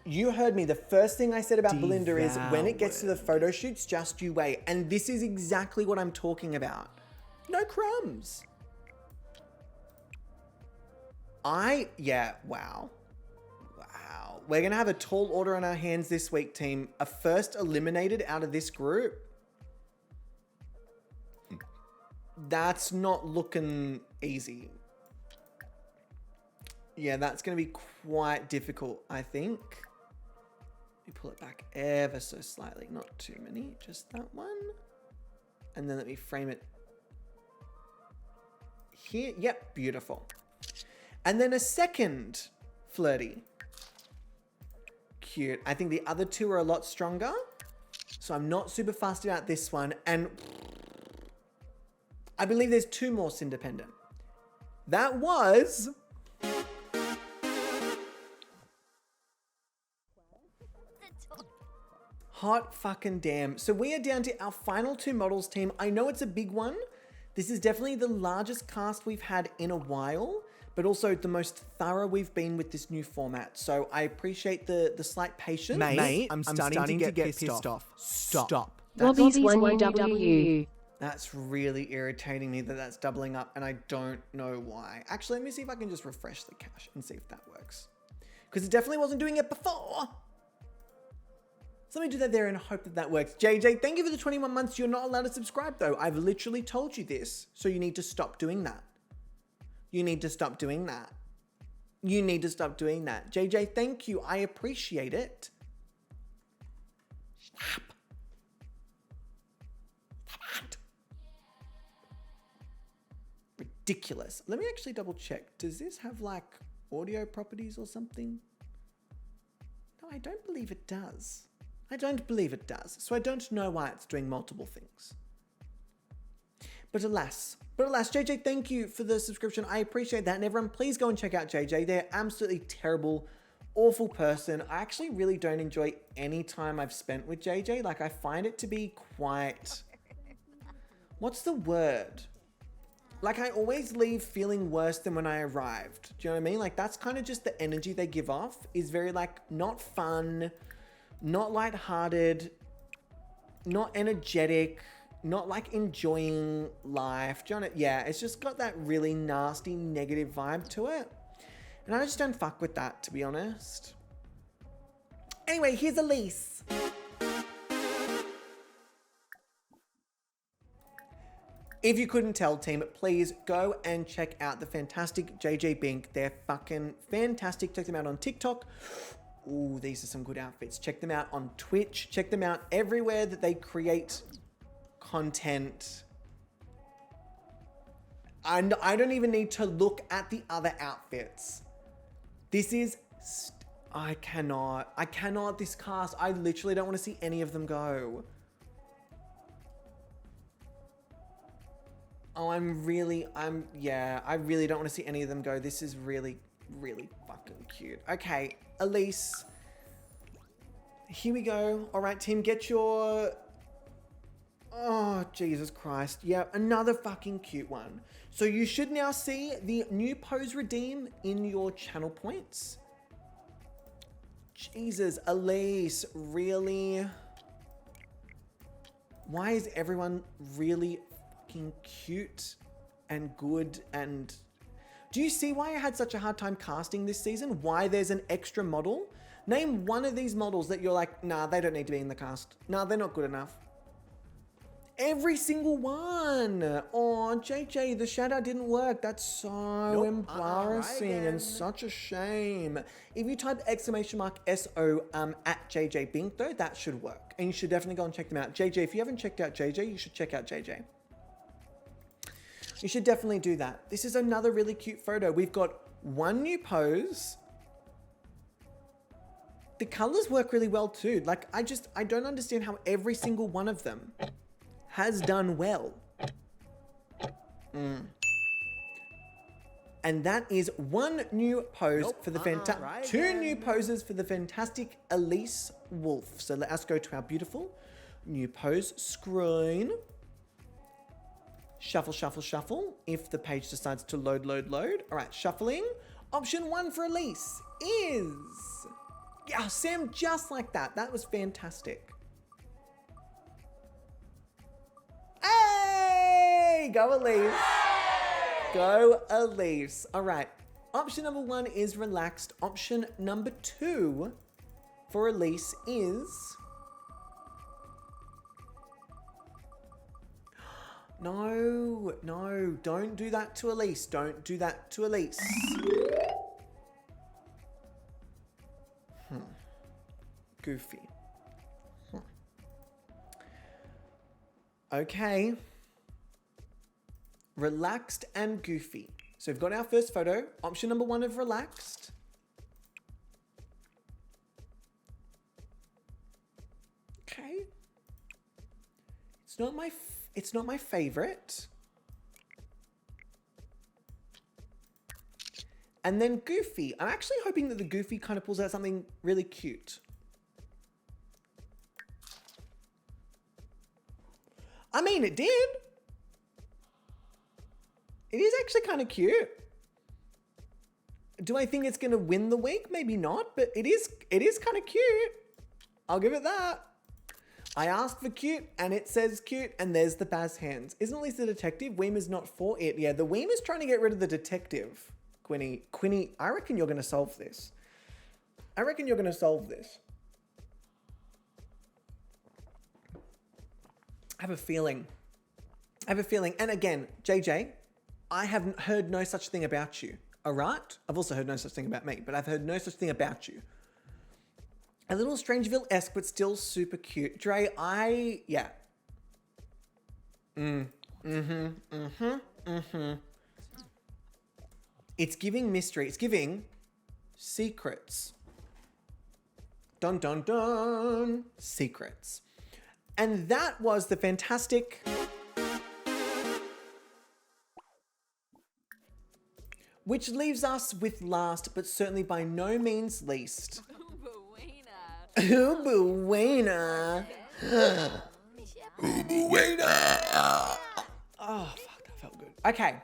You heard me. The first thing I said about Belinda is when it gets to the photo shoots, just you wait. And this is exactly what I'm talking about. No crumbs. Wow. We're going to have a tall order on our hands this week, team. A first eliminated out of this group. That's not looking easy. Yeah, that's going to be quite difficult, I think. Let me pull it back ever so slightly. Not too many, just that one. And then let me frame it here. Yep, beautiful. And then a second flirty. Cute. I think the other 2 are a lot stronger. So I'm not super fussed about this one. And I believe there's 2 more independent. That was... Hot fucking damn. So we are down to our final 2 models, team. I know it's a big one. This is definitely the largest cast we've had in a while, but also the most thorough we've been with this new format. So I appreciate the slight patience. Mate, I'm starting to get pissed off. Stop. Gobby's 1UW. That's really irritating me that that's doubling up, and I don't know why. Actually, let me see if I can just refresh the cache and see if that works. Because it definitely wasn't doing it before. So let me do that there and hope that works. JJ, thank you for the 21 months. You're not allowed to subscribe though. I've literally told you this. So you need to stop doing that. You need to stop doing that. You need to stop doing that. JJ, thank you. I appreciate it. Stop. Ridiculous. Let me actually double check. Does this have like audio properties or something? No, I don't believe it does. I don't believe it does. So I don't know why it's doing multiple things. But alas, JJ, thank you for the subscription. I appreciate that. And everyone, please go and check out JJ. They're absolutely terrible, awful person. I actually really don't enjoy any time I've spent with JJ. Like, I find it to be quite... What's the word? Like, I always leave feeling worse than when I arrived. Do you know what I mean? Like, that's kind of just the energy they give off. Is very, like, not fun, not lighthearted, not energetic, not, like, enjoying life. Do you know what I mean? Yeah, it's just got that really nasty, negative vibe to it. And I just don't fuck with that, to be honest. Anyway, here's Elise. If you couldn't tell, team, please go and check out the fantastic JJ Bink. They're fucking fantastic. Check them out on TikTok. Ooh, these are some good outfits. Check them out on Twitch. Check them out everywhere that they create content. And I don't even need to look at the other outfits. This is... I cannot, this cast. I literally don't want to see any of them go. Oh, I really don't want to see any of them go. This is really, really fucking cute. Okay, Elise. Here we go. All right, team, get your... Oh, Jesus Christ. Yeah, another fucking cute one. So you should now see the new pose redeem in your channel points. Jesus, Elise, really? Why is everyone really fucking cute and good and... Do you see why I had such a hard time casting this season? Why there's an extra model? Name one of these models that you're like, nah, they don't need to be in the cast. Nah, they're not good enough. Every single one. Oh, JJ, the shadow didn't work. That's so embarrassing and such a shame. If you type !SO at JJ Bink though, that should work. And you should definitely go and check them out. JJ, if you haven't checked out JJ, you should check out JJ. You should definitely do that. This is another really cute photo. We've got one new pose. The colors work really well too. Like, I don't understand how every single one of them has done well. And that is one new pose for the two new poses for the fantastic Elise Wolf. So let us go to our beautiful new pose screen. Shuffle, shuffle, shuffle. If the page decides to load, load, load. All right, shuffling. Option 1 for Elise is... Yeah, Sam, just like that. That was fantastic. Hey! Go Elise. Go Elise. All right. Option number 1 is relaxed. Option number 2 for Elise is... No, no, don't do that to Elise. Don't do that to Elise. Goofy. Okay. Relaxed and goofy. So we've got our first photo. Option number 1 of relaxed. Okay. It's not my favorite. And then goofy. I'm actually hoping that the goofy kind of pulls out something really cute. I mean, it did. It is actually kind of cute. Do I think it's going to win the week? Maybe not, but it is kind of cute. I'll give it that. I asked for cute, and it says cute, and there's the Baz hands. Isn't Elise the detective? Weimer's not for it. Yeah, the Weimer's trying to get rid of the detective. Quinny, I reckon you're going to solve this. I reckon you're going to solve this. I have a feeling. And again, JJ, I have heard no such thing about you. All right? I've also heard no such thing about me, but I've heard no such thing about you. A little Strangeville-esque, but still super cute. Dre, yeah. It's giving mystery. It's giving secrets. Dun, dun, dun. Secrets. And that was the fantastic... Which leaves us with last, but certainly by no means least... Ubuena. Ubuena. Oh, fuck, that felt good. Okay.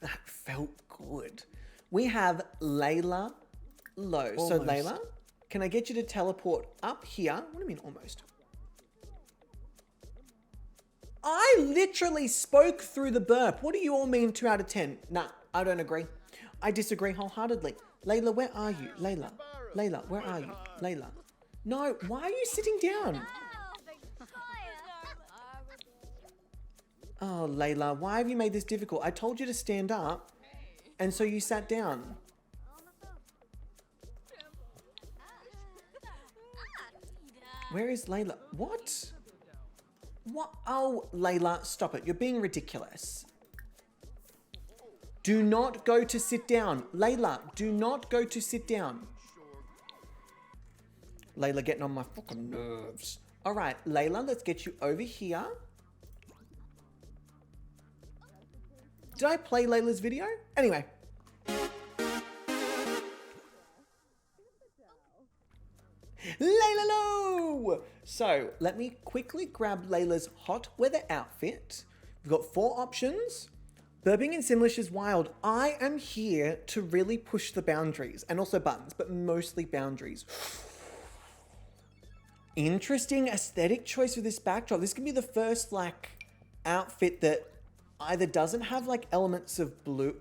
That felt good. We have Layla Low. Almost. So Layla, can I get you to teleport up here? What do you mean almost? I literally spoke through the burp. What do you all mean 2 out of 10? Nah, I don't agree. I disagree wholeheartedly. Layla, where are you? Layla. Layla, where are you? Layla. No, why are you sitting down? Oh, Layla, why have you made this difficult? I told you to stand up, and so you sat down. Where is Layla? What? What? Oh, Layla, stop it. You're being ridiculous. Do not go to sit down. Layla, do not go to sit down. Layla getting on my fucking nerves. All right, Layla, let's get you over here. Did I play Layla's video? Anyway. Layla Low! So let me quickly grab Layla's hot weather outfit. We've got 4 options. Burping in Simlish is wild. I am here to really push the boundaries and also buttons, but mostly boundaries. Interesting aesthetic choice for this backdrop. This can be the first like outfit that either doesn't have like elements of blue.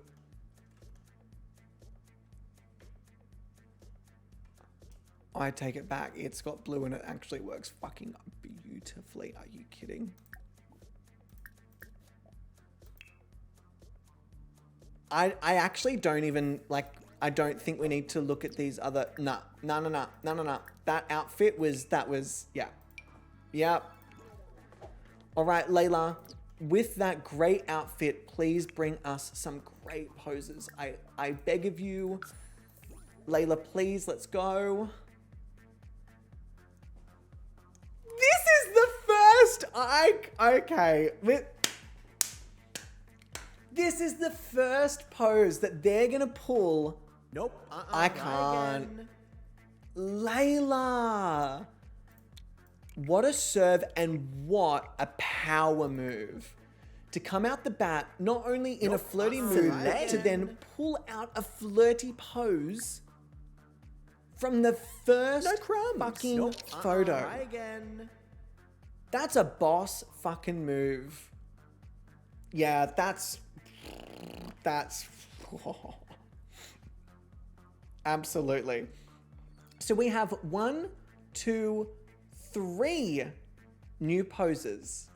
I take it back. It's got blue and it actually works fucking beautifully. Are you kidding? I actually don't even like, I don't think we need to look at these other, no. That outfit was, yeah. Yep. All right, Layla, with that great outfit, please bring us some great poses. I beg of you. Layla, please, let's go. This is the first, okay. This is the first pose that they're gonna pull. Nope. I can't. Layla. What a serve and what a power move. To come out the bat, not only in a flirty mood, to then pull out a flirty pose from the first fucking photo. Try again. That's a boss fucking move. Yeah, that's absolutely. So we have 1, 2, 3 new poses.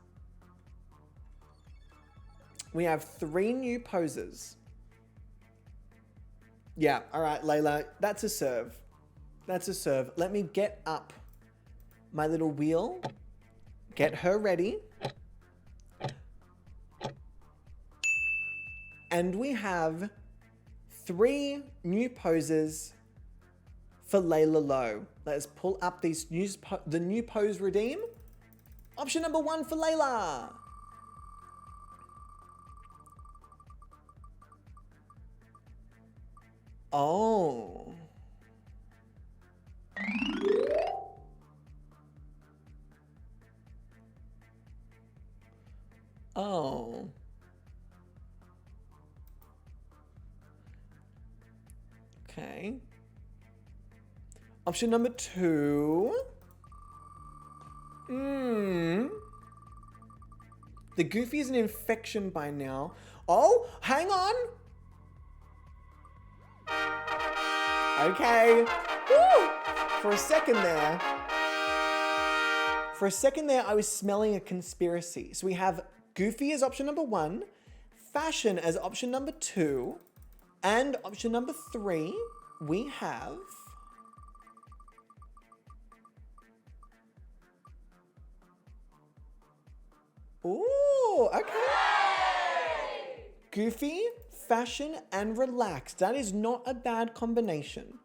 We have 3 new poses. Yeah, all right, Layla, that's a serve. That's a serve. Let me get up my little wheel, get her ready. And we have 3 new poses for Layla Low. Let's pull up these the new pose redeem. Option number 1 for Layla. Oh. Oh. Okay. Option number 2. The Goofy is an infection by now. Oh, hang on. Okay. Woo! For a second there, I was smelling a conspiracy. So we have Goofy as option number 1, fashion as option number 2, and option number 3, we have ooh, okay. Goofy, fashion, and relaxed. That is not a bad combination.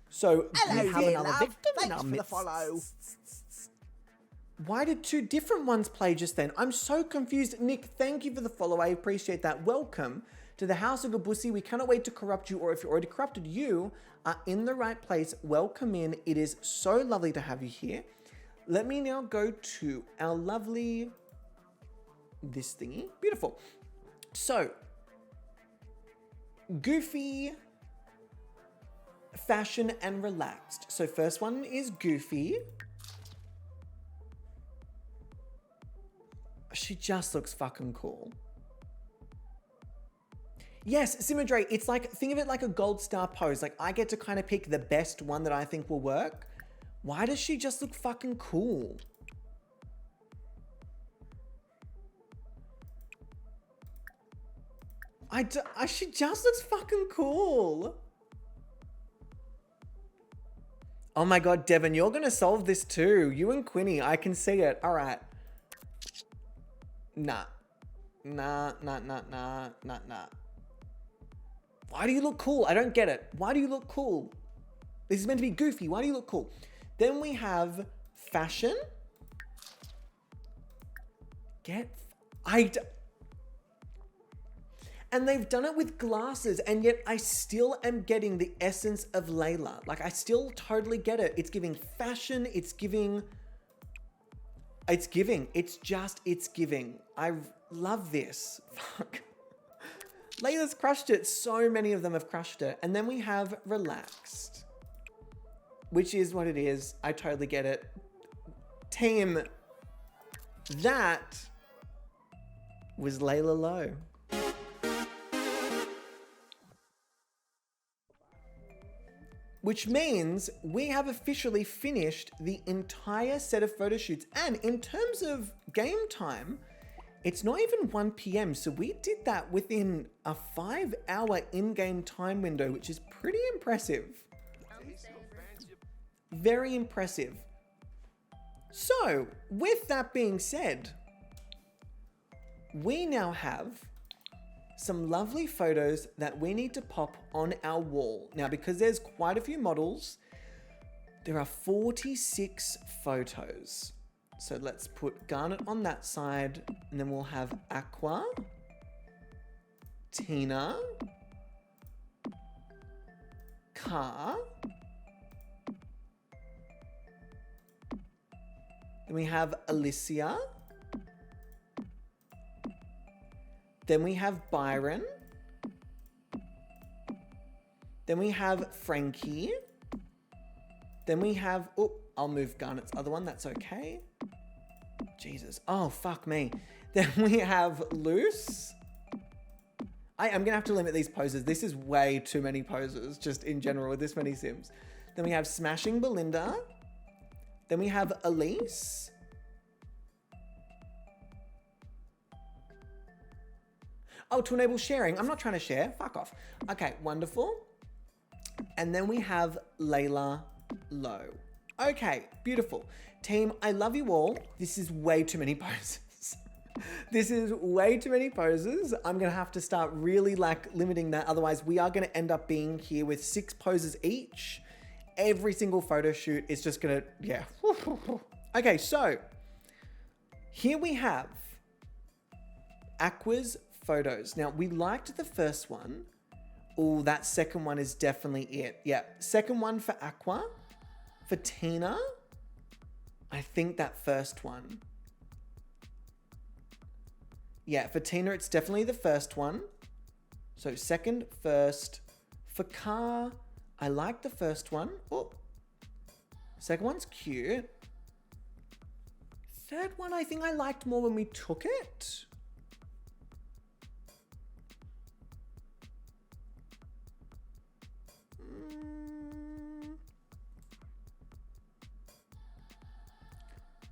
So Hello, Goofy, dear love. Thanks for the follow. Why did 2 different ones play just then? I'm so confused. Nick, thank you for the follow. I appreciate that. Welcome to the House of Gobussi. We cannot wait to corrupt you, or if you're already corrupted, you are in the right place. Welcome in. It is so lovely to have you here. Let me now go to our lovely, this thingy. Beautiful. So, Goofy, fashion, and relaxed. So first one is Goofy. She just looks fucking cool. Yes, Simadre, it's like, think of it like a gold star pose. Like, I get to kind of pick the best one that I think will work. Why does she just look fucking cool? She just looks fucking cool. Oh my God, Devin, you're gonna solve this too. You and Quinny, I can see it. All right. Nah. Why do you look cool? I don't get it. Why do you look cool? This is meant to be Goofy. Why do you look cool? Then we have fashion. And they've done it with glasses, and yet I still am getting the essence of Layla. Like, I still totally get it. It's giving fashion. It's giving. It's giving. I love this. Fuck. Layla's crushed it. So many of them have crushed it. And then we have relaxed, which is what it is. I totally get it. Team, that was Layla Low. Which means we have officially finished the entire set of photo shoots. And in terms of game time, it's not even 1 p.m. So we did that within a 5-hour in-game time window, which is pretty impressive. Very impressive. So with that being said, we now have some lovely photos that we need to pop on our wall. Now, because there's quite a few models, there are 46 photos. So let's put Garnet on that side, and then we'll have Aqua, Tina, Car, then we have Alicia, then we have Byron, then we have Frankie, then we have, oh, I'll move Garnet's other one, that's okay. Jesus, oh, fuck me. Then we have Luce. I am gonna have to limit these poses. This is way too many poses, just in general with this many Sims. Then we have Smashing Belinda. Then we have Elise. Oh, to enable sharing. I'm not trying to share. Fuck off. Okay, wonderful. And then we have Layla Low. Okay, beautiful. Team, I love you all. This is way too many poses. This is way too many poses. I'm going to have to start really limiting that. Otherwise, we are going to end up being here with 6 poses each. Every single photo shoot is just going to, yeah. Okay, so here we have Aqua's photos. Now, we liked the first one. Oh, that second one is definitely it. Yeah, second one for Aqua. For Tina, I think that first one. Yeah, for Tina, it's definitely the first one. So second, first. For Car, I like the first one. Oh, second one's cute. Third one, I think I liked more when we took it.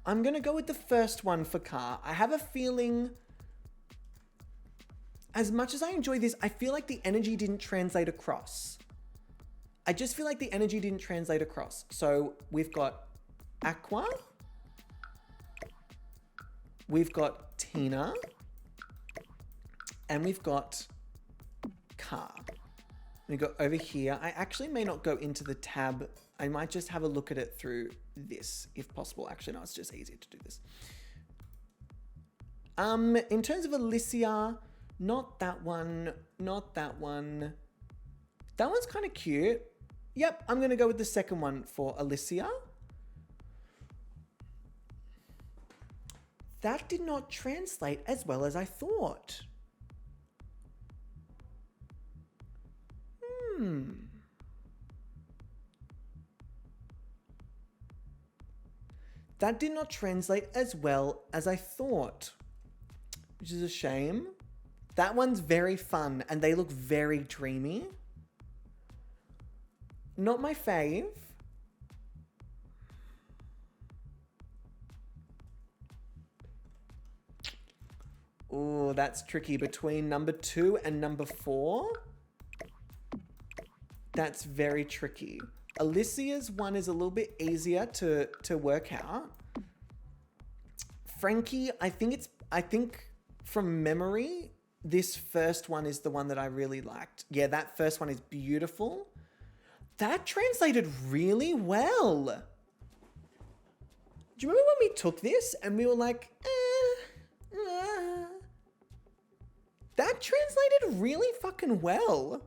I'm going to go with the first one for Car. I have a feeling, as much as I enjoy this, I feel like the energy didn't translate across. I just feel like the energy didn't translate across. So we've got Aqua. We've got Tina. And we've got Car. We go over here. I actually may not go into the tab. I might just have a look at it through this, if possible. Actually, no, it's just easier to do this. In terms of Alicia, not that one, not that one. That one's kind of cute. Yep, I'm going to go with the second one for Alicia. That did not translate as well as I thought. That did not translate as well as I thought, which is a shame. That one's very fun and they look very dreamy. Not my fave. Oh, that's tricky. Between number 2 and number 4. That's very tricky. Alicia's one is a little bit easier to work out. Frankie, I think from memory, this first one is the one that I really liked. Yeah, that first one is beautiful. That translated really well. Do you remember when we took this and we were like, That That translated really fucking well.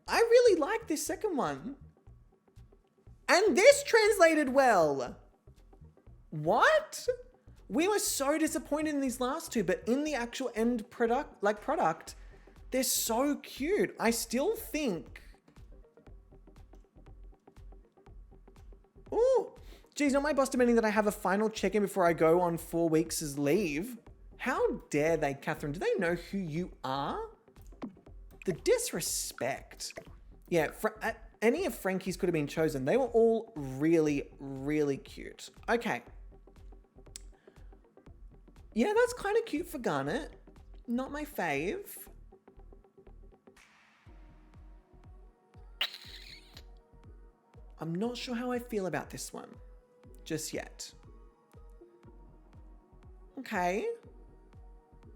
I really like this second one. And this translated well. What? We were so disappointed in these last two, but in the actual end product, they're so cute. I still think... Ooh. Geez, not my boss demanding that I have a final check-in before I go on 4 weeks' leave. How dare they, Catherine? Do they know who you are? The disrespect. Yeah, any of Frankie's could have been chosen. They were all really, really cute. Okay. Yeah, that's kind of cute for Garnet. Not my fave. I'm not sure how I feel about this one just yet. Okay.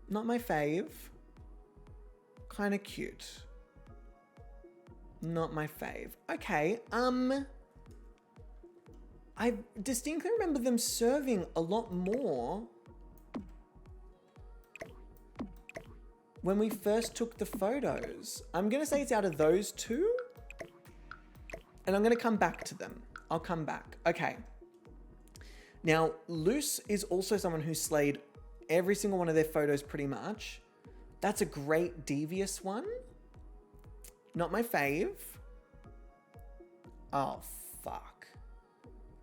Not my fave. Kind of cute. Not my fave. Okay. I distinctly remember them serving a lot more when we first took the photos. I'm going to say it's out of those two. And I'm going to come back to them. I'll come back. Okay. Now, Luce is also someone who slayed every single one of their photos pretty much. That's a great devious one. Not my fave. Oh, fuck.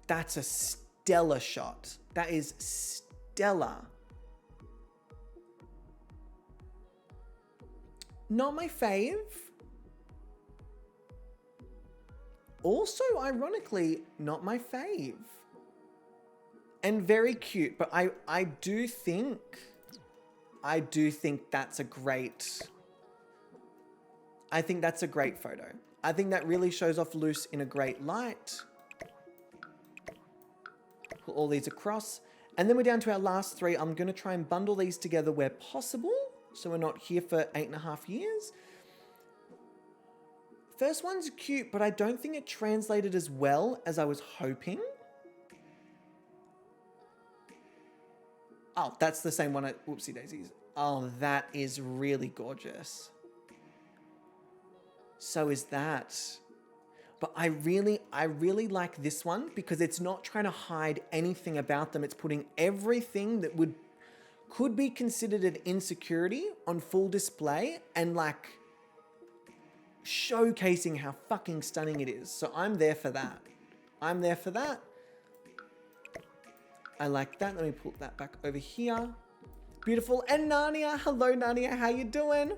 That's a stellar shot. That is stellar. Not my fave. Also, ironically, not my fave. And very cute, but I do think that's a great... I think that's a great photo. I think that really shows off Luce in a great light. Put all these across. And then we're down to our last three. I'm going to try and bundle these together where possible, so we're not here for 8.5 years. First one's cute, but I don't think it translated as well as I was hoping. Oh, that's the same one at Whoopsie Daisies. Oh, that is really gorgeous. So is that. But I really like this one because it's not trying to hide anything about them. It's putting everything that could be considered an insecurity on full display and like showcasing how fucking stunning it is. So I'm there for that. I'm there for that. I like that. Let me pull that back over here. Beautiful. And Narnia. Hello, Narnia. How you doing?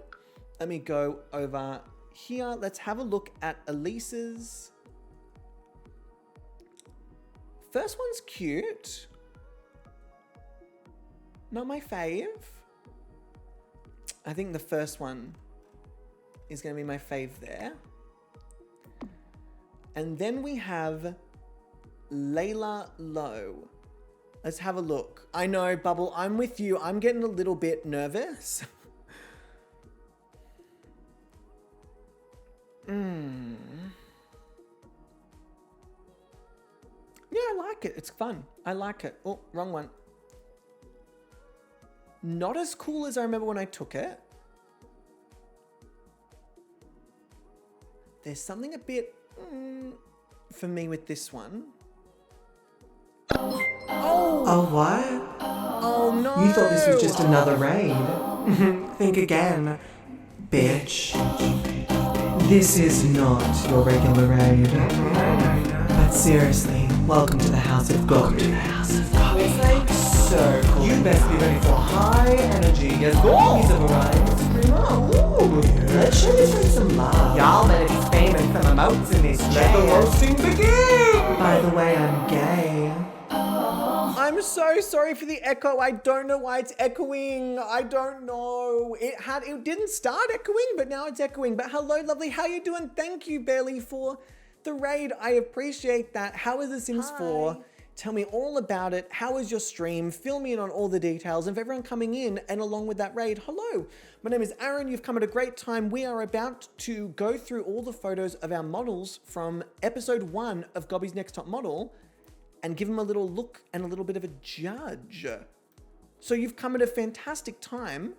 Let me go over here. Let's have a look at Elise's. First one's cute. Not my fave. I think the first one is going to be my fave there. And then we have Layla Lowe. Let's have a look. I know, Bubble, I'm with you. I'm getting a little bit nervous. Yeah, I like it. It's fun. I like it. Oh, wrong one. Not as cool as I remember when I took it. There's something a bit for me with this one. Oh, what? Oh no! You thought this was just another raid? Think again, bitch. This is not your regular raid. But seriously, welcome to the House of Gobby. It's like so cool. You best be ready for high energy as Gobby's of a ride. Ooh, let's show this one some love. Y'all better be spamming some emotes in this Let the roasting begin! By the way, I'm gay. I'm so sorry for the echo. I don't know why it's echoing. I don't know. It didn't start echoing, but now it's echoing. But hello, lovely. How you doing? Thank you, Bailey, for the raid. I appreciate that. How is The Sims 4? Tell me all about it. How is your stream? Fill me in on all the details. And for everyone coming in and along with that raid, hello. My name is Aaron. You've come at a great time. We are about to go through all the photos of our models from episode 1 of Gobby's Next Top Model and give them a little look and a little bit of a judge. So you've come at a fantastic time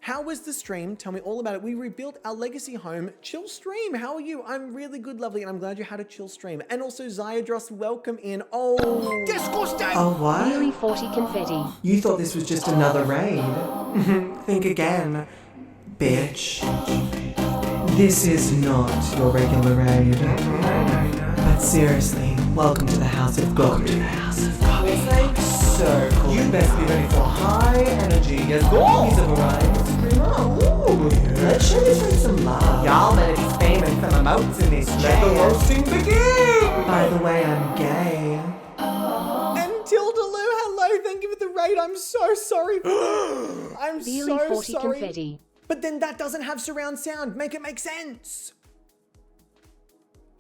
How was the stream? Tell me all about it. We rebuilt our legacy home. Chill stream. How are you? I'm really good, lovely, and I'm glad you had a chill stream. And also, Zyadros, welcome in. Oh, disgusting! Oh, what? Nearly 40 confetti. You thought this was just another raid? Think again, bitch. This is not your regular raid. But seriously, welcome to the House of Gobby. It's like so cool. You best be ready for high energy. Yes, Gobby's of a ride. Ooh, let's show this one some love. Y'all better be spamming some emotes in this chat. Let the roasting begin! By the way, I'm gay. And Tildaloo, hello. Thank you for the raid. I'm so sorry. I'm Nearly so 40 sorry. confetti. But then that doesn't have surround sound. Make it make sense.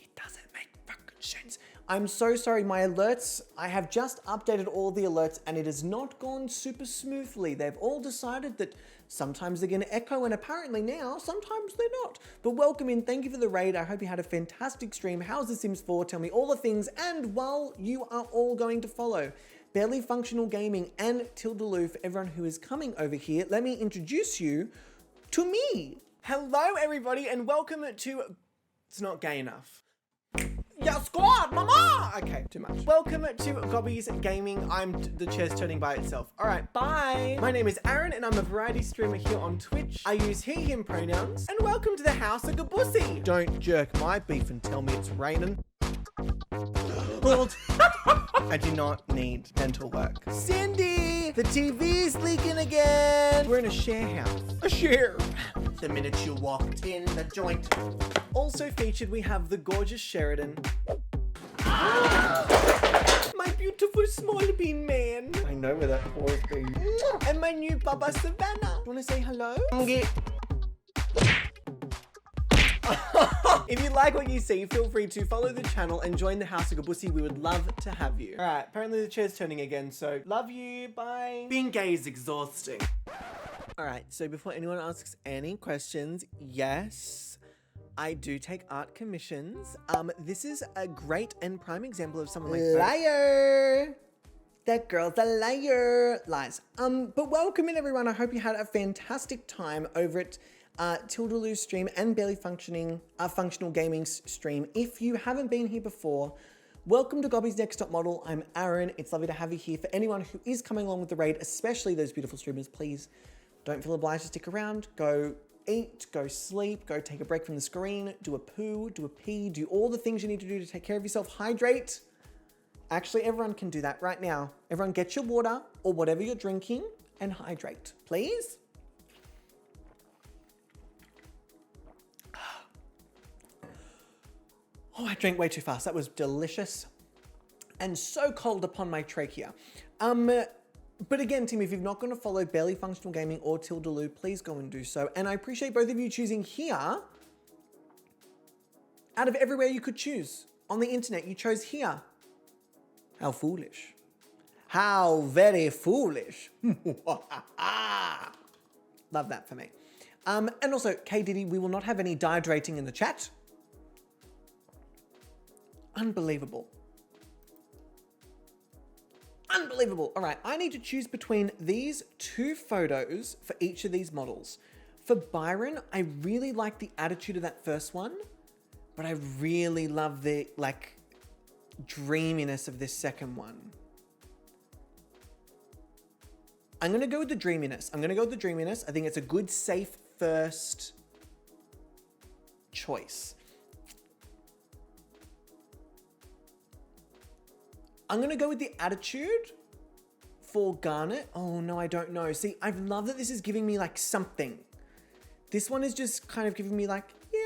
It doesn't make fucking sense. I'm so sorry. My alerts, I have just updated all the alerts and it has not gone super smoothly. They've all decided that sometimes they're going to echo and apparently now, sometimes they're not. But welcome in. Thank you for the raid. I hope you had a fantastic stream. How's The Sims 4? Tell me all the things. And while you are all going to follow Barely Functional Gaming and Tildaloo, for everyone who is coming over here, let me introduce you to me. Hello, everybody, and welcome to... It's not gay enough. Yeah, squad, mama! Okay, too much. Welcome to GobbysGayming. The chair's turning by itself. All right, bye. My name is Aaron, and I'm a variety streamer here on Twitch. I use he, him pronouns. And welcome to the House of Gobussi. Don't jerk my beef and tell me it's raining. I do not need dental work. Cindy! The TV's leaking again! We're in a share house. A share! The minute you walked in the joint. Also featured, we have the gorgeous Sheridan. My beautiful small bean man. I know where that paw is being. And my new Baba Savannah. You wanna say hello? If you like what you see, feel free to follow the channel and join the House of Gobussi. We would love to have you. All right, apparently the chair's turning again, so love you, bye. Being gay is exhausting. All right, so before anyone asks any questions, yes, I do take art commissions. This is a great and prime example of someone like liar. That girl's a liar. Lies. But welcome in, everyone. I hope you had a fantastic time over at Tildaloo's stream and Barely Functional Gaming's stream. If you haven't been here before, welcome to Gobby's Next Top Model. I'm Aaron. It's lovely to have you here. For anyone who is coming along with the raid, especially those beautiful streamers, please don't feel obliged to stick around. Go eat, go sleep, go take a break from the screen, do a poo, do a pee, do all the things you need to do to take care of yourself. Hydrate. Actually, everyone can do that right now. Everyone get your water or whatever you're drinking and hydrate, please. Oh, I drank way too fast. That was delicious and so cold upon my trachea. But again, team, if you're not going to follow Barely Functional Gaming or Tildaloo, please go and do so. And I appreciate both of you choosing here. Out of everywhere you could choose on the internet, you chose here. How foolish. How very foolish. Love that for me. And also, K Diddy, we will not have any dehydrating in the chat. Unbelievable. Unbelievable. All right, I need to choose between these two photos for each of these models. For Byron, I really like the attitude of that first one, but I really love the, like, dreaminess of this second one. I'm going to go with the dreaminess. I think it's a good, safe first choice. I'm going to go with the attitude for Garnet. Oh, no, I don't know. See, I love that this is giving me, like, something. This one is just kind of giving me, like, yeah.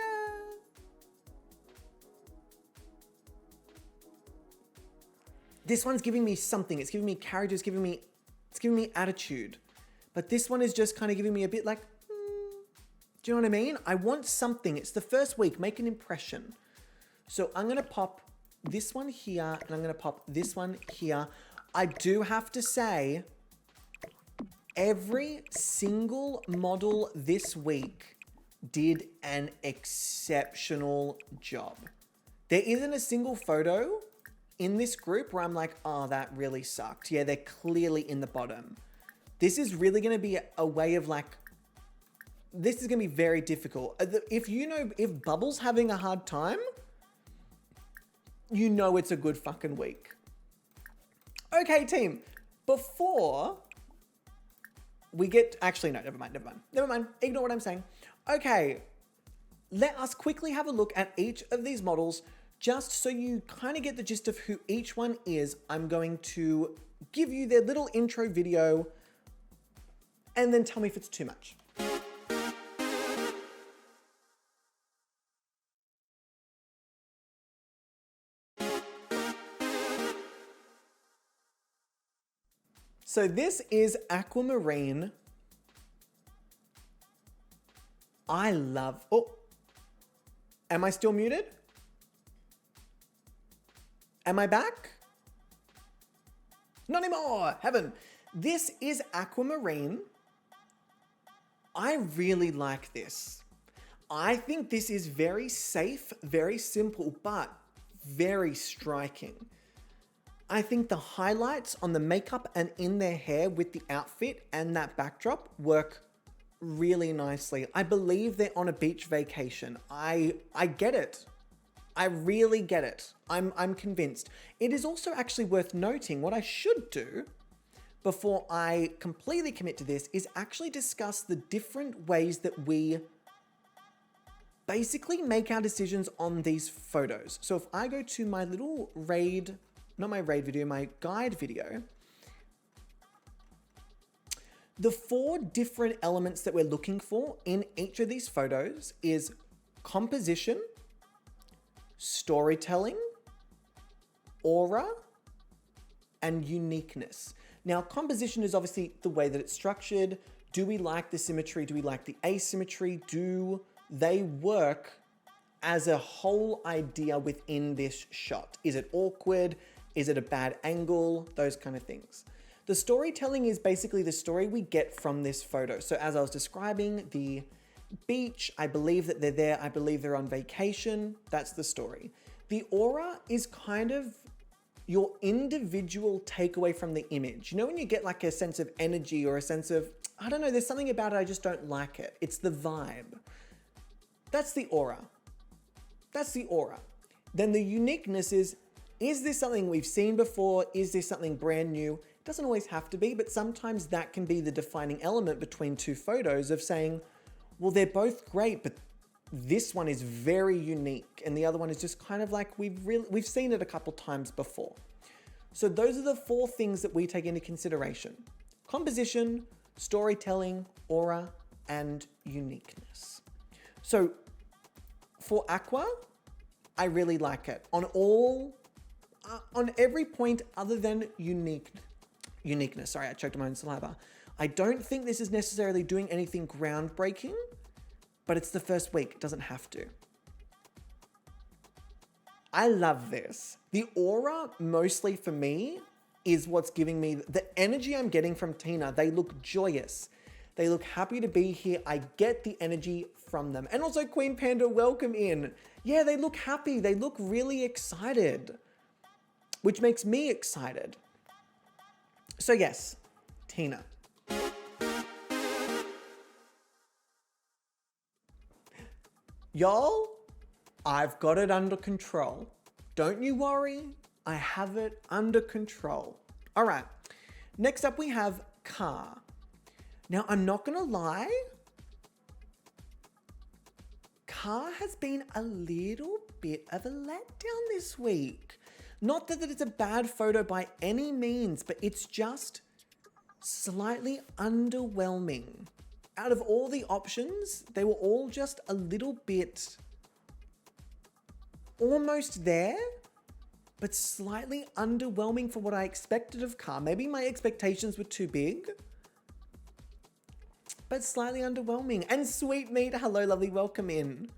This one's giving me something. It's giving me character. It's giving me attitude. But this one is just kind of giving me a bit like, do you know what I mean? I want something. It's the first week. Make an impression. So I'm going to pop this one here, and I'm going to pop this one here. I do have to say, every single model this week did an exceptional job. There isn't a single photo in this group where I'm like, oh, that really sucked. Yeah, they're clearly in the bottom. This is really going to be a way of, like, this is going to be very difficult. If Bubble's having a hard time, you know it's a good fucking week. Okay, team. Before we get... Actually, no, never mind. Ignore what I'm saying. Okay, let us quickly have a look at each of these models just so you kind of get the gist of who each one is. I'm going to give you their little intro video and then tell me if it's too much. So this is Aquamarine. I love... Oh, am I still muted? Am I back? Not anymore, heaven. This is Aquamarine. I really like this. I think this is very safe, very simple, but very striking. I think the highlights on the makeup and in their hair with the outfit and that backdrop work really nicely. I believe they're on a beach vacation. I get it. I really get it. I'm convinced. It is also actually worth noting what I should do before I completely commit to this is actually discuss the different ways that we basically make our decisions on these photos. So if I go to my little raid, not my raid video, my guide video, the 4 different elements that we're looking for in each of these photos is composition, storytelling, aura, and uniqueness. Now, composition is obviously the way that it's structured. Do we like the symmetry? Do we like the asymmetry? Do they work as a whole idea within this shot? Is it awkward? Is it a bad angle? Those kind of things. The storytelling is basically the story we get from this photo. So as I was describing, the beach, I believe that they're there. I believe they're on vacation. That's the story. The aura is kind of your individual takeaway from the image. You know when you get like a sense of energy or a sense of, I don't know, there's something about it, I just don't like it. It's the vibe. That's the aura. That's the aura. Then the uniqueness is this something we've seen before? Is this something brand new? It doesn't always have to be, but sometimes that can be the defining element between 2 photos of saying, well, they're both great, but this one is very unique and the other one is just kind of like we've seen it a couple times before. So those are the 4 things that we take into consideration: composition, storytelling, aura, and uniqueness. So for Aqua, I really like it on every point other than uniqueness. Sorry, I choked on my own saliva. I don't think this is necessarily doing anything groundbreaking, but it's the first week. It doesn't have to. I love this. The aura, mostly for me, is what's giving me the energy I'm getting from Tina. They look joyous. They look happy to be here. I get the energy from them. And also Queen Panda, welcome in. Yeah, they look happy. They look really excited, which makes me excited. So yes, Tina. Y'all, I've got it under control. Don't you worry, I have it under control. All right, next up we have car. Now, I'm not gonna lie, car has been a little bit of a letdown this week. Not that it's a bad photo by any means, but it's just slightly underwhelming. Out of all the options, they were all just a little bit almost there, but slightly underwhelming for what I expected of car. Maybe my expectations were too big, but slightly underwhelming. And Sweet Meat, hello lovely, welcome in.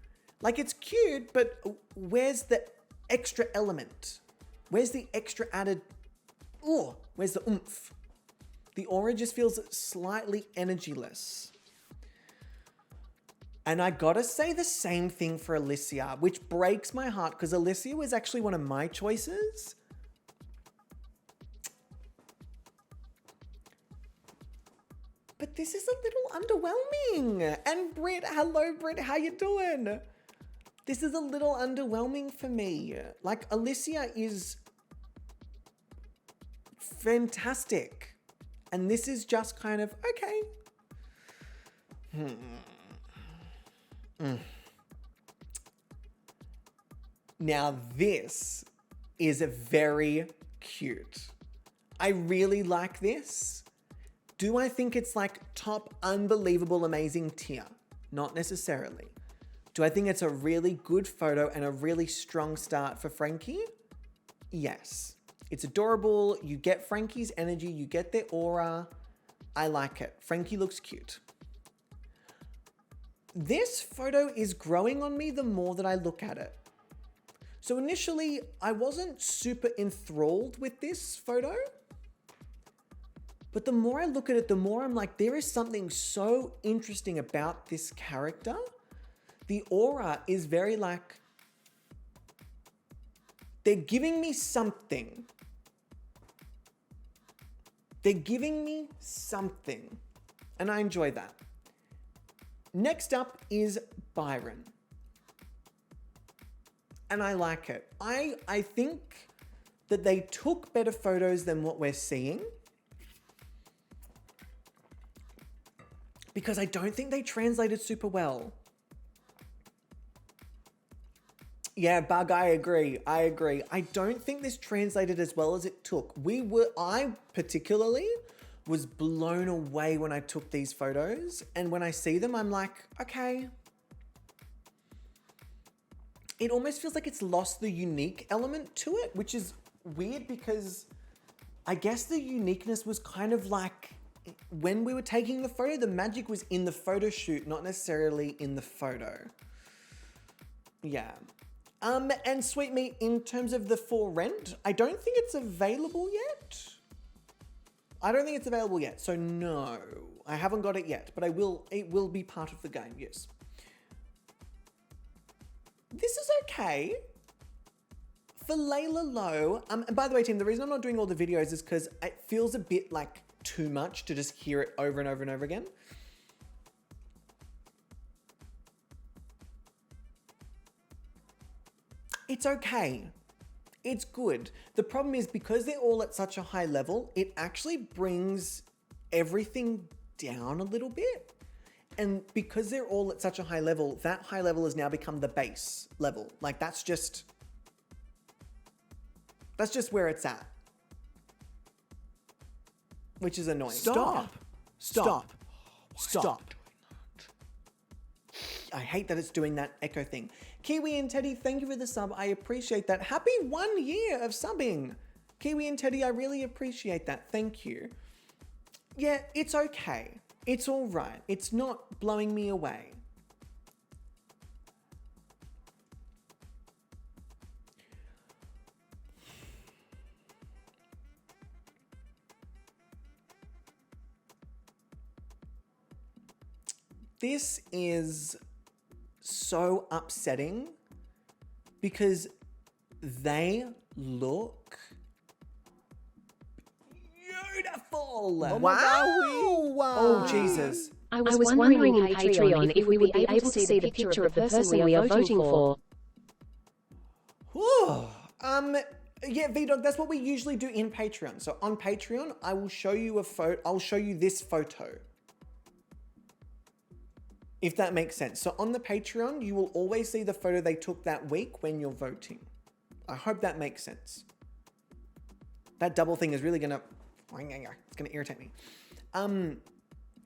Like, it's cute, but where's the extra element? Where's the extra added, where's the oomph? The aura just feels slightly energyless. And I gotta say the same thing for Alicia, which breaks my heart because Alicia was actually one of my choices. But this is a little underwhelming. And Britt, hello Britt, how you doing? This is a little underwhelming for me. Like, Alicia is fantastic. And this is just kind of, okay. Now this is very cute. I really like this. Do I think it's like top unbelievable amazing tier? Not necessarily. Do I think it's a really good photo and a really strong start for Frankie? Yes. It's adorable. You get Frankie's energy. You get their aura. I like it. Frankie looks cute. This photo is growing on me the more that I look at it. So initially, I wasn't super enthralled with this photo. But the more I look at it, the more I'm like, there is something so interesting about this character. The aura is very like, they're giving me something. They're giving me something. And I enjoy that. Next up is Byron. And I like it. I think that they took better photos than what we're seeing. Because I don't think they translated super well. Yeah, Bug, I agree. I don't think this translated as well as it took. I particularly was blown away when I took these photos. And when I see them, I'm like, okay. It almost feels like it's lost the unique element to it, which is weird because I guess the uniqueness was kind of like when we were taking the photo, the magic was in the photo shoot, not necessarily in the photo. Yeah. And Sweet Meat, in terms of the For Rent, I don't think it's available yet. I don't think it's available yet, so no. I haven't got it yet, but it will be part of the game, yes. This is okay. For Layla Low, and by the way, team, the reason I'm not doing all the videos is because it feels a bit like too much to just hear it over and over and over again. It's okay. It's good. The problem is because they're all at such a high level, it actually brings everything down a little bit. And because they're all at such a high level, that high level has now become the base level. Like that's just where it's at. Which is annoying. Stop. I hate that it's doing that echo thing. Kiwi and Teddy, thank you for the sub. I appreciate that. Happy 1 year of subbing. Kiwi and Teddy, I really appreciate that. Thank you. Yeah, it's okay. It's all right. It's not blowing me away. This is so upsetting because they look beautiful. Wow. Oh, Jesus. I was wondering in Patreon if we would be able to see the picture of the person we are voting for. Whew. Yeah, VDog, that's what we usually do in Patreon. So on Patreon, I will show you I'll show you this photo. If that makes sense. So on the Patreon, you will always see the photo they took that week when you're voting. I hope that makes sense. That double thing is really gonna, it's gonna irritate me.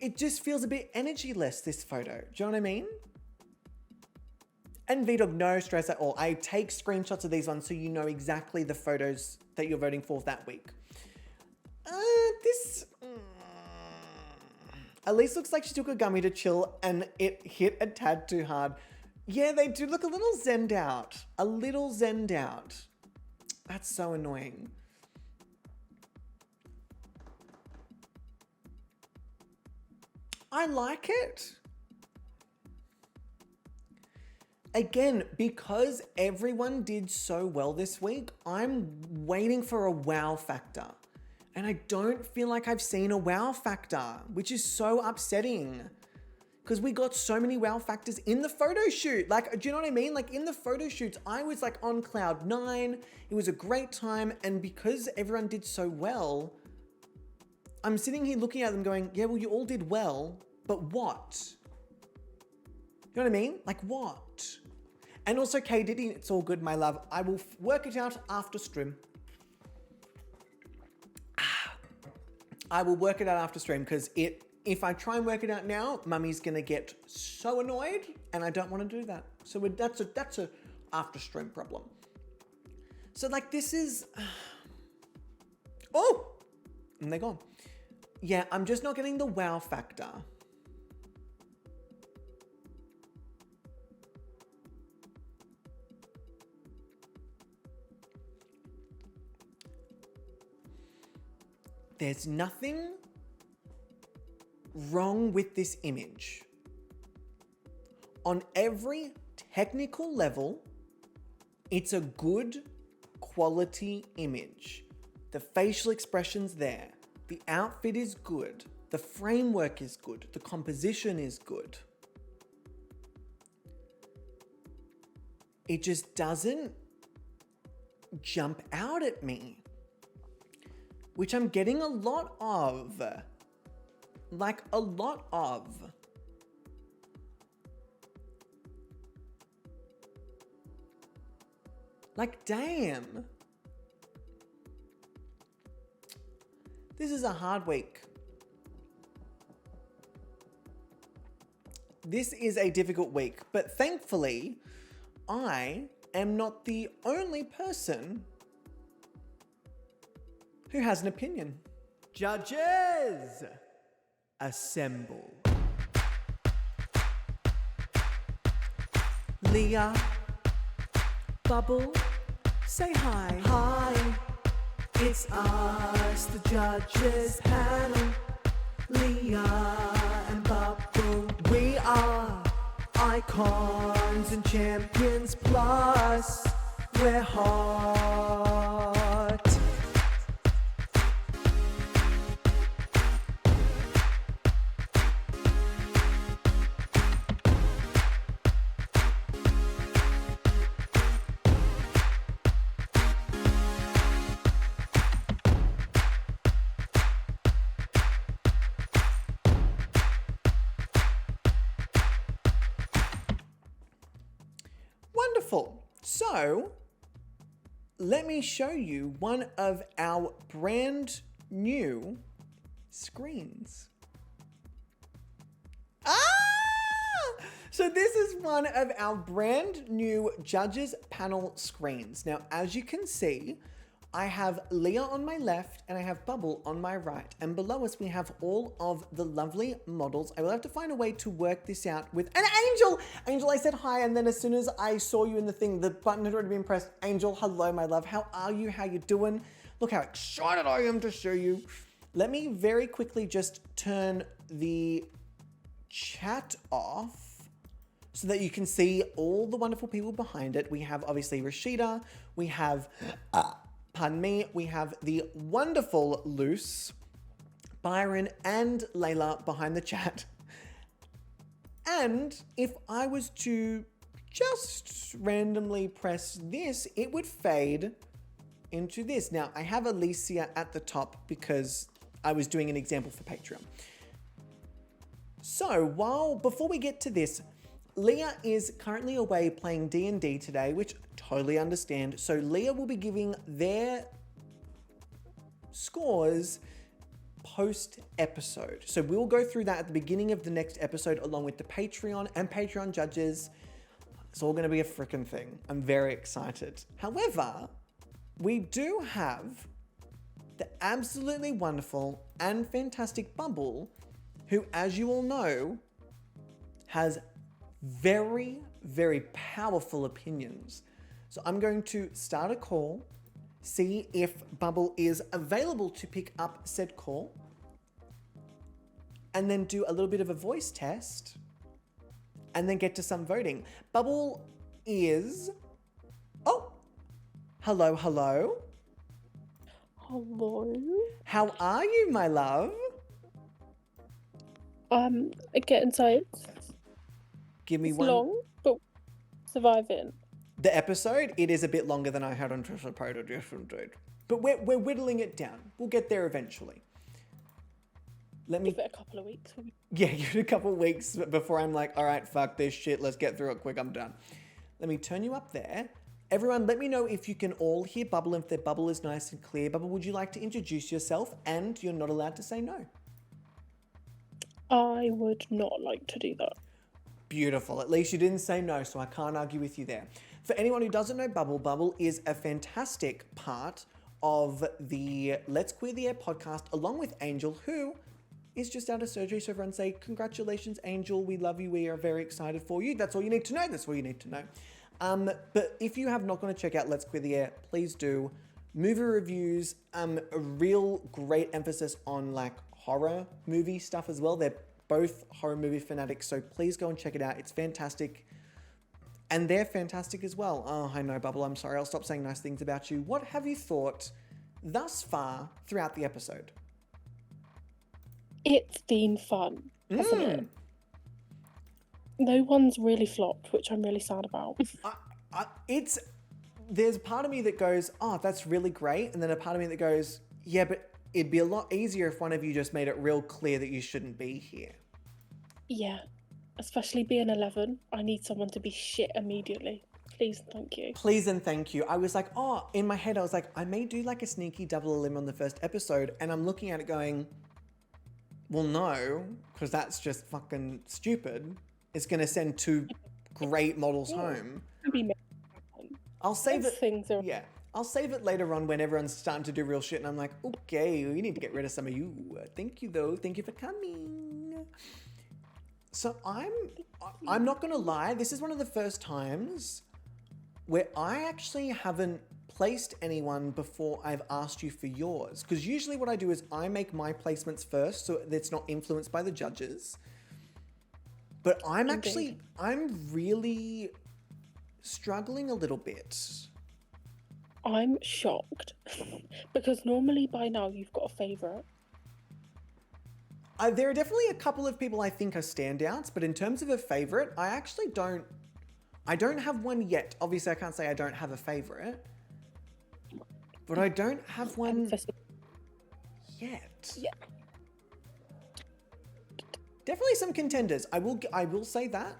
It just feels a bit energy-less, this photo. Do you know what I mean? And VDog, no stress at all. I take screenshots of these ones so you know exactly the photos that you're voting for that week. This Elise looks like she took a gummy to chill and it hit a tad too hard. Yeah, they do look a little zenned out. A little zenned out. That's so annoying. I like it. Again, because everyone did so well this week, I'm waiting for a wow factor. And I don't feel like I've seen a wow factor, which is so upsetting. Because we got so many wow factors in the photo shoot. Like, do you know what I mean? Like in the photo shoots, I was like on cloud 9. It was a great time. And because everyone did so well, I'm sitting here looking at them going, yeah, well, you all did well, but what? You know what I mean? Like what? And also, K Diddy, it's all good, my love. I will work it out after stream. I will work it out after stream because if I try and work it out now, mummy's gonna get so annoyed and I don't want to do that. So that's a after stream problem. So like this is, oh, and they're gone. Yeah, I'm just not getting the wow factor. There's nothing wrong with this image. On every technical level, it's a good quality image. The facial expression's there. The outfit is good. The framework is good. The composition is good. It just doesn't jump out at me, which I'm getting a lot of. Like a lot of. Like, damn. This is a hard week. This is a difficult week, but thankfully, I am not the only person who has an opinion. Judges, assemble. Leah, Bubble, say hi. Hi, it's us, the judges panel. Leah and Bubble, we are icons and champions, plus we're hot. Wonderful. So, let me show you one of our brand new screens. So this is one of our brand new judges panel screens. Now, as you can see, I have Leah on my left and I have Bubble on my right. And below us, we have all of the lovely models. I will have to find a way to work this out with an Angel. Angel, I said hi. And then as soon as I saw you in the thing, the button had already been pressed. Angel, hello, my love. How are you? How you doing? Look how excited I am to show you. Let me very quickly just turn the chat off so that you can see all the wonderful people behind it. We have obviously Rashida. We have... pardon me, we have the wonderful Luce, Byron, and Layla behind the chat. And if I was to just randomly press this, it would fade into this. Now, I have Alicia at the top because I was doing an example for Patreon. So, before we get to this, Leah is currently away playing D&D today, which I totally understand. So Leah will be giving their scores post-episode. So we'll go through that at the beginning of the next episode along with the Patreon and Patreon judges. It's all going to be a freaking thing. I'm very excited. However, we do have the absolutely wonderful and fantastic Bubble, who, as you all know, has very, very powerful opinions. So I'm going to start a call, see if Bubble is available to pick up said call, and then do a little bit of a voice test, and then get to some voting. Bubble is... Oh! Hello, hello. Hello. How are you, my love? Getting tired. Give me It's one. long, but surviving. The episode, it is a bit longer than I had anticipated, yes indeed. But we're whittling it down. We'll get there eventually. Let me... Give it a couple of weeks. Yeah, give it a couple of weeks before I'm like, all right, fuck this shit, let's get through it quick, I'm done. Let me turn you up there. Everyone, let me know if you can all hear Bubble and if their bubble is nice and clear. Bubble, would you like to introduce yourself? And you're not allowed to say no. I would not like to do that. Beautiful. At least you didn't say no, so I can't argue with you there. For anyone who doesn't know Bubble, Bubble is a fantastic part of the Let's Queer the Air podcast, along with Angel, who is just out of surgery. So everyone say, congratulations, Angel. We love you. We are very excited for you. That's all you need to know. That's all you need to know. But if you have not gone to check out Let's Queer the Air, please do. Movie reviews, a real great emphasis on like horror movie stuff as well. They're both horror movie fanatics, so please go and check it out. It's fantastic. And they're fantastic as well. Oh, I know, Bubble. I'm sorry. I'll stop saying nice things about you. What have you thought thus far throughout the episode? It's been fun, hasn't it? No one's really flopped, which I'm really sad about. There's a part of me that goes, oh, that's really great. And then a part of me that goes, yeah, but it'd be a lot easier if one of you just made it real clear that you shouldn't be here. Yeah, especially being 11. I need someone to be shit immediately. Please and thank you. Please and thank you. I was like, oh, in my head, I was like, I may do like a sneaky double limb on the first episode. And I'm looking at it going, well, no, because that's just fucking stupid. It's going to send two great models home. I'll save it. Yeah, I'll save it later on when everyone's starting to do real shit, and I'm like, okay, we need to get rid of some of you. Thank you though. Thank you for coming. So I'm not gonna lie. This is one of the first times where I actually haven't placed anyone before I've asked you for yours. Because usually what I do is I make my placements first, so it's not influenced by the judges. But I'm really struggling a little bit. I'm shocked because normally by now you've got a favourite. There are definitely a couple of people I think are standouts, but in terms of a favourite, I don't have one yet. Obviously, I can't say I don't have a favourite, but I don't have one yet. Yeah. Definitely some contenders. I will say that.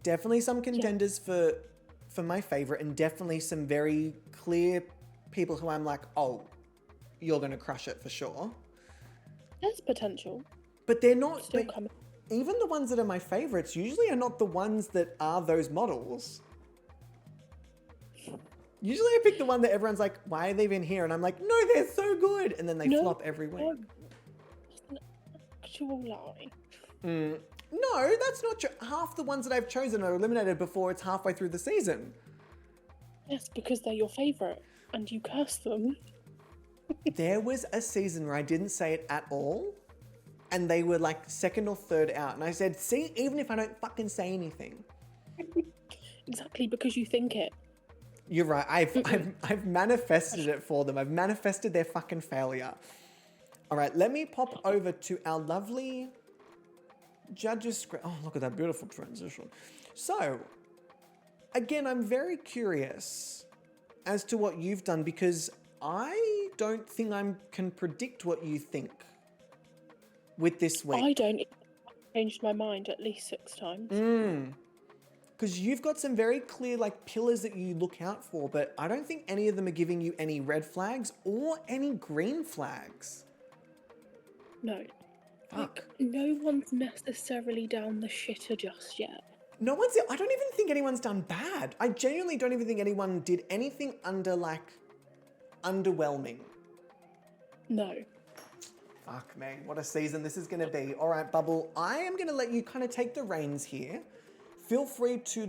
Definitely some contenders for my favorite, and definitely some very clear people who I'm like, oh, you're gonna crush it for sure. There's potential. But they're not. Still coming. Even the ones that are my favorites usually are not the ones that are those models. Usually I pick the one that everyone's like, why are they even here? And I'm like, no, they're so good. And then they flop every week. It's an actual lie. No, that's not true. Half the ones that I've chosen are eliminated before it's halfway through the season. Yes, because they're your favourite and you curse them. There was a season where I didn't say it at all, and they were like second or third out. And I said, see, even if I don't fucking say anything. Exactly, because you think it. You're right. I've manifested it for them. I've manifested their fucking failure. All right, let me pop over to our lovely judges screen. Oh, look at that beautiful transition. So, again, I'm very curious as to what you've done, because I don't think I can predict what you think with this week. I don't. I've changed my mind at least 6 times. Because you've got some very clear like pillars that you look out for, but I don't think any of them are giving you any red flags or any green flags. No. Fuck. Like, no one's necessarily down the shitter just yet. I don't even think anyone's done bad. I genuinely don't even think anyone did anything under like underwhelming. No. Fuck me, what a season this is gonna be. All right, Bubble, I am gonna let you kind of take the reins here. Feel free to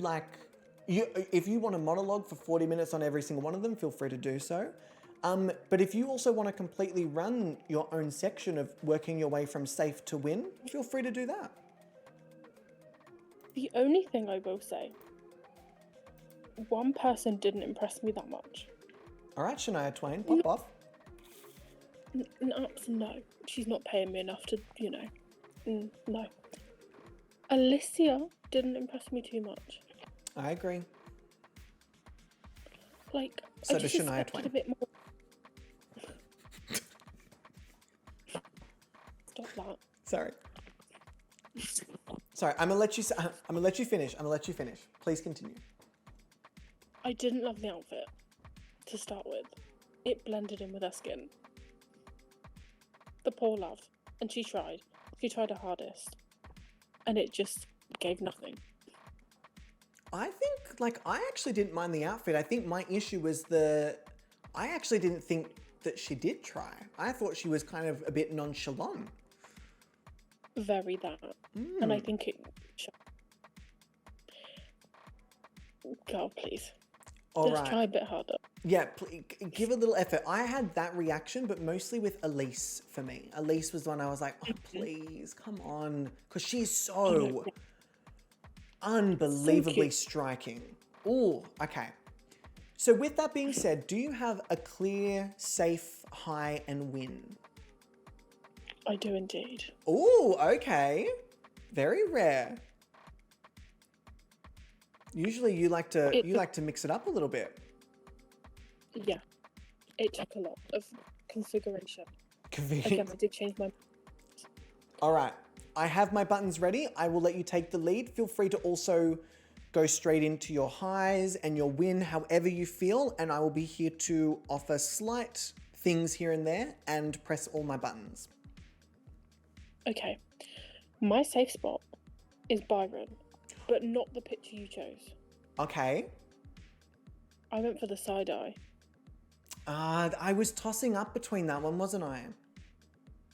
if you want a monologue for 40 minutes on every single one of them, feel free to do so. But if you also want to completely run your own section of working your way from safe to win, feel free to do that. The only thing I will say, one person didn't impress me that much. All right, Shania Twain, pop off. No. She's not paying me enough to, no. Alicia didn't impress me too much. I agree. Like, So I does just Shania expected Twain. a bit more. Stop that. Sorry. I'm gonna let you finish. Please continue. I didn't love the outfit to start with. It blended in with her skin. The poor love. And she tried. She tried her hardest. And it just gave nothing. I think, like, I actually didn't mind the outfit. I think my issue was I actually didn't think that she did try. I thought she was kind of a bit nonchalant. Very that. And I think it... Girl, please. All Just right. try a bit harder. Yeah, give a little effort. I had that reaction, but mostly with Elise for me. Elise was the one I was like, oh, please, come on. Because she's so unbelievably striking. Ooh, okay. So with that being said, do you have a clear, safe, high, and win? I do indeed. Ooh, okay. Very rare. Usually you like to mix it up a little bit. Yeah. It took a lot of configuration. Convenient. Again, I did change my... All right. I have my buttons ready. I will let you take the lead. Feel free to also go straight into your highs and your win however you feel, and I will be here to offer slight things here and there and press all my buttons. Okay. My safe spot is Byron, but not the picture you chose. Okay. I went for the side eye. I was tossing up between that one, wasn't I?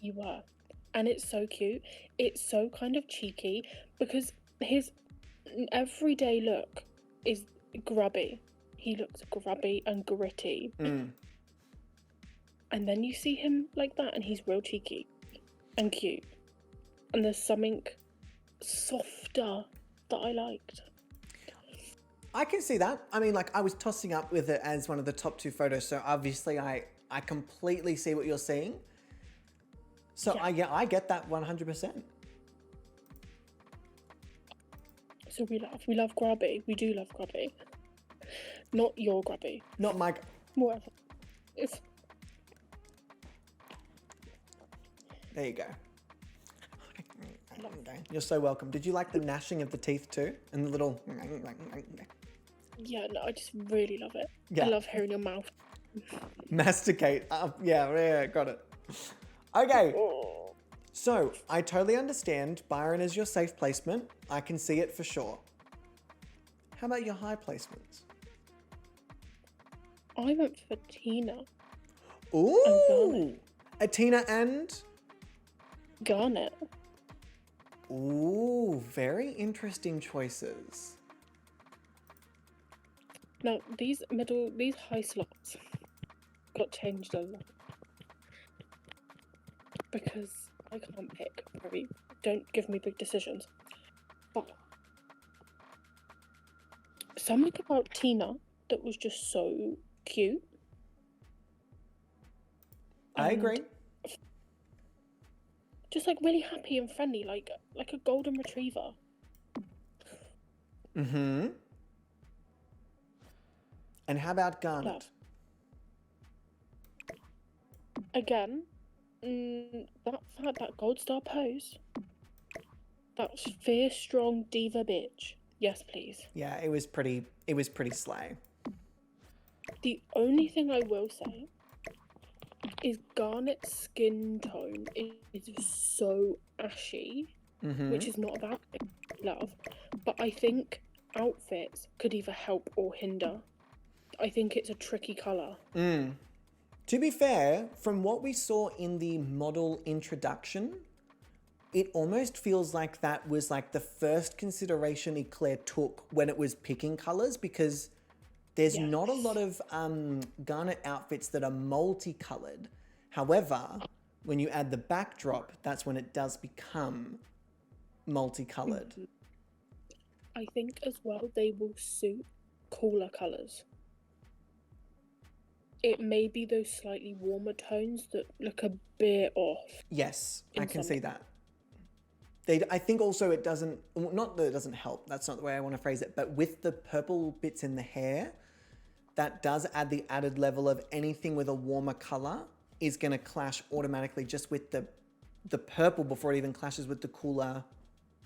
You were. And it's so cute. It's so kind of cheeky because his everyday look is grubby. He looks grubby and gritty. And then you see him like that and he's real cheeky and cute. And there's something softer that I liked. I can see that. I mean, like, I was tossing up with it as one of the top 2 photos, so obviously I completely see what you're seeing. So yeah. I get that 100%. So we love grubby. We do love grubby. Not your grubby. Not my... Whatever. There you go. You're so welcome. Did you like the gnashing of the teeth too? And the little... Yeah, no, I just really love it. Yeah. I love hearing your mouth. Masticate. Yeah, got it. Okay. Oh. So, I totally understand Byron is your safe placement. I can see it for sure. How about your high placements? I went for Tina. Ooh! A Tina and? Garnet. Ooh, very interesting choices. Now, these high slots got changed a lot. Because I can't pick. Don't give me big decisions. But something about Tina that was just so cute. I agree. Just like really happy and friendly, like a golden retriever. Mm-hmm. And how about Garnet? Love. Again, that gold star pose. That fierce, strong diva bitch. Yes, please. Yeah, it was pretty slay. The only thing I will say is Garnet's skin tone is so ashy, which is not a bad thing, love. But I think outfits could either help or hinder. I think it's a tricky colour. To be fair, from what we saw in the model introduction, it almost feels like that was like the first consideration Eclair took when it was picking colours, because there's not a lot of Garnet outfits that are multicoloured. However, when you add the backdrop, that's when it does become multicoloured. I think as well they will suit cooler colours. it may be those slightly warmer tones that look a bit off. Yes, I In can some see that. I think also it doesn't, not that it doesn't help, that's not the way I want to phrase it, but with the purple bits in the hair, that does add the added level of anything with a warmer color is going to clash automatically just with the purple before it even clashes with the cooler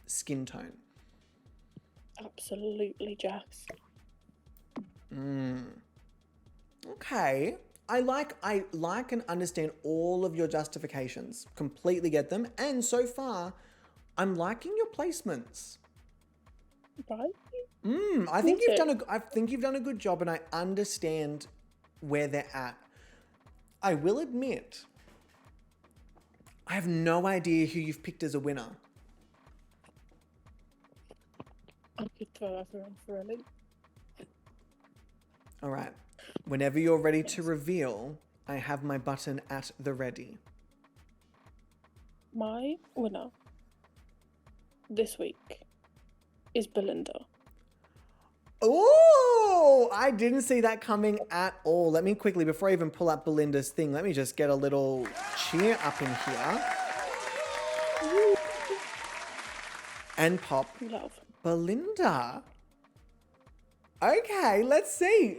skin tone. Absolutely, Jess. Okay. I like and understand all of your justifications. Completely get them. And so far, I'm liking your placements. Right? I think you've done a good job, and I understand where they're at. I will admit, I have no idea who you've picked as a winner. I could throw everyone for a loop. All right. Whenever you're ready to reveal, I have my button at the ready. My winner this week is Belinda. Oh, I didn't see that coming at all. Let me quickly, before I even pull up Belinda's thing, let me just get a little cheer up in here. And pop Love. Belinda. Okay, let's see.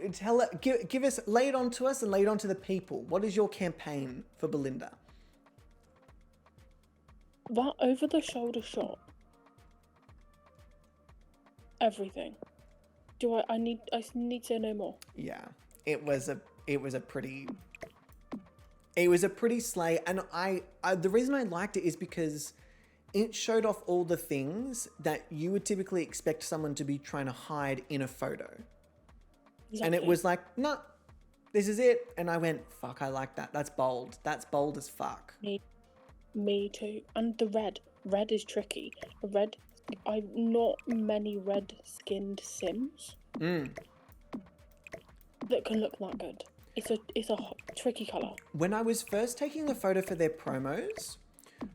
Give us, lay it on to us and lay it on to the people. What is your campaign for Belinda? That over-the-shoulder shot. Everything. I need to know more. Yeah, it was a pretty slay, and I the reason I liked it is because it showed off all the things that you would typically expect someone to be trying to hide in a photo. Exactly. And it was like, nah, this is it. And I went, fuck, I like that. That's bold. That's bold as fuck. Me too. And the red. Red is tricky. I've not many red-skinned Sims that can look that good. It's a tricky color. When I was first taking the photo for their promos,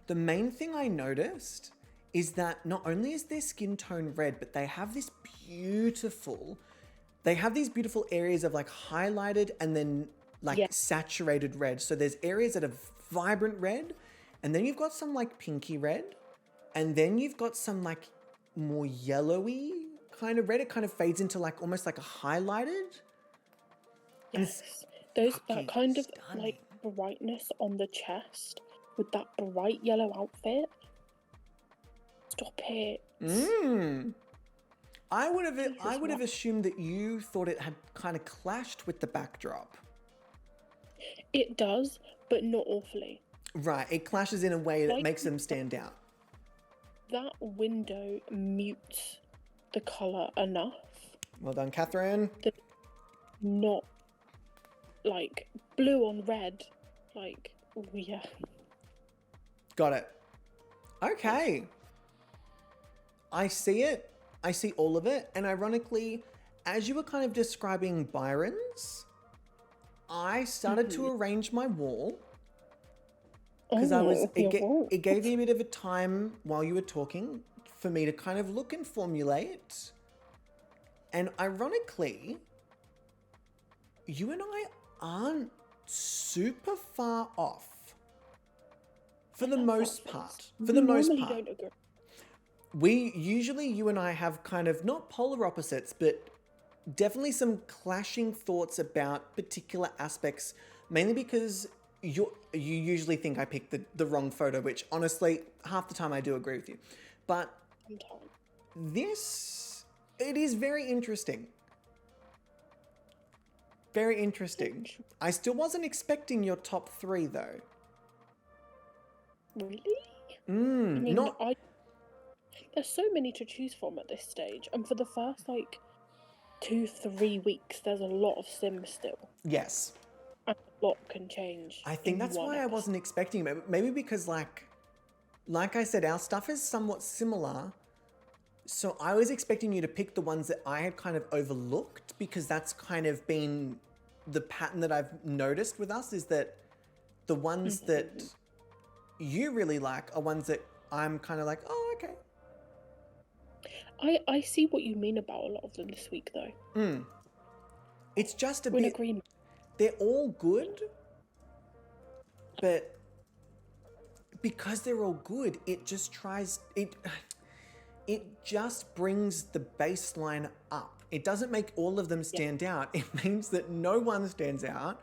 the main thing I noticed is that not only is their skin tone red, but they have these beautiful areas of like highlighted and then like saturated red. So there's areas that are vibrant red, and then you've got some like pinky red, and then you've got some like more yellowy kind of red. It kind of fades into like almost like a highlighted. Yes. That kind of like brightness on the chest with that bright yellow outfit. Stop it. I would have assumed that you thought it had kind of clashed with the backdrop. It does, but not awfully. Right, it clashes in a way that makes them stand out. That window mutes the colour enough. Well done, Catherine. Not like blue on red. Like, oh yeah. Got it. Okay. I see it. I see all of it. And ironically, as you were kind of describing Byron's, I started to arrange my wall. Because it gave me a bit of a time while you were talking for me to kind of look and formulate. And ironically, you and I aren't super far off. For the most part. Don't agree. You and I have kind of not polar opposites, but definitely some clashing thoughts about particular aspects, mainly because you usually think I picked the wrong photo, which honestly, half the time I do agree with you. But it is very interesting. Very interesting. I still wasn't expecting your top 3 though. Really? I mean, there's so many to choose from at this stage, and for the first like 2-3 weeks, there's a lot of Sims still. Yes. And a lot can change. I think that's why I wasn't expecting it. Maybe because like I said, our stuff is somewhat similar. So I was expecting you to pick the ones that I had kind of overlooked, because that's kind of been the pattern that I've noticed with us, is that the ones that you really like are ones that I'm kind of like, oh, okay. I see what you mean about a lot of them this week, though. It's just a We're in bit. agreement. they're all good, but because they're all good, it just brings the baseline up. It doesn't make all of them stand out. It means that no one stands out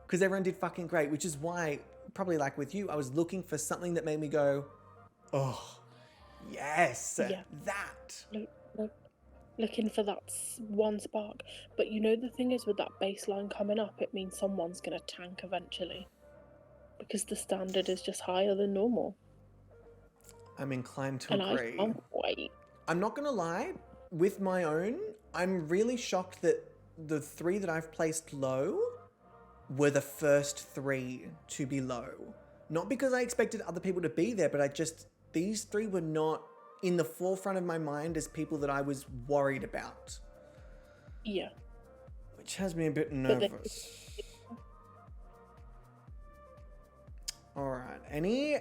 because everyone did fucking great, which is why, probably like with you, I was looking for something that made me go, oh, yes, that. Looking for that one spark. But you know, the thing is with that baseline coming up, it means someone's going to tank eventually. Because the standard is just higher than normal. I'm inclined to and agree. I can't wait. I'm not going to lie, with my own, I'm really shocked that the 3 that I've placed low were the first 3 to be low. Not because I expected other people to be there, but these 3 were not in the forefront of my mind as people that I was worried about. Yeah. Which has me a bit nervous. All right. Any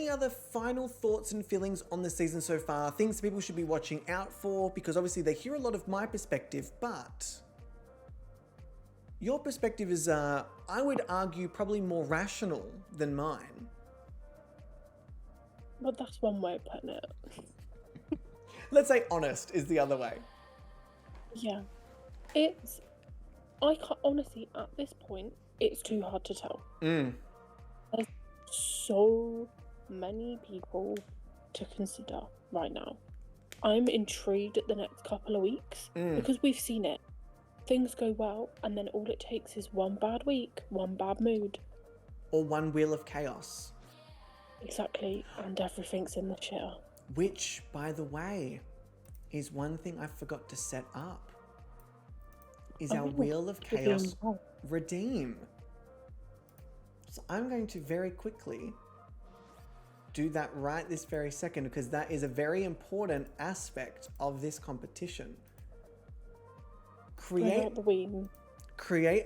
other final thoughts and feelings on the season so far? Things people should be watching out for, because obviously they hear a lot of my perspective, but your perspective is, I would argue, probably more rational than mine. Well, that's one way of putting it. Let's say honest is the other way. Yeah. I can't, honestly, at this point, it's too hard to tell. There's so many people to consider right now. I'm intrigued at the next couple of weeks because we've seen it. Things go well, and then all it takes is one bad week, one bad mood. Or one wheel of chaos. Exactly, and everything's in the shitter. Which, by the way, is one thing I forgot to set up. Is our wheel of chaos redeem. So I'm going to very quickly do that right this very second, because that is a very important aspect of this competition. Create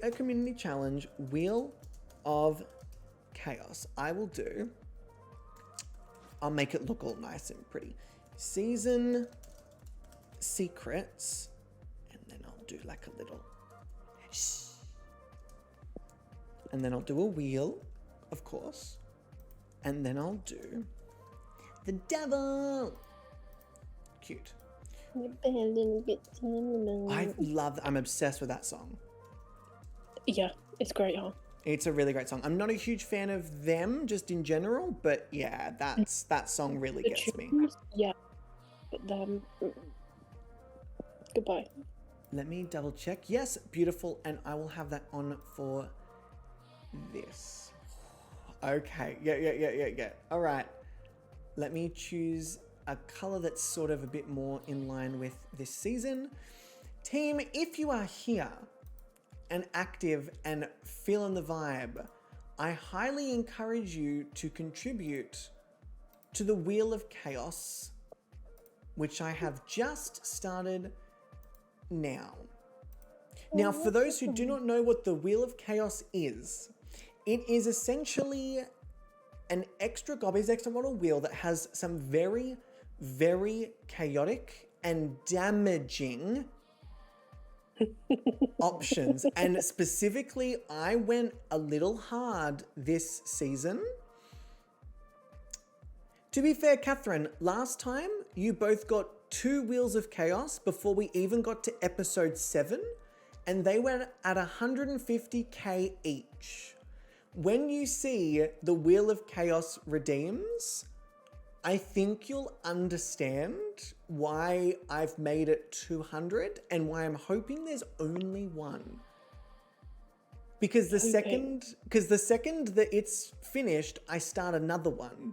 a community challenge, Wheel of Chaos. I'll make it look all nice and pretty. Season secrets, and then I'll do like a little, and then I'll do a wheel, of course, and then I'll do the devil. Cute. I'm obsessed with that song. Yeah, it's great, huh? It's a really great song. I'm not a huge fan of them just in general, but yeah, that song really gets me. Yeah, but then goodbye. Let me double check. Yes, beautiful, and I will have that on for this. Okay, yeah. All right, let me choose a color that's sort of a bit more in line with this season. Team, if you are here and active and feeling the vibe, I highly encourage you to contribute to the Wheel of Chaos, which I have just started now. Now, for those who do not know what the Wheel of Chaos is, it is essentially an extra Gobby's extra model wheel that has some very, very chaotic and damaging options. And specifically, I went a little hard this season. To be fair, Catherine, last time you both got 2 Wheels of Chaos before we even got to episode 7, and they were at 150k each. When you see the Wheel of Chaos redeems, I think you'll understand why I've made it 200 and why I'm hoping there's only one. Because the second that it's finished, I start another one.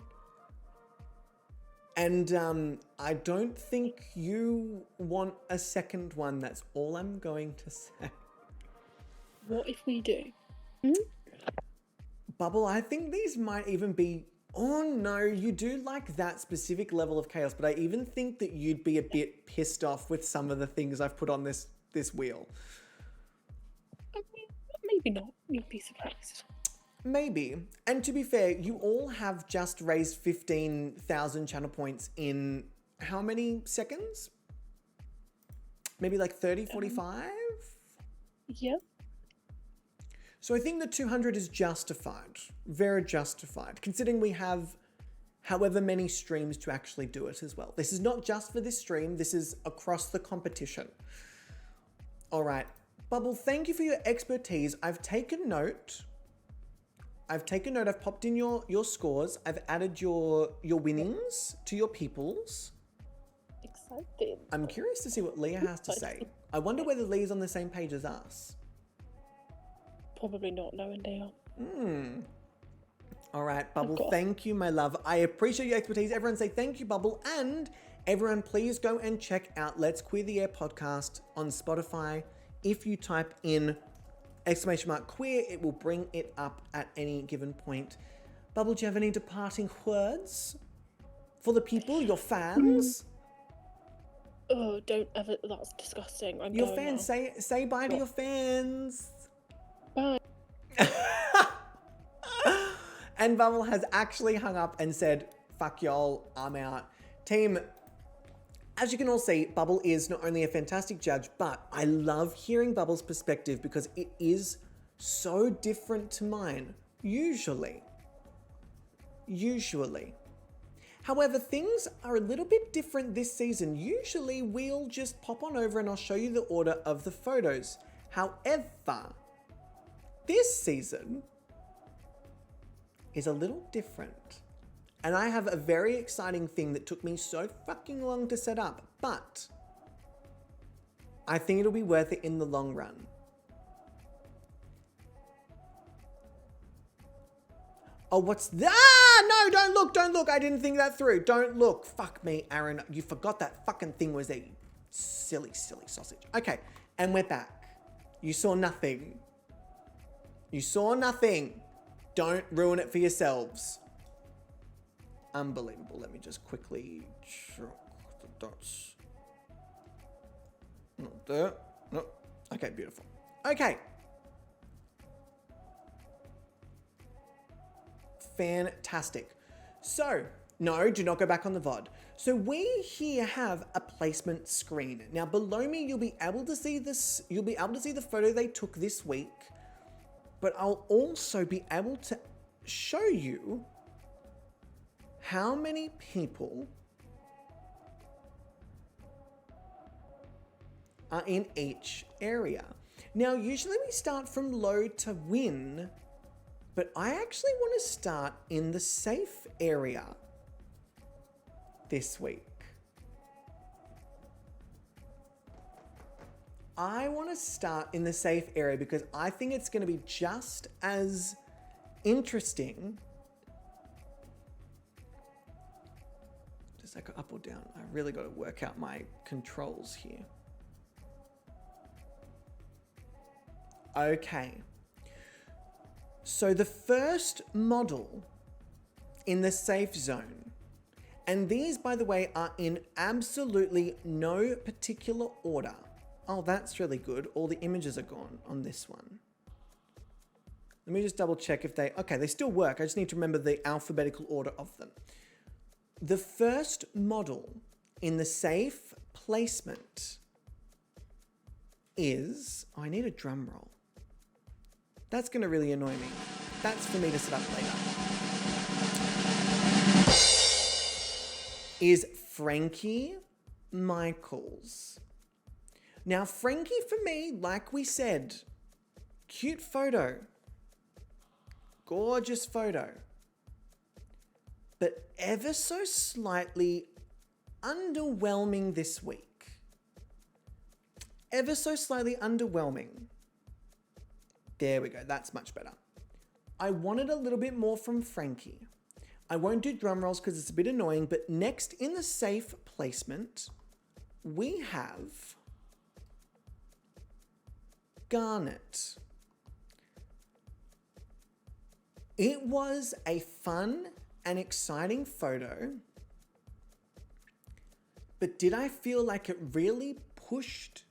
And I don't think you want a second one. That's all I'm going to say. What if we do? Bubble, I think these might even be... Oh no, you do like that specific level of chaos, but I even think that you'd be a bit pissed off with some of the things I've put on this wheel. Maybe not. You'd be surprised. Maybe. And to be fair, you all have just raised 15,000 channel points in how many seconds? Maybe like 30, 45? Yeah. So I think the 200 is justified, very justified, considering we have however many streams to actually do it as well. This is not just for this stream, this is across the competition. All right, Bubble, thank you for your expertise. I've taken note. I've popped in your scores. I've added your winnings to your peoples. Excited. I'm curious to see what Leah has to say. I wonder whether Leah's on the same page as us. Probably not, knowing they are. All right, Bubble, thank you, my love. I appreciate your expertise. Everyone say thank you, Bubble. And everyone, please go and check out Let's Queer the Air podcast on Spotify. If you type in !queer, it will bring it up at any given point. Bubble, do you have any departing words for the people, your fans? Oh, don't ever. That's disgusting. Your fans, say bye to your fans. Bye. And Bubble has actually hung up and said, fuck y'all, I'm out. Team, as you can all see, Bubble is not only a fantastic judge, but I love hearing Bubble's perspective because it is so different to mine, usually. However, things are a little bit different this season. Usually we'll just pop on over and I'll show you the order of the photos. However, this season is a little different. And I have a very exciting thing that took me so fucking long to set up, but I think it'll be worth it in the long run. Oh, what's that? Ah, no, don't look. I didn't think that through. Don't look. Fuck me, Aaron. You forgot that fucking thing was there, you silly sausage. Okay, and we're back. You saw nothing. Don't ruin it for yourselves. Unbelievable. Let me just quickly check the dots. Not there. No. Okay, beautiful. Okay. Fantastic. So, no, do not go back on the VOD. So we here have a placement screen. Now below me, you'll be able to see this. You'll be able to see the photo they took this week. But I'll also be able to show you how many people are in each area. Now, usually we start from low to win, but I actually want to start in the safe area this week. I want to start in the safe area because I think it's going to be just as interesting. Does that go up or down? I really got to work out my controls here. Okay. So the first model in the safe zone, and these, by the way, are in absolutely no particular order. Oh, that's really good. All the images are gone on this one. Let me just double check if they... Okay, they still work. I just need to remember the alphabetical order of them. The first model in the safe placement is... Oh, I need a drum roll. That's going to really annoy me. That's for me to set up later. Is Frankie Michaels. Now, Frankie, for me, like we said, cute photo. Gorgeous photo. But ever so slightly underwhelming this week. Ever so slightly underwhelming. There we go. That's much better. I wanted a little bit more from Frankie. I won't do drum rolls because it's a bit annoying, but next in the safe placement, we have Garnet. It was a fun and exciting photo, but did I feel like it really pushed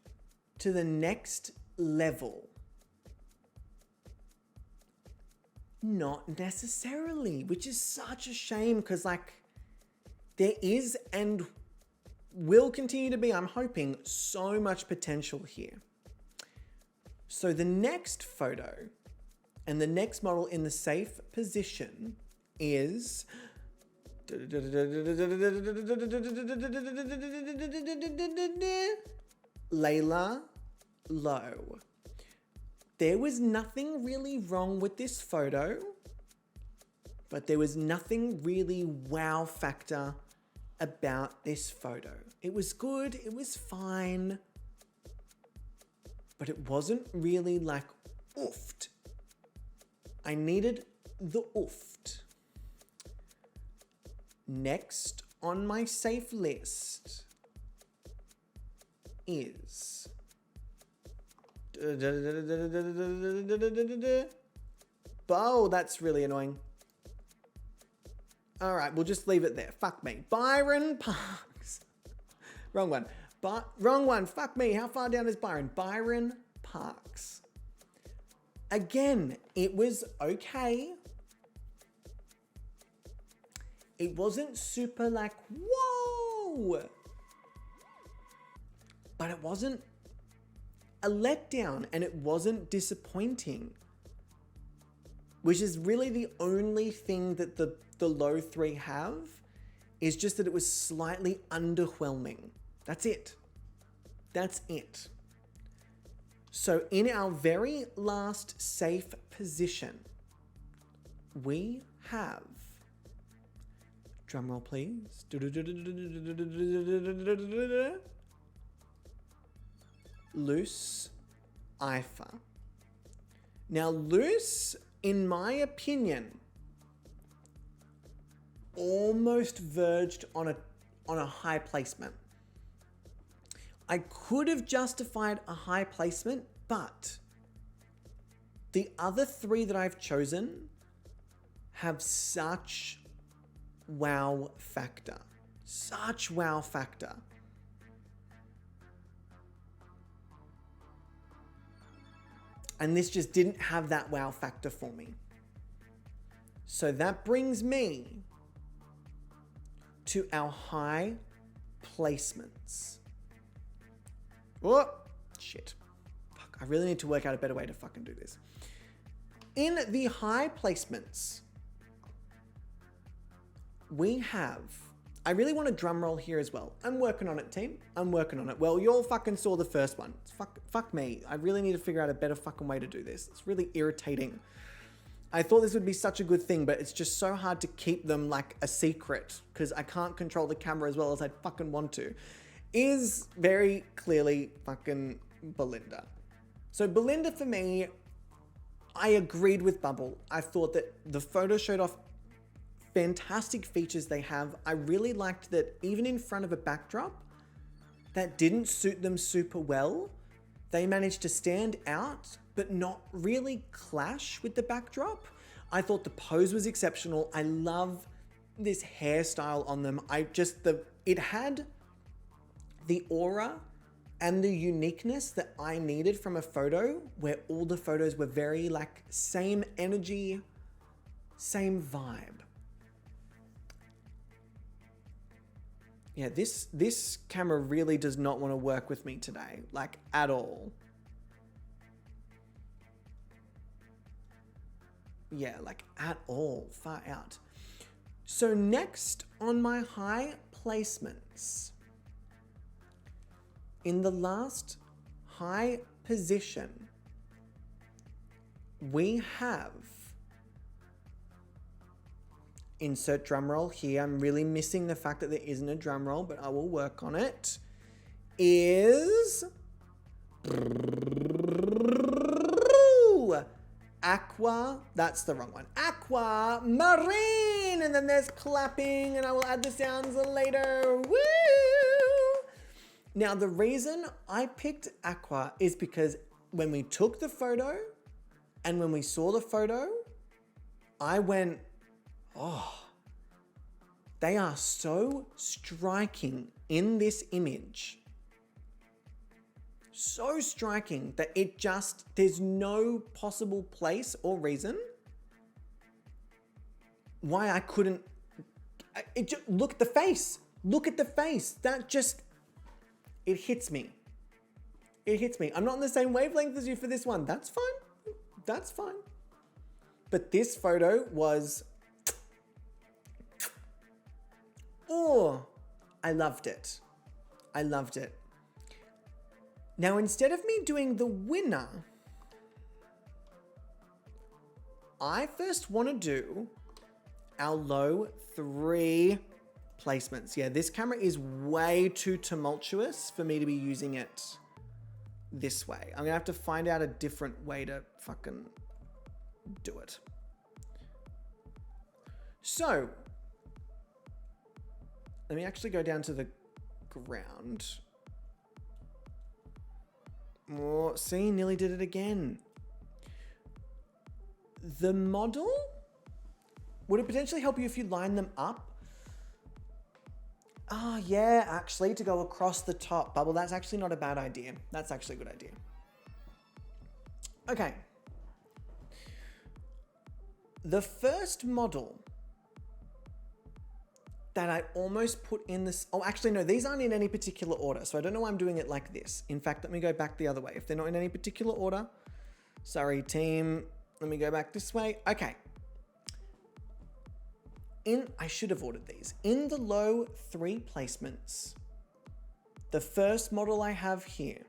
to the next level? Not necessarily, which is such a shame because like there is and will continue to be, I'm hoping, so much potential here. So the next photo And the next model in the safe position is Layla Lowe. There was nothing really wrong with this photo, but there was nothing really wow factor about this photo. It was good, it was fine, but it wasn't really like oofed. I needed the oofed. Next on my safe list is oh, that's really annoying. All right, we'll just leave it there. Fuck me. Byron Parks. Wrong one. Wrong one. Fuck me. How far down is Byron? Byron Parks. Again, it was okay. It wasn't super like, whoa. But it wasn't a letdown and it wasn't disappointing. Which is really the only thing that the low 3 have, is just that it was slightly underwhelming. That's it. That's it. So in our very last safe position, we have, drum roll please, Loose Ifa. Now Loose, in my opinion, almost verged on a high placement. I could have justified a high placement, but the other 3 that I've chosen have such wow factor. Such wow factor. And this just didn't have that wow factor for me. So that brings me to our high placements. Oh, shit. Fuck, I really need to work out a better way to fucking do this. In the high placements, we have, I really want a drum roll here as well. I'm working on it, team. I'm working on it. Well, you all fucking saw the first one. Fuck me. I really need to figure out a better fucking way to do this. It's really irritating. I thought this would be such a good thing, but it's just so hard to keep them like a secret because I can't control the camera as well as I'd fucking want to. Is very clearly fucking Belinda. So Belinda for me, I agreed with Bubble. I thought that the photo showed off fantastic features they have. I really liked that even in front of a backdrop that didn't suit them super well, they managed to stand out but not really clash with the backdrop. I thought the pose was exceptional. I love this hairstyle on them. It had the aura and the uniqueness that I needed from a photo where all the photos were very like same energy, same vibe. Yeah, this camera really does not want to work with me today, like at all. Yeah, like at all, far out. So next on my high placements, in the last high position, we have, insert drum roll here, I'm really missing the fact that there isn't a drum roll, but I will work on it, is Aqua, that's the wrong one, Aqua Marine, and then there's clapping, and I will add the sounds later. Woo! Now, the reason I picked Aqua is because when we took the photo and when we saw the photo, I went, oh, they are so striking in this image. So striking that there's no possible place or reason why I couldn't, look at the face. Look at the face. It hits me. It hits me. I'm not on the same wavelength as you for this one. That's fine. That's fine. But this photo was, oh, I loved it. I loved it. Now, instead of me doing the winner, I first want to do our low 3 placements. Yeah, this camera is way too tumultuous for me to be using it this way. I'm gonna have to find out a different way to fucking do it. So, let me actually go down to the ground. Oh, see, nearly did it again. The model, would it potentially help you if you line them up? Oh, yeah, actually, to go across the top. Bubble, that's actually not a bad idea. That's actually a good idea. Okay. The first model that I almost put in this... Oh, actually, no, these aren't in any particular order, so I don't know why I'm doing it like this. In fact, let me go back the other way. If they're not in any particular order... Sorry, team. Let me go back this way. Okay. I should have ordered these. In the low 3 placements, the first model I have here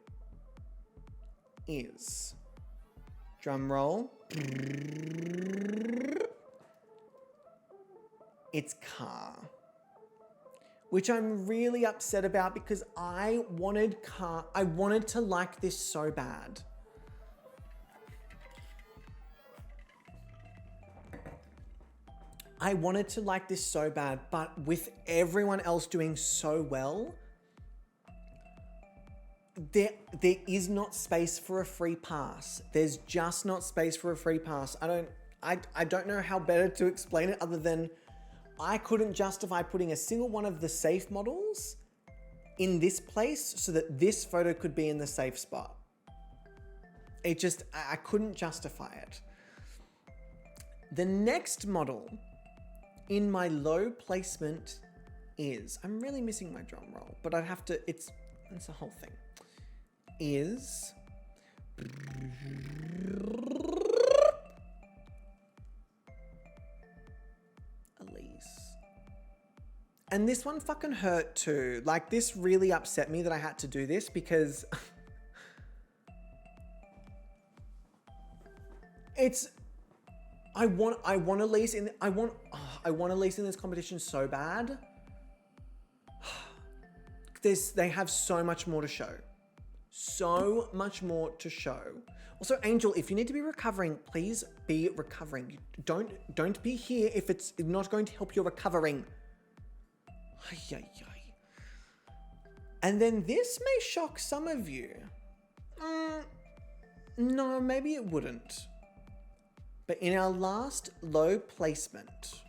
is, drum roll, it's car, which I'm really upset about because I wanted to like this so bad. I wanted to like this so bad, but with everyone else doing so well, there is not space for a free pass. There's just not space for a free pass. I don't know how better to explain it other than I couldn't justify putting a single one of the safe models in this place so that this photo could be in the safe spot. I couldn't justify it. The next model in my low placement is, I'm really missing my drum roll, but I'd have to, it's a whole thing, is Elise. And this one fucking hurt too. Like, this really upset me that I had to do this because it's, I want Elise in, I want Elise in this competition so bad. They have so much more to show. So much more to show. Also, Angel, if you need to be recovering, please be recovering. Don't be here if it's not going to help your recovering. And then this may shock some of you. No, maybe it wouldn't. But in our last low placement,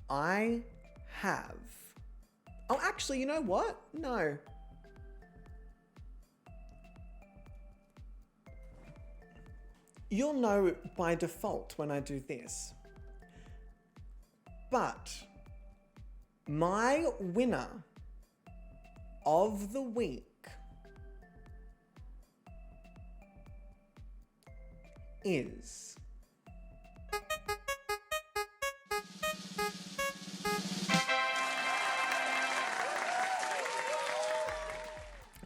I have... Oh, actually, you know what? No. You'll know by default when I do this. But my winner of the week is...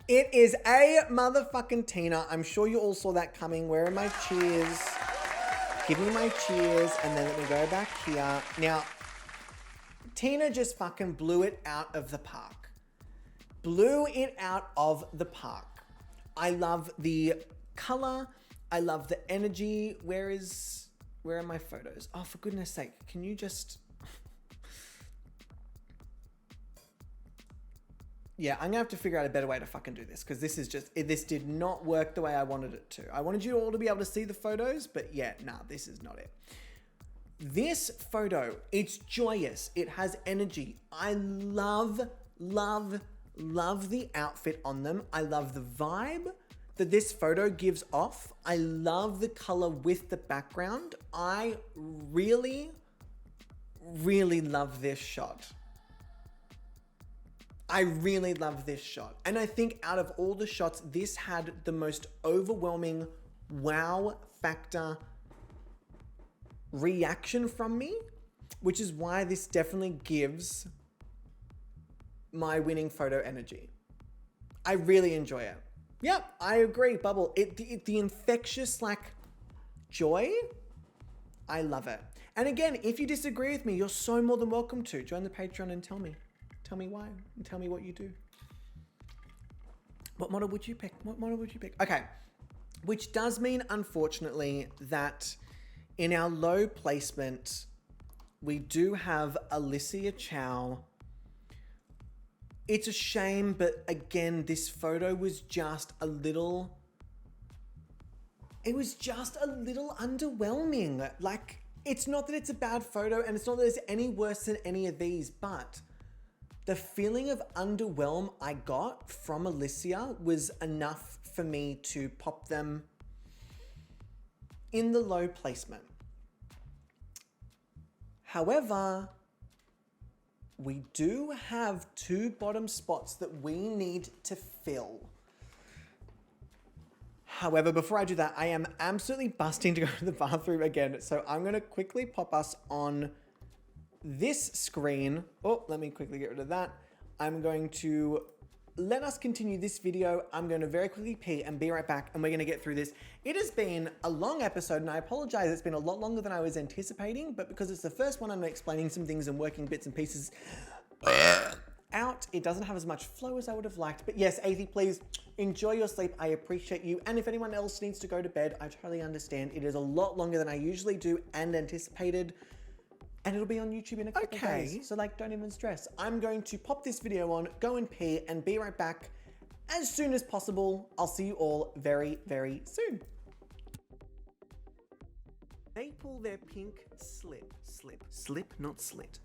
It is a motherfucking Tina. I'm sure you all saw that coming. Where are my cheers? Give me my cheers, and then let me go back here. Now, Tina just fucking blew it out of the park. Blew it out of the park. I love the color. I love the energy. Where are my photos? Oh, for goodness sake. Can you just... Yeah, I'm gonna have to figure out a better way to fucking do this because this is just, this did not work the way I wanted it to. I wanted you all to be able to see the photos, but yeah, nah, this is not it. This photo, it's joyous. It has energy. I love the outfit on them. I love the vibe that this photo gives off. I love the color with the background. I really love this shot. I really love this shot. And I think out of all the shots, this had the most overwhelming wow factor reaction from me, which is why this definitely gives my winning photo energy. I really enjoy it. Yep, I agree, Bubble. The infectious, like, joy, I love it. And again, if you disagree with me, you're so more than welcome to. Join the Patreon and tell me. Tell me why. And tell me what you do. What model would you pick? What model would you pick? Okay. Which does mean, unfortunately, that in our low placement, we do have Alicia Chow. It's a shame, but again, this photo was just a little... It was just a little underwhelming. Like, it's not that it's a bad photo, and it's not that it's any worse than any of these, but the feeling of underwhelm I got from Alicia was enough for me to pop them in the low placement. However, we do have 2 bottom spots that we need to fill. However, before I do that, I am absolutely busting to go to the bathroom again. So I'm going to quickly pop us on this screen. Oh, let me quickly get rid of that. I'm going to let us continue this video. I'm going to very quickly pee and be right back, and we're going to get through this. It has been a long episode, and I apologize. It's been a lot longer than I was anticipating, but because it's the first one, I'm explaining some things and working bits and pieces out. It doesn't have as much flow as I would have liked. But yes, Athie, please enjoy your sleep. I appreciate you. And if anyone else needs to go to bed, I totally understand. It is a lot longer than I usually do and anticipated. And it'll be on YouTube in a couple of days. So like, don't even stress. I'm going to pop this video on, go and pee, and be right back as soon as possible. I'll see you all very, very soon. They pull their pink slip, not slit,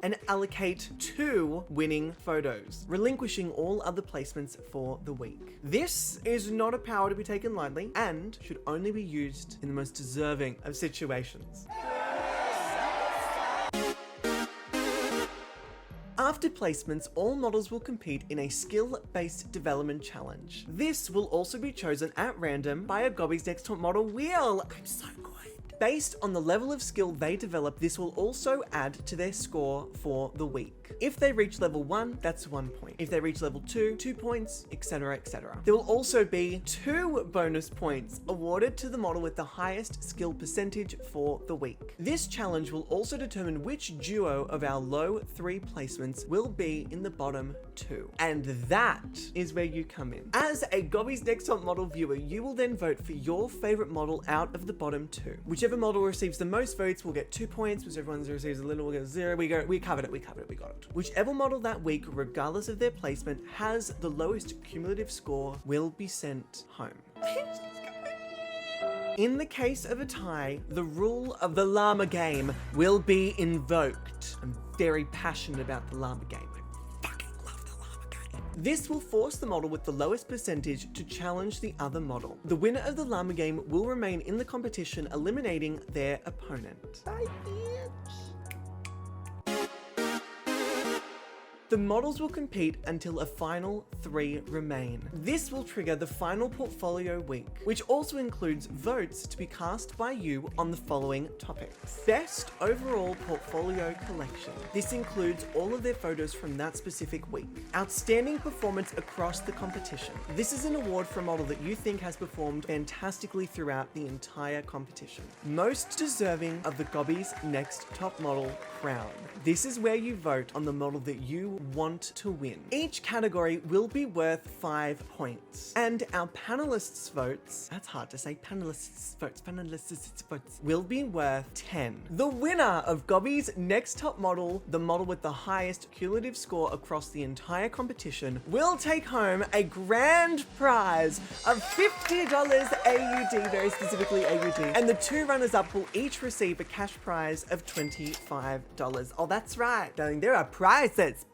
and allocate 2 winning photos, relinquishing all other placements for the week. This is not a power to be taken lightly and should only be used in the most deserving of situations. After placements, all models will compete in a skill-based development challenge. This will also be chosen at random by a Gobby's Next Top Model wheel. I'm so good. Based on the level of skill they develop, this will also add to their score for the week. If they reach level 1, that's 1 point. If they reach level 2, 2 points, etc, etc. There will also be 2 bonus points awarded to the model with the highest skill percentage for the week. This challenge will also determine which duo of our low 3 placements will be in the bottom 2. And that is where you come in. As a Gobby's Next Top Model viewer, you will then vote for your favorite model out of the bottom 2. Whichever model receives the most votes will get 2 points, whichever one receives a little will get 0. We covered it, we got it. Whichever model that week, regardless of their placement, has the lowest cumulative score will be sent home. In the case of a tie, the rule of the llama game will be invoked. I'm very passionate about the llama game. I fucking love the llama game. This will force the model with the lowest percentage to challenge the other model. The winner of the llama game will remain in the competition, eliminating their opponent. Bye, bitch. The models will compete until a final 3 remain. This will trigger the final portfolio week, which also includes votes to be cast by you on the following topics. Best overall portfolio collection. This includes all of their photos from that specific week. Outstanding performance across the competition. This is an award for a model that you think has performed fantastically throughout the entire competition. Most deserving of the Gobby's Next Top Model crown. This is where you vote on the model that you want to win. Each category will be worth 5 points. And our panelists' votes, that's hard to say, panelists' votes, will be worth 10. The winner of Gobby's Next Top Model, the model with the highest cumulative score across the entire competition, will take home a grand prize of $50 AUD, very specifically AUD. And the 2 runners-up will each receive a cash prize of $25. Oh, that's right, darling, there are prizes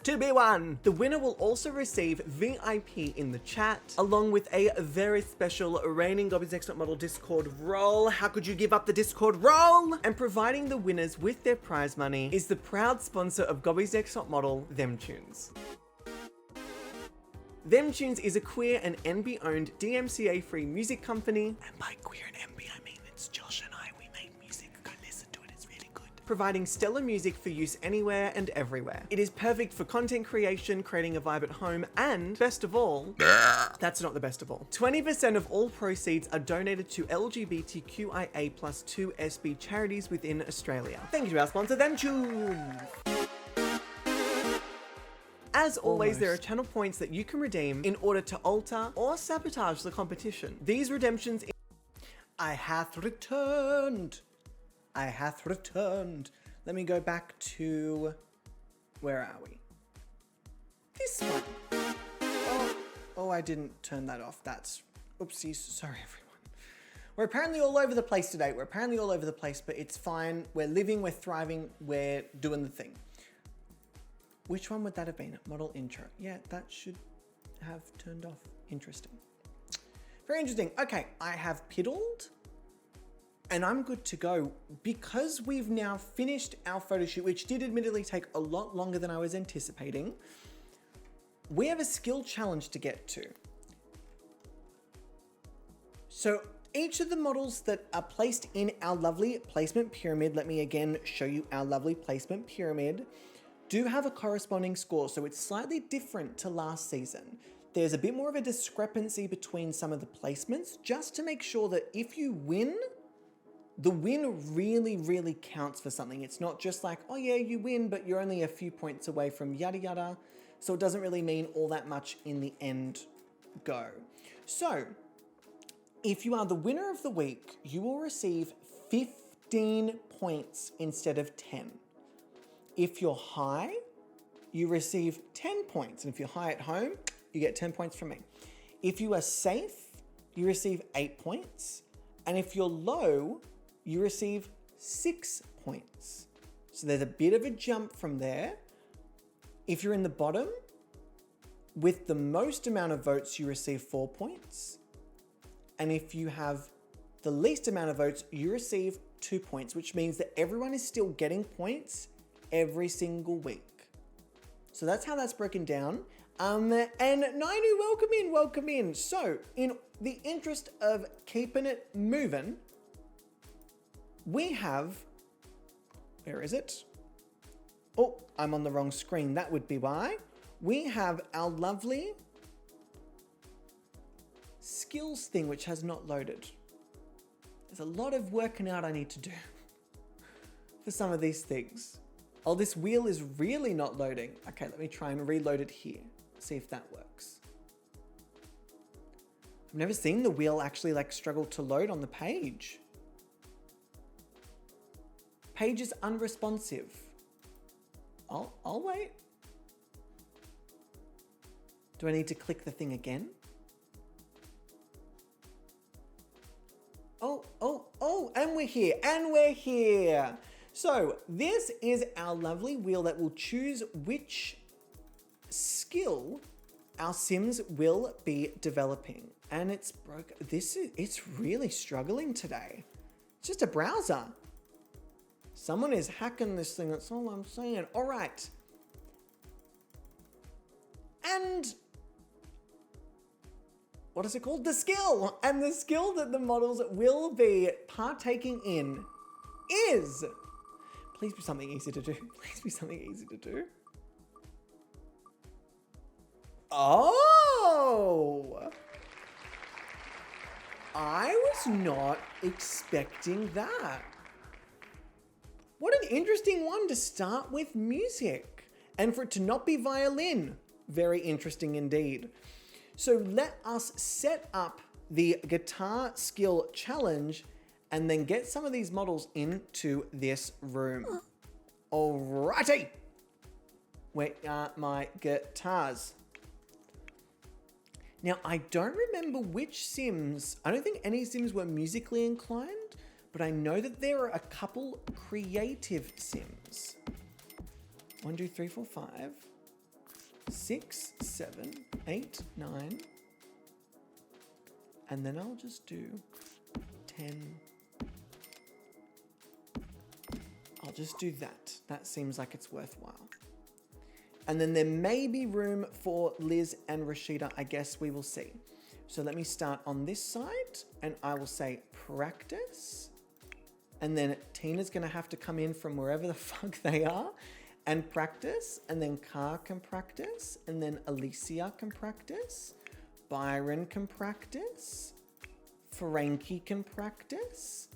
to be won. The winner will also receive VIP in the chat, along with a very special reigning Gobby's Next Top Model Discord role. How could you give up the Discord role? And providing the winners with their prize money is the proud sponsor of Gobby's Next Top Model, Them Tunes. Them Tunes is a queer and NB-owned DMCA-free music company. And by queer and NB, I mean it's Josh and I. We make music. providing stellar music for use anywhere and everywhere. It is perfect for content creation, creating a vibe at home, and best of all, that's not the best of all. 20% of all proceeds are donated to LGBTQIA+2 SB charities within Australia. Thank you to our sponsor, Them Tunes. As always, there are channel points that you can redeem in order to alter or sabotage the competition. These redemptions... I hath returned. I hath returned. Let me go back to... Where are we? This one. Oh, I didn't turn that off. That's... Oopsies. Sorry, everyone. We're apparently all over the place today. We're apparently all over the place, but it's fine. We're living, we're thriving, we're doing the thing. Which one would that have been? Model intro. Yeah, that should have turned off. Interesting. Very interesting. Okay, I have piddled and I'm good to go because we've now finished our photo shoot, which did admittedly take a lot longer than I was anticipating. We have a skill challenge to get to. So each of the models that are placed in our lovely placement pyramid, let me again show you our lovely placement pyramid, do have a corresponding score, so it's slightly different to last season. There's a bit more of a discrepancy between some of the placements, just to make sure that if you win, the win really, really counts for something. It's not just like, oh yeah, you win, but you're only a few points away from yada yada, so it doesn't really mean all that much in the end go. So, if you are the winner of the week, you will receive 15 points instead of 10. If you're high, you receive 10 points. And if you're high at home, you get 10 points from me. If you are safe, you receive 8 points. And if you're low, you receive 6 points. So there's a bit of a jump from there. If you're in the bottom, with the most amount of votes, you receive 4 points. And if you have the least amount of votes, you receive 2 points, which means that everyone is still getting points every single week. So that's how that's broken down. And Nainu, welcome in. So in the interest of keeping it moving, we have, where is it? Oh, I'm on the wrong screen. That would be why. We have our lovely skills thing, which has not loaded. There's a lot of working out I need to do for some of these things. Oh, this wheel is really not loading. Okay, let me try and reload it here. See if that works. I've never seen the wheel actually like struggle to load on the page. Page is unresponsive. I'll wait. Do I need to click the thing again? Oh, and we're here. So this is our lovely wheel that will choose which skill our Sims will be developing. And it's broke. It's really struggling today. It's just a browser. Someone is hacking this thing, that's all I'm saying. All right. And what is it called? The skill. And the skill that the models will be partaking in is, please be something easy to do. Please be something easy to do. Oh! I was not expecting that. What an interesting one to start with music. And for it to not be violin. Very interesting indeed. So let us set up the guitar skill challenge and then get some of these models into this room. Alrighty. Where are my guitars? Now, I don't remember which Sims. I don't think any Sims were musically inclined, but I know that there are a couple creative Sims. 1, 2, 3, 4, 5, 6, 7, 8, 9. And then I'll just do 10. I'll just do that. That seems like it's worthwhile. And then there may be room for Liz and Rashida. I guess we will see. So let me start on this side and I will say practice. And then Tina's going to have to come in from wherever the fuck they are and practice. And then Car can practice. And then Alicia can practice. Byron can practice. Frankie can practice.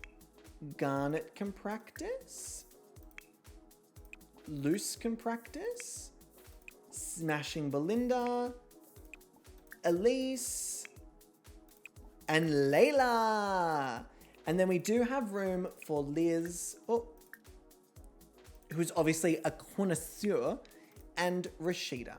Garnet can practice. Luce can practice. Smashing Belinda. Elise. And Layla. And then we do have room for Liz, who's obviously a connoisseur, and Rashida.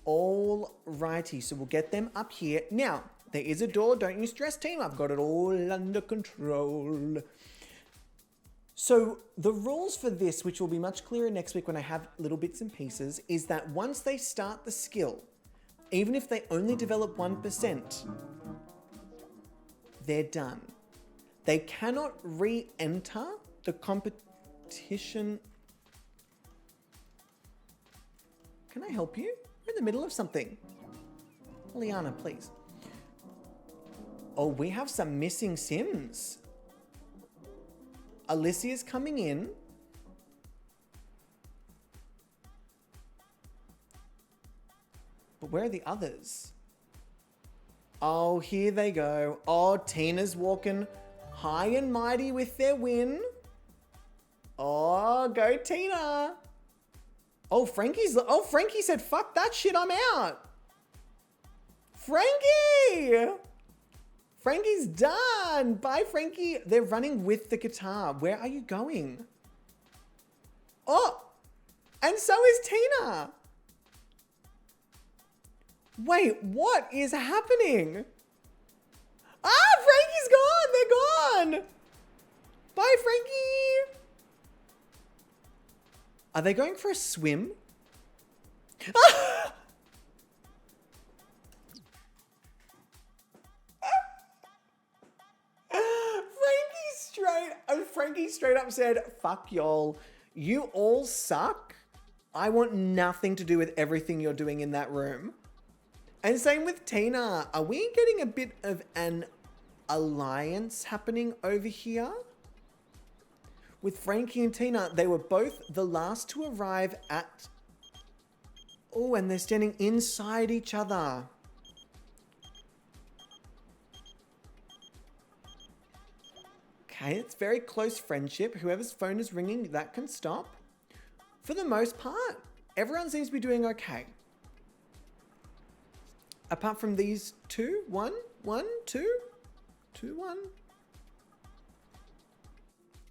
Alrighty, so we'll get them up here. Now, there is a door, don't you stress, team. I've got it all under control. So the rules for this, which will be much clearer next week when I have little bits and pieces, is that once they start the skill, even if they only develop 1%, they're done. They cannot re-enter the competition. Can I help you? We're in the middle of something. Liana, please. Oh, we have some missing Sims. Alicia's coming in. But where are the others? Oh, here they go. Oh, Tina's walking high and mighty with their win. Oh, go Tina. Oh, Frankie said, fuck that shit, I'm out. Frankie! Frankie's done. Bye, Frankie. They're running with the guitar. Where are you going? Oh, and so is Tina. Wait, what is happening? Ah, Frankie's gone. They're gone. Bye, Frankie. Are they going for a swim? Ah! Frankie straight up said, fuck y'all. You all suck. I want nothing to do with everything you're doing in that room. And same with Tina. Are we getting a bit of an alliance happening over here? With Frankie and Tina, they were both the last to arrive at... Oh, and they're standing inside each other. Okay, it's very close friendship. Whoever's phone is ringing, that can stop. For the most part, everyone seems to be doing okay. Apart from these two. 1, 1, 2. 2, 1.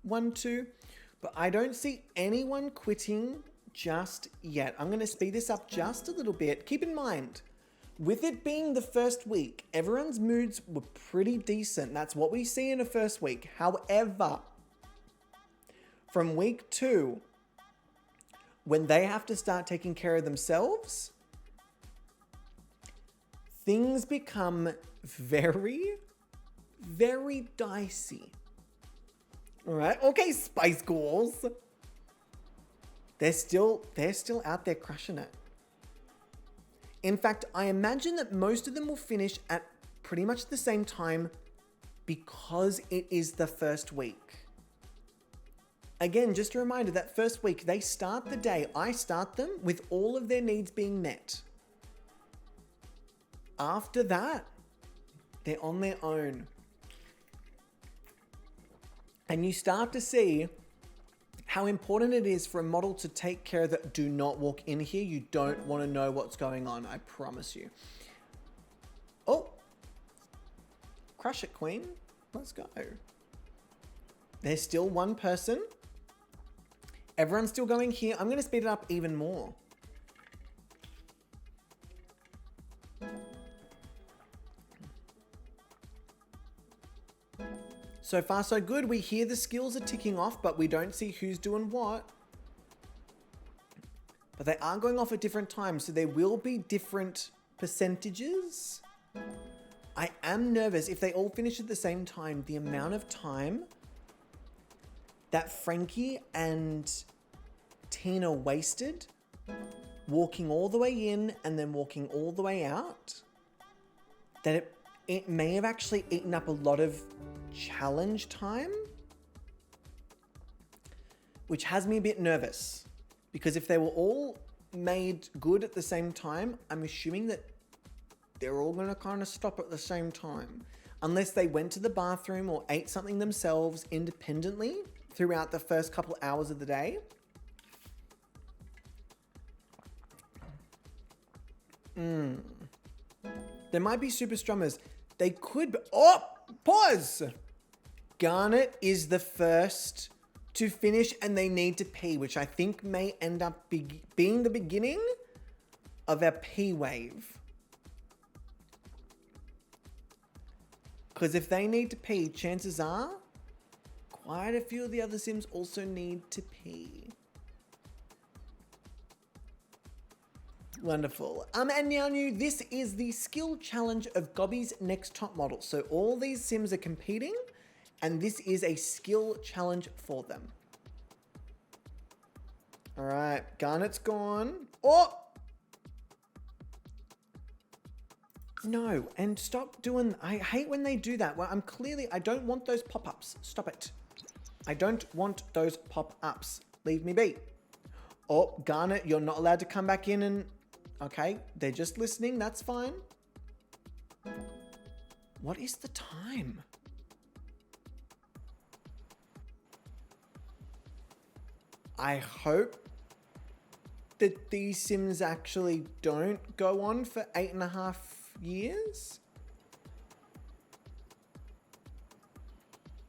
1, 2. But I don't see anyone quitting just yet. I'm going to speed this up just a little bit. Keep in mind, with it being the first week, everyone's moods were pretty decent. That's what we see in a first week. However, from week 2, when they have to start taking care of themselves, things become very, very dicey. All right. Okay, Spice Girls. They're still out there crushing it. In fact, I imagine that most of them will finish at pretty much the same time because it is the first week. Again, just a reminder, that first week, they start the day. I start them with all of their needs being met. After that, they're on their own. And you start to see how important it is for a model to take care that do not walk in here. You don't want to know what's going on, I promise you. Oh, crush it, Queen. Let's go. There's still one person. Everyone's still going here. I'm going to speed it up even more. So far, so good. We hear the skills are ticking off, but we don't see who's doing what. But they are going off at different times, so there will be different percentages. I am nervous. If they all finish at the same time, the amount of time that Frankie and Tina wasted walking all the way in and then walking all the way out, that it may have actually eaten up a lot of challenge time, which has me a bit nervous because if they were all made good at the same time, I'm assuming that they're all going to kind of stop at the same time. Unless they went to the bathroom or ate something themselves independently throughout the first couple hours of the day. There might be super strummers. They could be... Oh! Pause! Garnet is the first to finish and they need to pee, which I think may end up being the beginning of a pee wave. Because if they need to pee, chances are quite a few of the other Sims also need to pee. Wonderful. And now this is the skill challenge of Gobby's Next Top Model. So all these Sims are competing and this is a skill challenge for them. All right, Garnet's gone. Oh! No, and stop doing, I hate when they do that. Well, I don't want those pop-ups. Stop it. I don't want those pop-ups. Leave me be. Oh, Garnet, you're not allowed to come back in and, okay, they're just listening. That's fine. What is the time? I hope that these Sims actually don't go on for 8.5 years.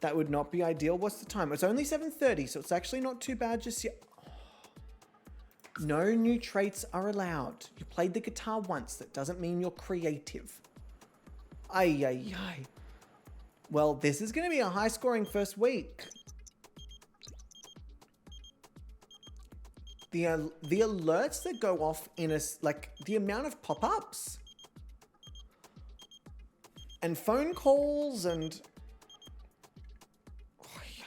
That would not be ideal. What's the time? It's only 7:30, so it's actually not too bad just yet. No new traits are allowed. You played the guitar once. That doesn't mean you're creative. Ay, ay, ay. Well, this is going to be a high-scoring first week. The alerts that go off in the amount of pop-ups and phone calls and oh, yeah.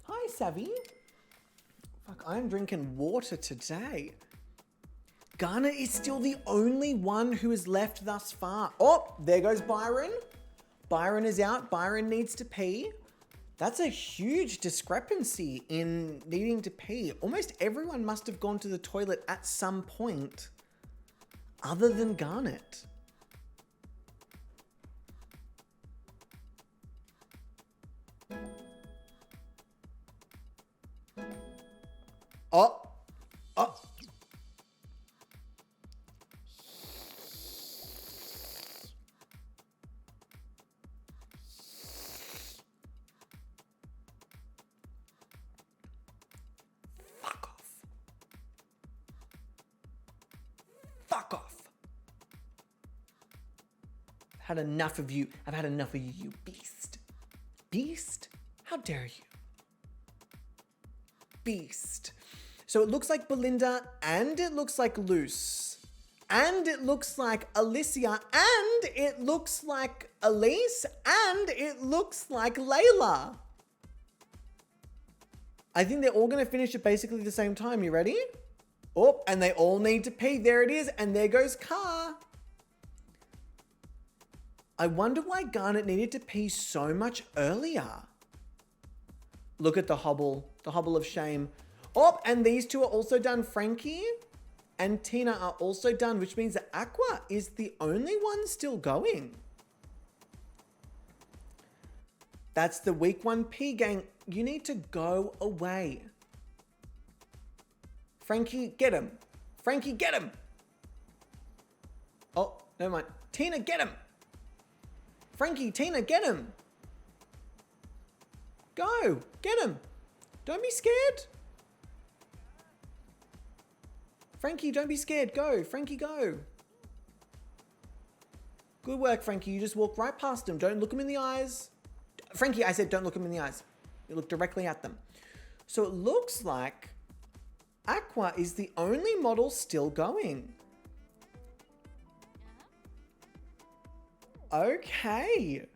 Hi, Savvy. Fuck, I'm drinking water today. Garnet is still the only one who is left thus far. Oh, there goes Byron. Byron is out. Byron needs to pee. That's a huge discrepancy in needing to pee. Almost everyone must have gone to the toilet at some point other than Garnet. Oh. Oh. Fuck off. I've had enough of you. I've had enough of you, you beast. Beast? How dare you? Beast. So it looks like Belinda, and it looks like Luce, and it looks like Alicia, and it looks like Elise, and it looks like Layla. I think they're all going to finish at basically the same time. You ready? Oh, and they all need to pee. There it is. And there goes Car. I wonder why Garnet needed to pee so much earlier. Look at the hobble of shame. Oh, and these two are also done. Frankie and Tina are also done, which means that Aqua is the only one still going. That's the week 1 pee gang. You need to go away. Frankie, get him. Frankie, get him. Oh, never mind. Tina, get him. Frankie, Tina, get him. Go, get him. Don't be scared. Frankie, don't be scared. Go, Frankie, go. Good work, Frankie. You just walk right past him. Don't look him in the eyes. Frankie, I said don't look him in the eyes. You look directly at them. So it looks like Aqua is the only model still going. Okay.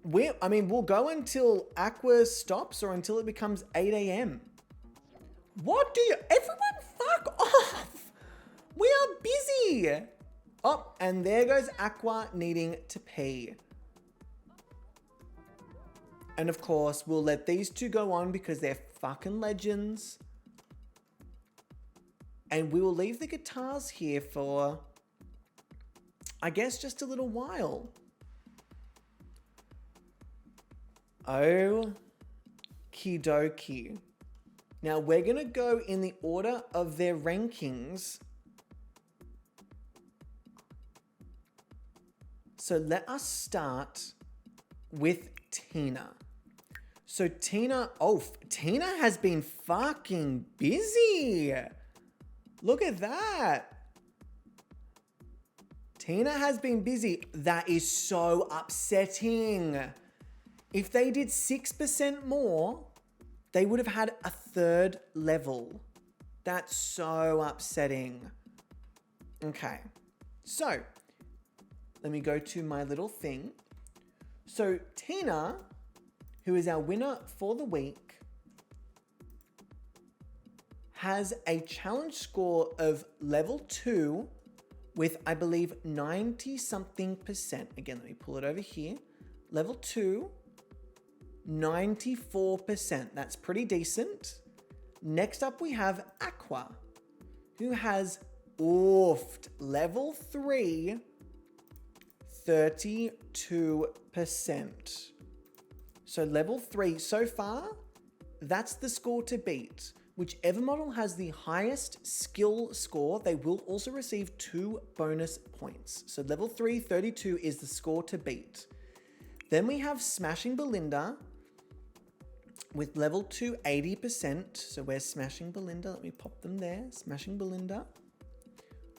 We'll go until Aqua stops or until it becomes 8 a.m. What do you... Everyone fuck off! We are busy! Oh, and there goes Aqua needing to pee. And of course, we'll let these two go on because they're fucking legends. And we will leave the guitars here for, I guess, just a little while. Okie dokie. Now we're going to go in the order of their rankings. So let us start with Tina. So Tina has been fucking busy. Look at that. Tina has been busy. That is so upsetting. If they did 6% more, they would have had a 3rd level. That's so upsetting. Okay, so let me go to my little thing. So Tina, who is our winner for the week, has a challenge score of level 2 with, I believe, 90 something percent. Again, let me pull it over here. Level 2, 94%. That's pretty decent. Next up, we have Aqua, who has oofed level 3, 32%. So level 3 so far, that's the score to beat. Whichever model has the highest skill score, they will also receive 2 bonus points. So level 3, 32 is the score to beat. Then we have Smashing Belinda with level 2, 80%. So we're Smashing Belinda. Let me pop them there. Smashing Belinda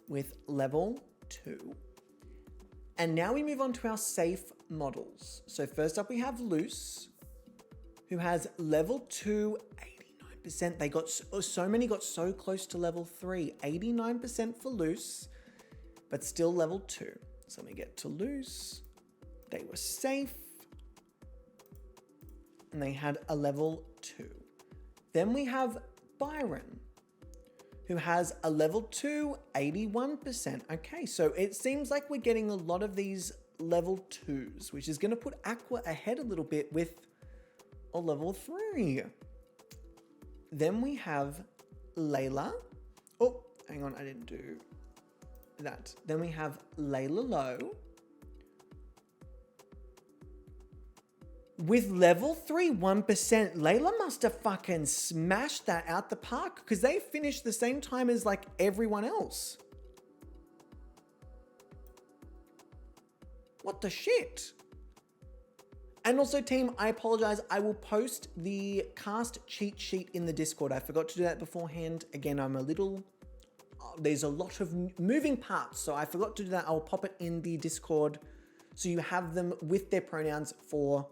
with level 2. And now we move on to our safe models. So first up we have Loose, who has level 2, 89%. They got so many got so close to level 3. 89% for Loose, but still level 2. So let me get to Loose. They were safe. And they had a level 2. Then we have Byron, who has a level 2, 81%. Okay, so it seems like we're getting a lot of these level 2s, which is going to put Aqua ahead a little bit with a level 3. Then we have Layla. Oh, hang on, I didn't do that. Then we have Layla Low with level 3, 1%. Layla must have fucking smashed that out the park because they finished the same time as like everyone else. What the shit? And also, team, I apologize. I will post the cast cheat sheet in the Discord. I forgot to do that beforehand. Again, I'm a little... there's a lot of moving parts, so I forgot to do that. I'll pop it in the Discord so you have them with their pronouns for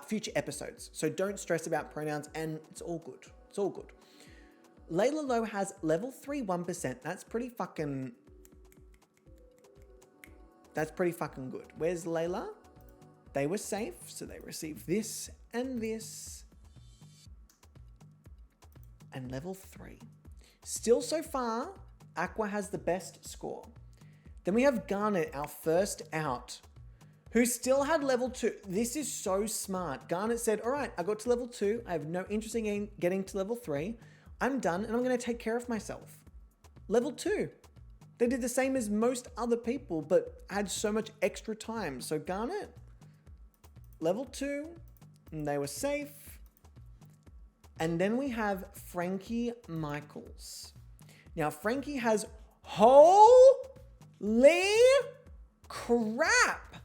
future episodes. So don't stress about pronouns, and it's all good. It's all good. Layla Low has level 3, 1%. That's pretty fucking good. Where's Layla? They were safe, so they received this and this. And level 3. Still so far, Aqua has the best score. Then we have Garnet, our first out, who still had level 2. This is so smart. Garnet said, all right, I got to level 2. I have no interest in getting to level 3. I'm done, and I'm going to take care of myself. Level 2. They did the same as most other people, but had so much extra time. So Garnet, level 2, and they were safe. And then we have Frankie Michaels. Now, Frankie has, holy crap!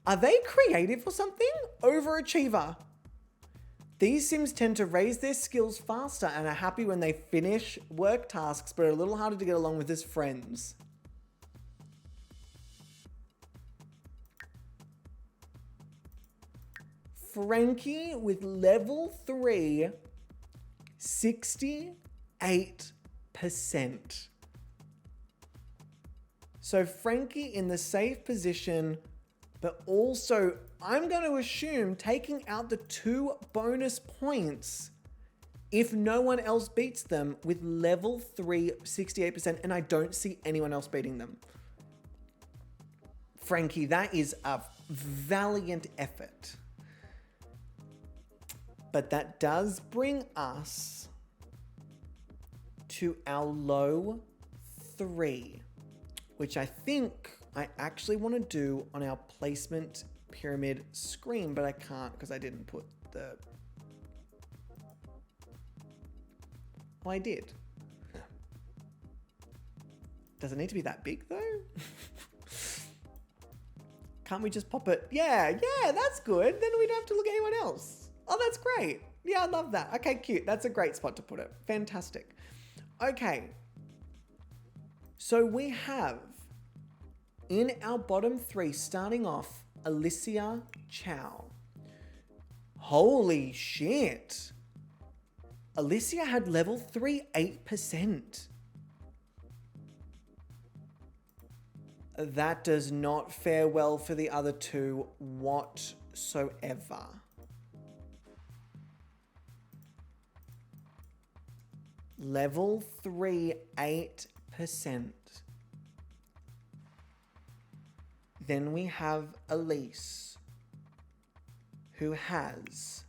Are they creative or something? Overachiever. These Sims tend to raise their skills faster and are happy when they finish work tasks, but are a little harder to get along with as friends. Frankie with level 3, 68%. So Frankie in the safe position, but also I'm going to assume taking out the 2 bonus points if no one else beats them with level 3 68%, and I don't see anyone else beating them. Frankie, that is a valiant effort. But that does bring us to our low 3, which I think I actually want to do on our placement pyramid screen, but I can't because I didn't put the... Oh, I did. Does it need to be that big though? Can't we just pop it? Yeah, that's good. Then we don't have to look at anyone else. Oh, that's great. Yeah, I love that. Okay, cute. That's a great spot to put it. Fantastic. Okay. So we have in our bottom 3, starting off, Alicia Chow. Holy shit. Alicia had level 3 8%. That does not fare well for the other 2 whatsoever. Level 3 8%. Then we have Elise, who has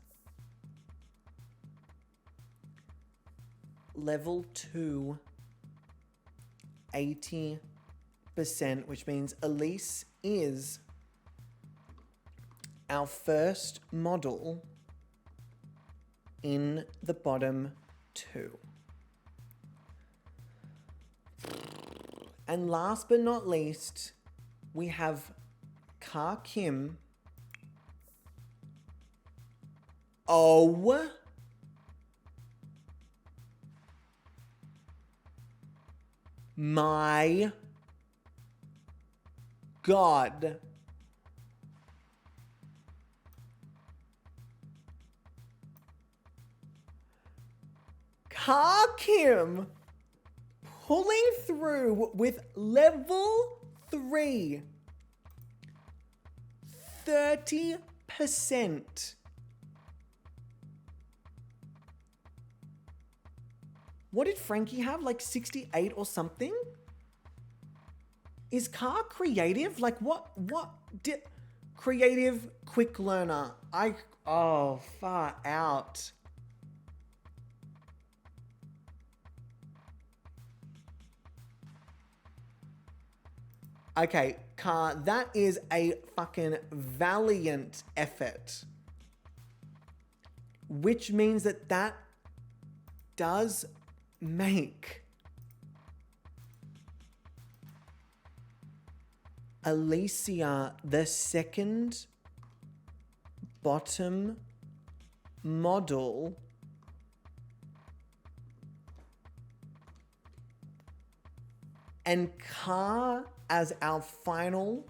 level 2 80%, which means Elise is our first model in the bottom 2. And last but not least, we have Ka Kim. Oh my God. Ka Kim pulling through with level 3. 30%. What did Frankie have? Like 68 or something? Is Ka creative? Like what did creative quick learner? Oh, far out. Okay, Ka, that is a fucking valiant effort. Which means that does make Alicia the second bottom model and Ka as our final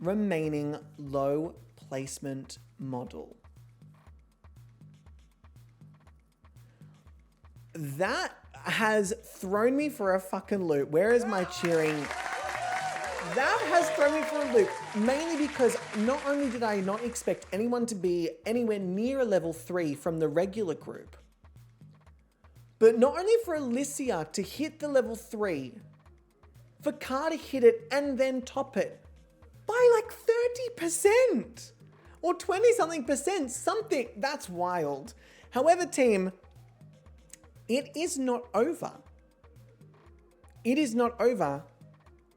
remaining low placement model. That has thrown me for a fucking loop. Where is my cheering? That has thrown me for a loop, mainly because not only did I not expect anyone to be anywhere near a level 3 from the regular group, but not only for Alicia to hit the level 3, for Ka to hit it and then top it by like 30% or 20 something percent, something that's wild. However, team, it is not over. It is not over.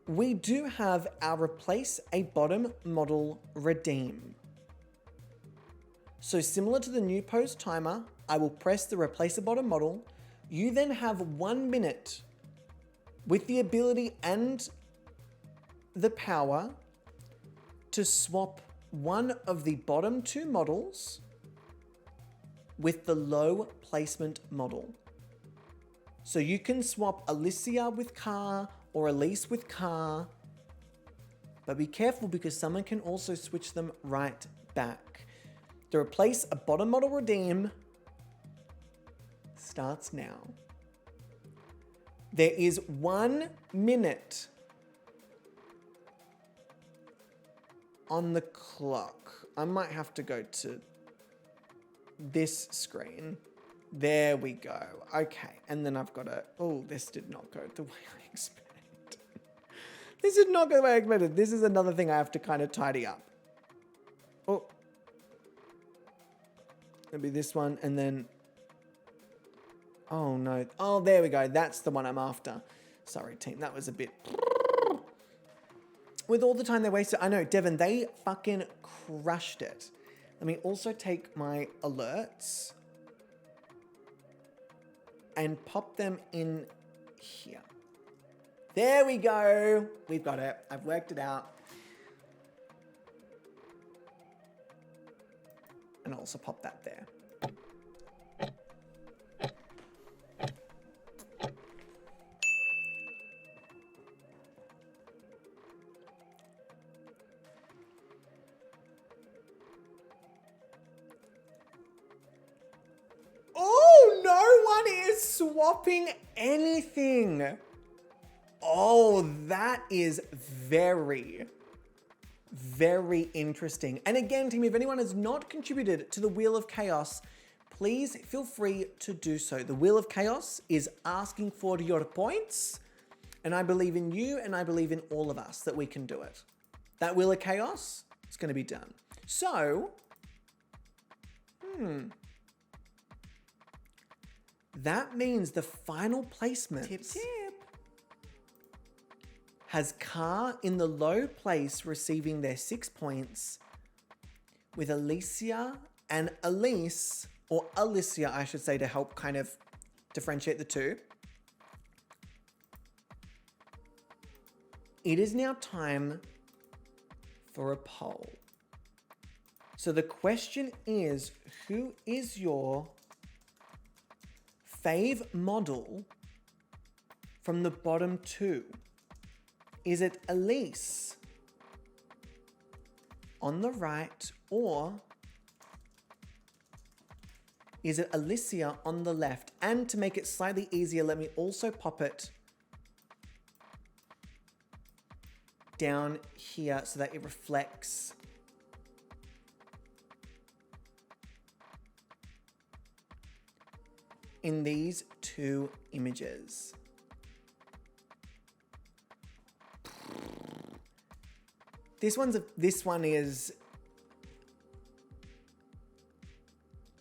We do have our replace a bottom model redeem. So similar to the new post timer, I will press the replace a bottom model. You then have 1 minute with the ability and the power to swap one of the bottom 2 models with the low placement model. So you can swap Alicia with Ka or Elise with Ka, but be careful because someone can also switch them right back. The replace a bottom model redeem starts now. There is 1 minute on the clock. I might have to go to this screen. There we go. Okay. And then I've got to... Oh, this did not go the way I expected. This did not go the way I expected. This is another thing I have to kind of tidy up. Oh. Maybe this one and then... Oh, no. Oh, there we go. That's the one I'm after. Sorry, team. That was a bit... With all the time they wasted... I know, Devon, they fucking crushed it. Let me also take my alerts and pop them in here. There we go. We've got it. I've worked it out. And I'll also pop that there. Swapping anything. Oh, that is very, very interesting. And again, team, if anyone has not contributed to the Wheel of Chaos, please feel free to do so. The Wheel of Chaos is asking for your points, and I believe in you, and I believe in all of us that we can do it. That Wheel of Chaos is going to be done. So, that means the final placement has Car in the low place receiving their 6 points, with Alicia and Elise, or Alicia I should say, to help kind of differentiate the two. It is now time for a poll. So the question is, who is your fave model from the bottom two? Is it Elise on the right, or is it Alicia on the left? And to make it slightly easier, let me also pop it down here so that it reflects in these two images. This one is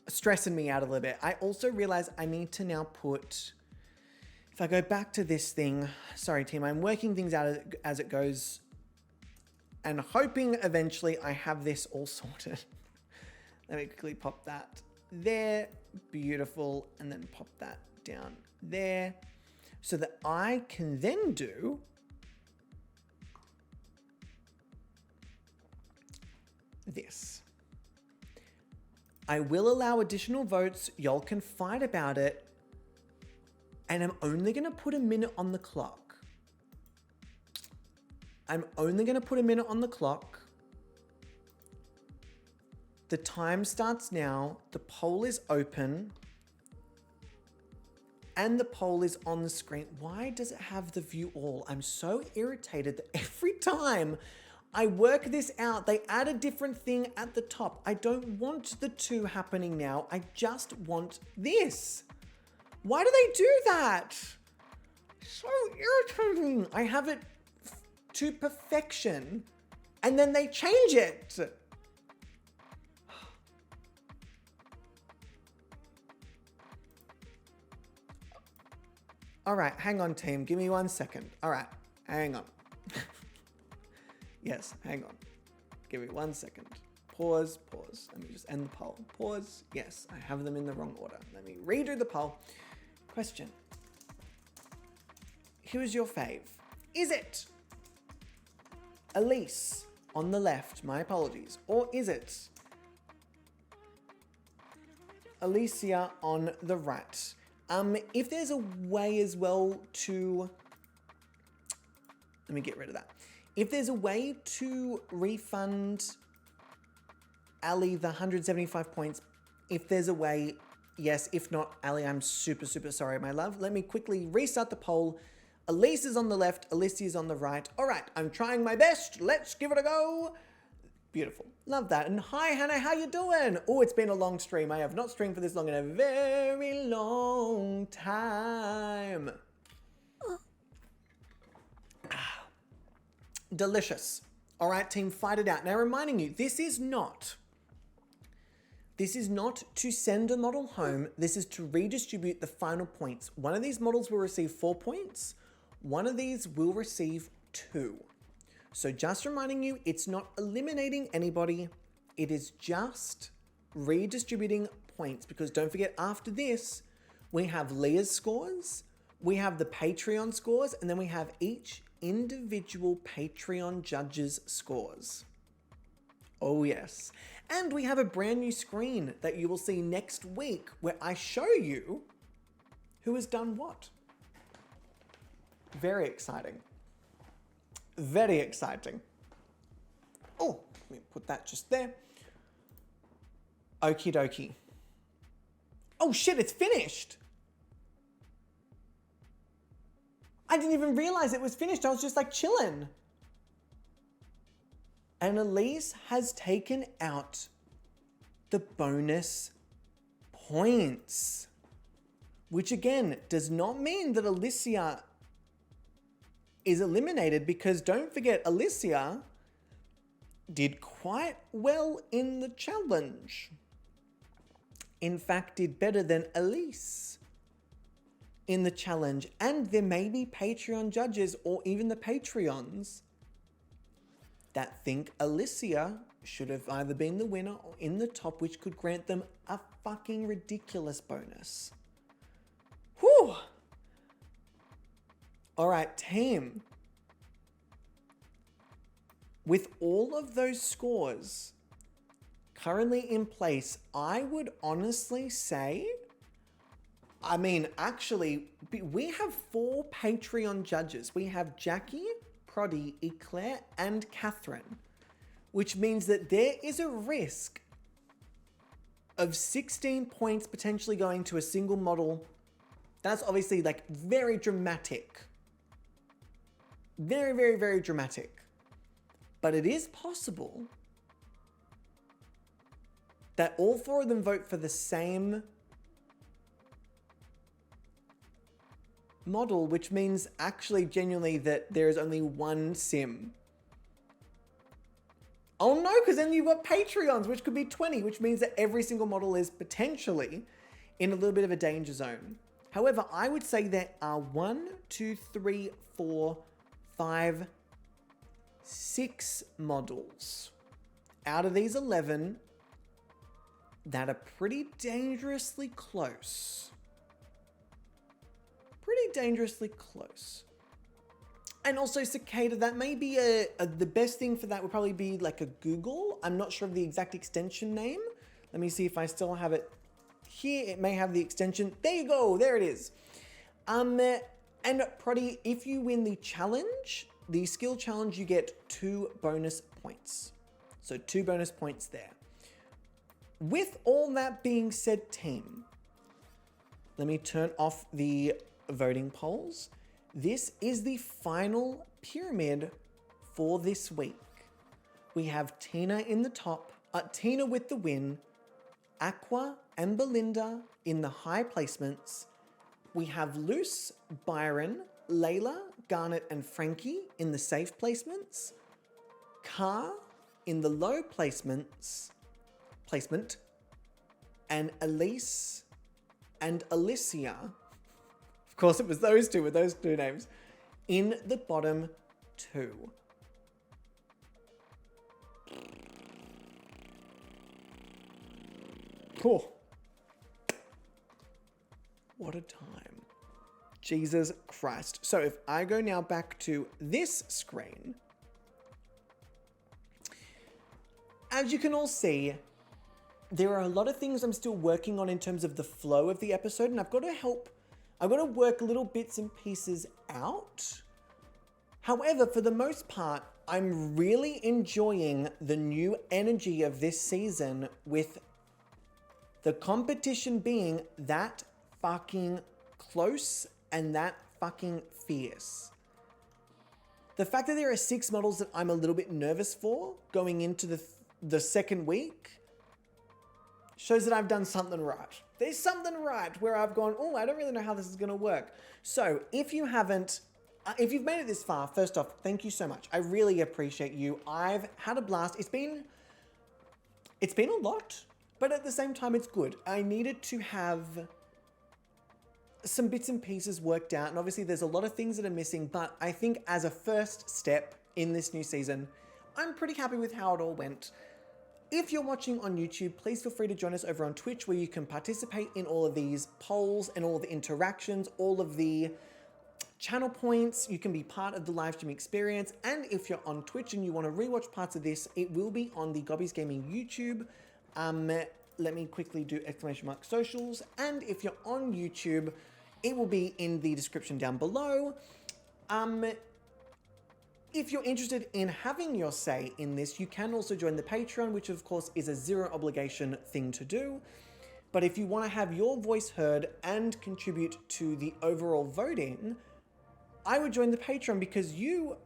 stressing me out a little bit. I also realize I need to now put, if I go back to this thing, sorry team, I'm working things out as it goes and hoping eventually I have this all sorted. Let me quickly pop that there. Beautiful. And then pop that down there so that I can then do this. I will allow additional votes. Y'all can fight about it. And I'm only going to put a minute on the clock. I'm only going to put a minute on the clock. The time starts now. The poll is open. And the poll is on the screen. Why does it have the view all? I'm so irritated that every time I work this out, they add a different thing at the top. I don't want the two happening now. I just want this. Why do they do that? So irritating. I have it to perfection and then they change it. All right, hang on team. Give me 1 second. All right, hang on. Yes, hang on. Give me 1 second. Pause. Let me just end the poll. Pause. Yes, I have them in the wrong order. Let me redo the poll. Question. Who is your fave? Is it Elise on the left? My apologies. Or is it Alicia on the right? If there's a way as well to... Let me get rid of that. If there's a way to refund Ali the 175 points, if there's a way, yes. If not, Ali, I'm super, super sorry, my love. Let me quickly restart the poll. Elise is on the left, Alicia is on the right. All right, I'm trying my best. Let's give it a go. Beautiful. Love that. And hi, Hannah, how you doing? Oh, it's been a long stream. I have not streamed for this long in a very long time. Delicious. All right, team, fight it out. Now, reminding you, this is not to send a model home. This is to redistribute the final points. One of these models will receive 4 points. One of these will receive 2. So just reminding you, it's not eliminating anybody. It is just redistributing points, because don't forget, after this, we have Leah's scores, we have the Patreon scores, and then we have each individual Patreon judge's scores. Oh yes. And we have a brand new screen that you will see next week where I show you who has done what. Very exciting. Very exciting. Oh, let me put that just there. Okie dokie. Oh shit, it's finished. I didn't even realize it was finished. I was just like chilling. And Elise has taken out the bonus points, which again does not mean that Alicia is eliminated, because don't forget, Alicia did quite well in the challenge. In fact, did better than Elise in the challenge. And there may be Patreon judges or even the Patreons that think Alicia should have either been the winner or in the top, which could grant them a fucking ridiculous bonus. Whew! All right, team. With all of those scores currently in place, I would honestly say, I mean, actually, we have 4 Patreon judges. We have Jackie, Proddy, Eclair, and Catherine, which means that there is a risk of 16 points potentially going to a single model. That's obviously like very dramatic. Very, very, very dramatic. But it is possible that all 4 of them vote for the same model, which means actually genuinely that there is only one sim. Oh no, because then you've got Patreons, which could be 20, which means that every single model is potentially in a little bit of a danger zone. However, I would say there are 1, 2, 3, 4, 5, 6 models out of these 11 that are pretty dangerously close. Pretty dangerously close. And also Cicada, that may be the best thing for that would probably be like a Google. I'm not sure of the exact extension name. Let me see if I still have it here. It may have the extension. There you go. There it is. And Proddy, if you win the challenge, the skill challenge, you get 2 bonus points. So 2 bonus points there. With all that being said, team, let me turn off the voting polls. This is the final pyramid for this week. We have Tina in the top, Tina with the win, Aqua and Belinda in the high placements. We have Luce, Byron, Layla, Garnet and Frankie in the safe placements, Car in the low placement, and Elise and Alicia, of course it was those two with those 2 names, in the bottom 2. Cool. What a time. Jesus Christ. So if I go now back to this screen, as you can all see, there are a lot of things I'm still working on in terms of the flow of the episode, and I've got to work little bits and pieces out. However, for the most part, I'm really enjoying the new energy of this season, with the competition being that fucking close and that fucking fierce. The fact that there are 6 models that I'm a little bit nervous for going into the second week shows that I've done something right. There's something right where I've gone, oh, I don't really know how this is going to work. So if you haven't, if you've made it this far, first off, thank you so much. I really appreciate you. I've had a blast. It's been a lot, but at the same time, it's good. I needed to have some bits and pieces worked out. And obviously there's a lot of things that are missing, but I think as a first step in this new season, I'm pretty happy with how it all went. If you're watching on YouTube, please feel free to join us over on Twitch, where you can participate in all of these polls and all of the interactions, all of the channel points. You can be part of the live stream experience. And if you're on Twitch and you want to rewatch parts of this, it will be on the GobbysGayming YouTube. Let me quickly do ! socials. And if you're on YouTube, it will be in the description down below. If you're interested in having your say in this, you can also join the Patreon, which of course is a zero obligation thing to do. But if you want to have your voice heard and contribute to the overall voting, I would join the Patreon, because you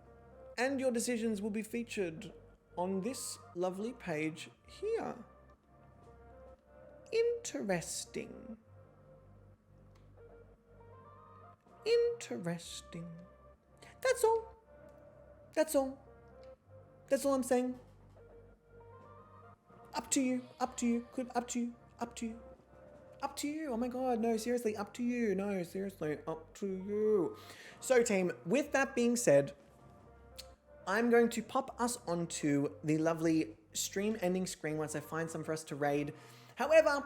and your decisions will be featured on this lovely page here. Interesting. Interesting. That's all. That's all. That's all I'm saying. Up to you. Up to you. Good. Up to you. Up to you. Up to you. Oh my God. No, seriously. Up to you. No, seriously. Up to you. So team, with that being said, I'm going to pop us onto the lovely stream ending screen once I find some for us to raid. However,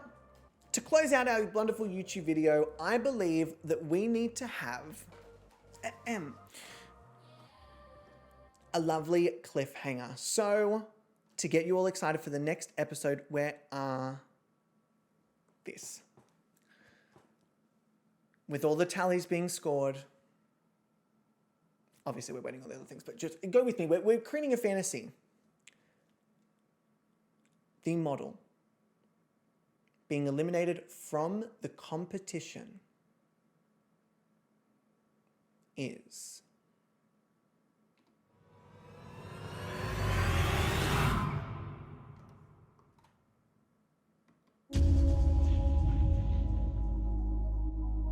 to close out our wonderful YouTube video, I believe that we need to have a lovely cliffhanger. So, to get you all excited for the next episode, where are this? With all the tallies being scored, obviously we're waiting on the other things, but just go with me. We're creating a fantasy. The model being eliminated from the competition is